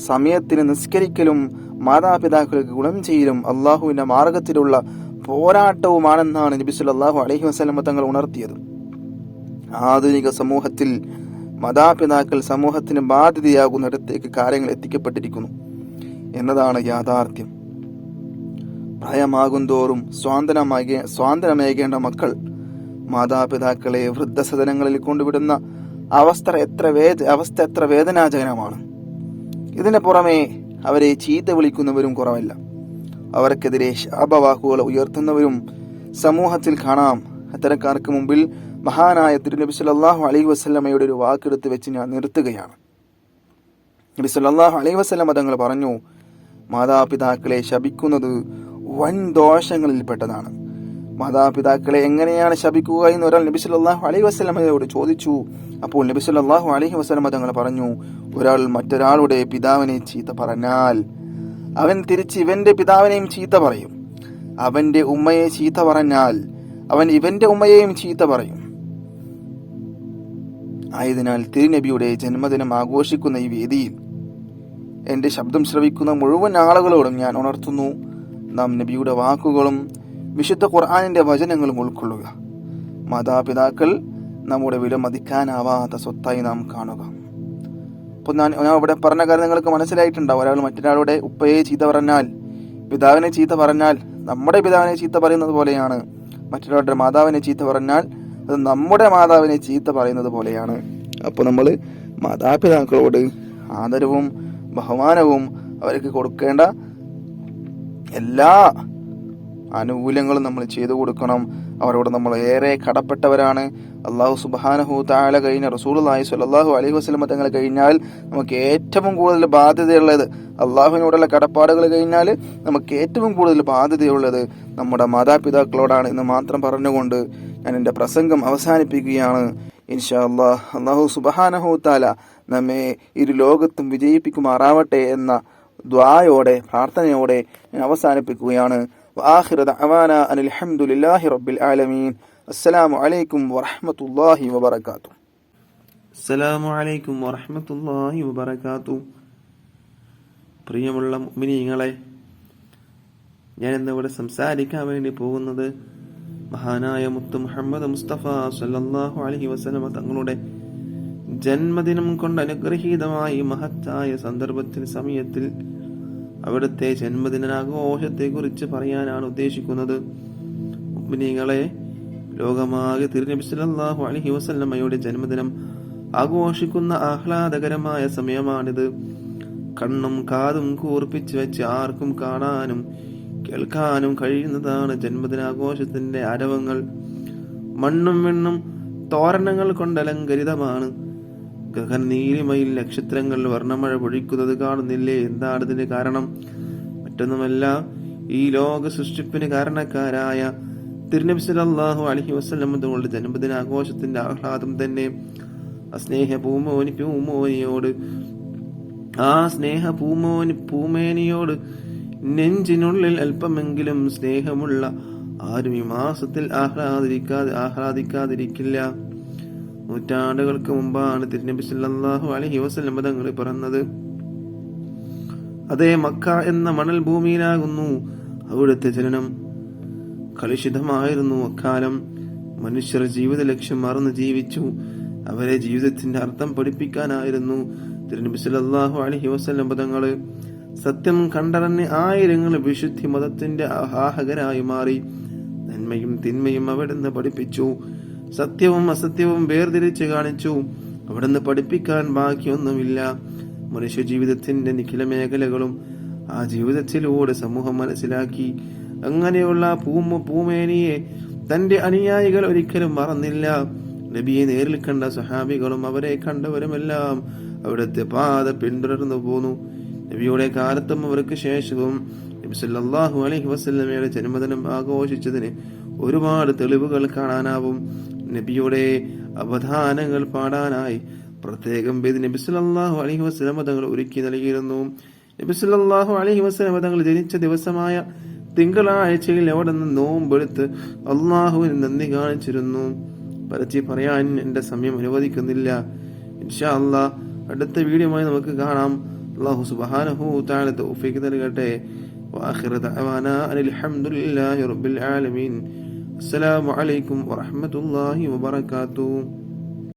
സമയത്തിന് നിസ്കരിക്കലും മാതാപിതാക്കൾക്ക് ഗുണം ചെയ്യലും അള്ളാഹുവിന്റെ മാർഗത്തിലുള്ള പോരാട്ടവുമാണെന്നാണ് നബി സല്ലല്ലാഹു അലൈഹി വസല്ലം തങ്ങൾ ഉണർത്തിയത്. ആധുനിക സമൂഹത്തിൽ മാതാപിതാക്കൾ സമൂഹത്തിന് ബാധ്യതയാകുന്നിടത്തേക്ക് കാര്യങ്ങൾ എത്തിക്കപ്പെട്ടിരിക്കുന്നു എന്നതാണ് യാഥാർത്ഥ്യം. പ്രായമാകും തോറും സ്വാതന്ത്ര്യമേകേണ്ട മക്കൾ മാതാപിതാക്കളെ വൃദ്ധസദനങ്ങളിൽ കൊണ്ടുവിടുന്ന അവസ്ഥ എത്ര വേദനാജനകമാണ്. ഇതിന് പുറമെ അവരെ ചീത്ത വിളിക്കുന്നവരും കുറവല്ല. അവർക്കെതിരെ ശാപവാക്കുകൾ ഉയർത്തുന്നവരും സമൂഹത്തിൽ കാണാം. അത്തരക്കാർക്ക് മുമ്പിൽ മഹാനായ തിരുനബി സല്ലല്ലാഹു അലൈഹി വസല്ലമയുടെ ഒരു വാക്കെടുത്ത് വെച്ച് ഞാൻ നിർത്തുകയാണ്. നബി സല്ലല്ലാഹു അലൈഹി വസല്ലമ തങ്ങൾ പറഞ്ഞു: മാതാപിതാക്കളെ ശപിക്കുന്നത് വൻ ദോഷങ്ങളിൽപ്പെട്ടതാണ്. മാതാപിതാക്കളെ എങ്ങനെയാണ് ശപിക്കുക എന്ന് ഒരാൾ നബി സല്ലല്ലാഹു അലൈഹി വസല്ലമയോട് ചോദിച്ചു. അപ്പോൾ നബി സല്ലല്ലാഹു അലൈഹി വസല്ലമ തങ്ങൾ പറഞ്ഞു: ഒരാൾ മറ്റൊരാളുടെ പിതാവിനെ ചീത്ത പറഞ്ഞാൽ അവൻ തിരിച്ച് ഇവന്റെ പിതാവിനെയും ചീത്ത പറയും. അവന്റെ ഉമ്മയെ ചീത്ത പറഞ്ഞാൽ അവൻ ഇവന്റെ ഉമ്മയെയും ചീത്ത പറയും. ആയതിനാൽ തിരുനബിയുടെ ജന്മദിനം ആഘോഷിക്കുന്ന ഈ വേദിയിൽ എന്റെ ശബ്ദം ശ്രവിക്കുന്ന മുഴുവൻ ആളുകളോടും ഞാൻ ഉണർത്തുന്നു: നാം നബിയുടെ വാക്കുകളും വിശുദ്ധ ഖുർആനിന്റെ വചനങ്ങളും ഉൾക്കൊള്ളുക. മാതാപിതാക്കൾ നമ്മുടെ വിലമതിക്കാനാവാത്ത സ്വത്തായി നാം കാണുക. അപ്പോൾ ഞാൻ ഇവിടെ പറഞ്ഞ കാര്യം നിങ്ങൾക്ക് മനസ്സിലായിട്ടുണ്ടാവും. ഒരാൾ മറ്റൊരാളുടെ ഉപ്പയെ ചീത്ത പറഞ്ഞാൽ, പിതാവിനെ ചീത്ത പറഞ്ഞാൽ നമ്മുടെ പിതാവിനെ ചീത്ത പറയുന്നത് പോലെയാണ്. മറ്റൊരാളുടെ മാതാവിനെ ചീത്ത പറഞ്ഞാൽ അത് നമ്മുടെ മാതാവിനെ ചീത്ത പറയുന്നത് പോലെയാണ്. അപ്പോൾ നമ്മൾ മാതാപിതാക്കളോട് ആദരവും ബഹുമാനവും അവർക്ക് കൊടുക്കേണ്ട എല്ലാ ആനുകൂല്യങ്ങളും നമ്മൾ ചെയ്തു കൊടുക്കണം. അവരോട് നമ്മൾ ഏറെ കടപ്പെട്ടവരാണ്. അള്ളാഹു സുബ്ഹാനഹു തആല കഴിഞ്ഞ റസൂലുള്ളാഹി സ്വല്ലല്ലാഹു അലൈഹി വസല്ലം തങ്ങൾ കഴിഞ്ഞാൽ നമുക്ക് ഏറ്റവും കൂടുതൽ ബാധ്യതയുള്ളത്, അള്ളാഹുവിനോടുള്ള കടപ്പാടുകൾ കഴിഞ്ഞാൽ നമുക്ക് ഏറ്റവും കൂടുതൽ ബാധ്യതയുള്ളത് നമ്മുടെ മാതാപിതാക്കളോടാണ് എന്ന് മാത്രം പറഞ്ഞുകൊണ്ട് ഞാൻ എൻ്റെ പ്രസംഗം അവസാനിപ്പിക്കുകയാണ്. ഇൻഷാ അല്ലാഹ് അള്ളാഹു സുബ്ഹാനഹു തആല നമ്മെ ഇരു ലോകത്തും വിജയിപ്പിക്കുമാറാവട്ടെ എന്ന ദുആയോടെ പ്രാർത്ഥനയോടെ ഞാൻ അവസാനിപ്പിക്കുകയാണ്. വആഖിറു ദഅവാനാ അനിൽ ഹംദുലില്ലാഹി റബ്ബിൽ ആലമീൻ. അസ്സലാമു അലൈക്കും വറഹ്മത്തുള്ളാഹി വബറകാതുഹു. അസ്സലാമു അലൈക്കും വറഹ്മത്തുള്ളാഹി വബറകാതുഹു. പ്രിയമുള്ള മുഅ്മിനീങ്ങളെ, ഞാൻ ഇന്നിവിടെ സംസാരിക്കാൻ വേണ്ടി പോകുന്നത് മഹാനായ മുത്ത് മുഹമ്മദ് മുസ്തഫ സല്ലല്ലാഹു അലൈഹി വസല്ലമ തങ്ങളുടെ ജന്മദിനം കൊണ്ട് അനുഗ്രഹീതമായി മഹത്തായ സന്ദർഭത്തിൽ സമയത്തിൽ അവിടുത്തെ ജന്മദിനാഘോഷത്തെ കുറിച്ച് പറയാനാണ് ഉദ്ദേശിക്കുന്നത്. മുഅ്മിനീങ്ങളെ, ലോകമാകെ തിരുനബി സല്ലല്ലാഹു അലൈഹി വസല്ലമയുടെ ജന്മദിനം ആഘോഷിക്കുന്ന ആഹ്ലാദകരമായ സമയമാണിത്. കണ്ണും കാതും കൂർപ്പിച്ച് വെച്ച് ആർക്കും കാണാനും കേൾക്കാനും കഴിയുന്നതാണ് ജന്മദിനാഘോഷത്തിന്റെ ആരവങ്ങൾ. മണ്ണും വെണ്ണും തോരണങ്ങൾ കൊണ്ട് അലങ്കരിതമാണ്. ഗഗൻ നീലിമയിൽ നക്ഷത്രങ്ങൾ വർണ്ണമഴ പൊഴിക്കുന്നത് കാണുന്നില്ലേ? എന്താണ് ഇതിന് കാരണം? മറ്റൊന്നുമല്ല, ഈ ലോക സൃഷ്ടിപ്പിന് കാരണക്കാരായ തിരുനബി സല്ലല്ലാഹു അലൈഹി വസല്ലം തങ്ങളുടെ ജന്മദിനാഘോഷത്തിന്റെ ആഹ്ലാദം തന്നെ. ആ സ്നേഹ പൂമേനിയോട് നെഞ്ചിനുള്ളിൽ അല്പമെങ്കിലും സ്നേഹമുള്ള ആരും ഈ മാസത്തിൽ ആഹ്ലാദിക്കാതിരിക്കില്ല. നൂറ്റാണ്ടുകൾക്ക് മുമ്പാണ് തിരുനബി സല്ലല്ലാഹു അലൈഹി വസല്ലം തങ്ങൾ പിറന്നത്. അതേ മക്ക എന്ന മണൽ ഭൂമിയിലാകുന്നു അവിടുത്തെ ജനനം. കലുഷിതമായിരുന്നു അക്കാലം. മനുഷ്യർ ജീവിത ലക്ഷ്യം മറന്ന് ജീവിച്ചു. അവരെ ജീവിതത്തിന്റെ അർത്ഥം പഠിപ്പിക്കാനായിരുന്നു തിരുനബി സല്ലല്ലാഹു അലൈഹി വസല്ലം തങ്ങൾ. സത്യം കണ്ടറിഞ്ഞ് ആയിരങ്ങൾ വിശുദ്ധി മതത്തിന്റെ ആവാഹകരായി മാറി. നന്മയും തിന്മയും അവിടുന്ന് പഠിപ്പിച്ചു. സത്യവും അസത്യവും വേർതിരിച്ച് കാണിച്ചു. അവിടുന്ന് പഠിപ്പിക്കാൻ ബാക്കിയൊന്നുമില്ല. മനുഷ്യ ജീവിതത്തിന്റെ നിഖില മേഖലകളും ആ ജീവിതത്തിലൂടെ സമൂഹം മനസ്സിലാക്കി. അങ്ങനെയുള്ള പൂമേനിയെ തന്റെ അനുയായികൾ ഒരിക്കലും മറന്നില്ല. നബിയെ നേരിൽ കണ്ട സഹാബികളും അവരെ കണ്ടവരുമെല്ലാം അവിടുത്തെ പാത പിന്തുടർന്നു പോന്നു. നബിയുടെ കാലത്തും അവർക്ക് ശേഷവും നബി സല്ലല്ലാഹു അലൈഹി വസല്ലമയുടെ ജന്മദിനം ആഘോഷിച്ചതിന് ഒരുപാട് തെളിവുകൾ കാണാനാവും. നബിയുടെ അവധാനങ്ങൾ പാടാനായി പ്രത്യേകം വേദി നബി സല്ലല്ലാഹു അലൈഹി വസല്ലം തങ്ങൾ ഒരുക്കി നൽകിയിരുന്നു. നബി സല്ലല്ലാഹു അലൈഹി വസല്ലം തങ്ങൾ ജനിച്ച ദിവസമായ തിങ്കളാഴ്ചയിൽ അവിടെ നിന്ന് നോമ്പെടുത്ത് അള്ളാഹുവിന് നന്ദി കാണിച്ചിരുന്നു. പരത്തി പറയാൻ എന്റെ സമയം അനുവദിക്കുന്നില്ല. ഇൻഷാ അല്ലാഹ് അടുത്ത വീഡിയോയുമായി നമുക്ക് കാണാം. അല്ലാഹു സുബ്ഹാനഹു തആല തൗഫീഖ് നൽകട്ടെ. വആഖിറു ദഅവാനാ അനിൽ ഹംദുലില്ലാഹി റബ്ബിൽ ആലമീൻ. അസ്സലാമു അലൈക്കും വറഹ്മത്തുള്ളാഹി വബറകാതുഹു.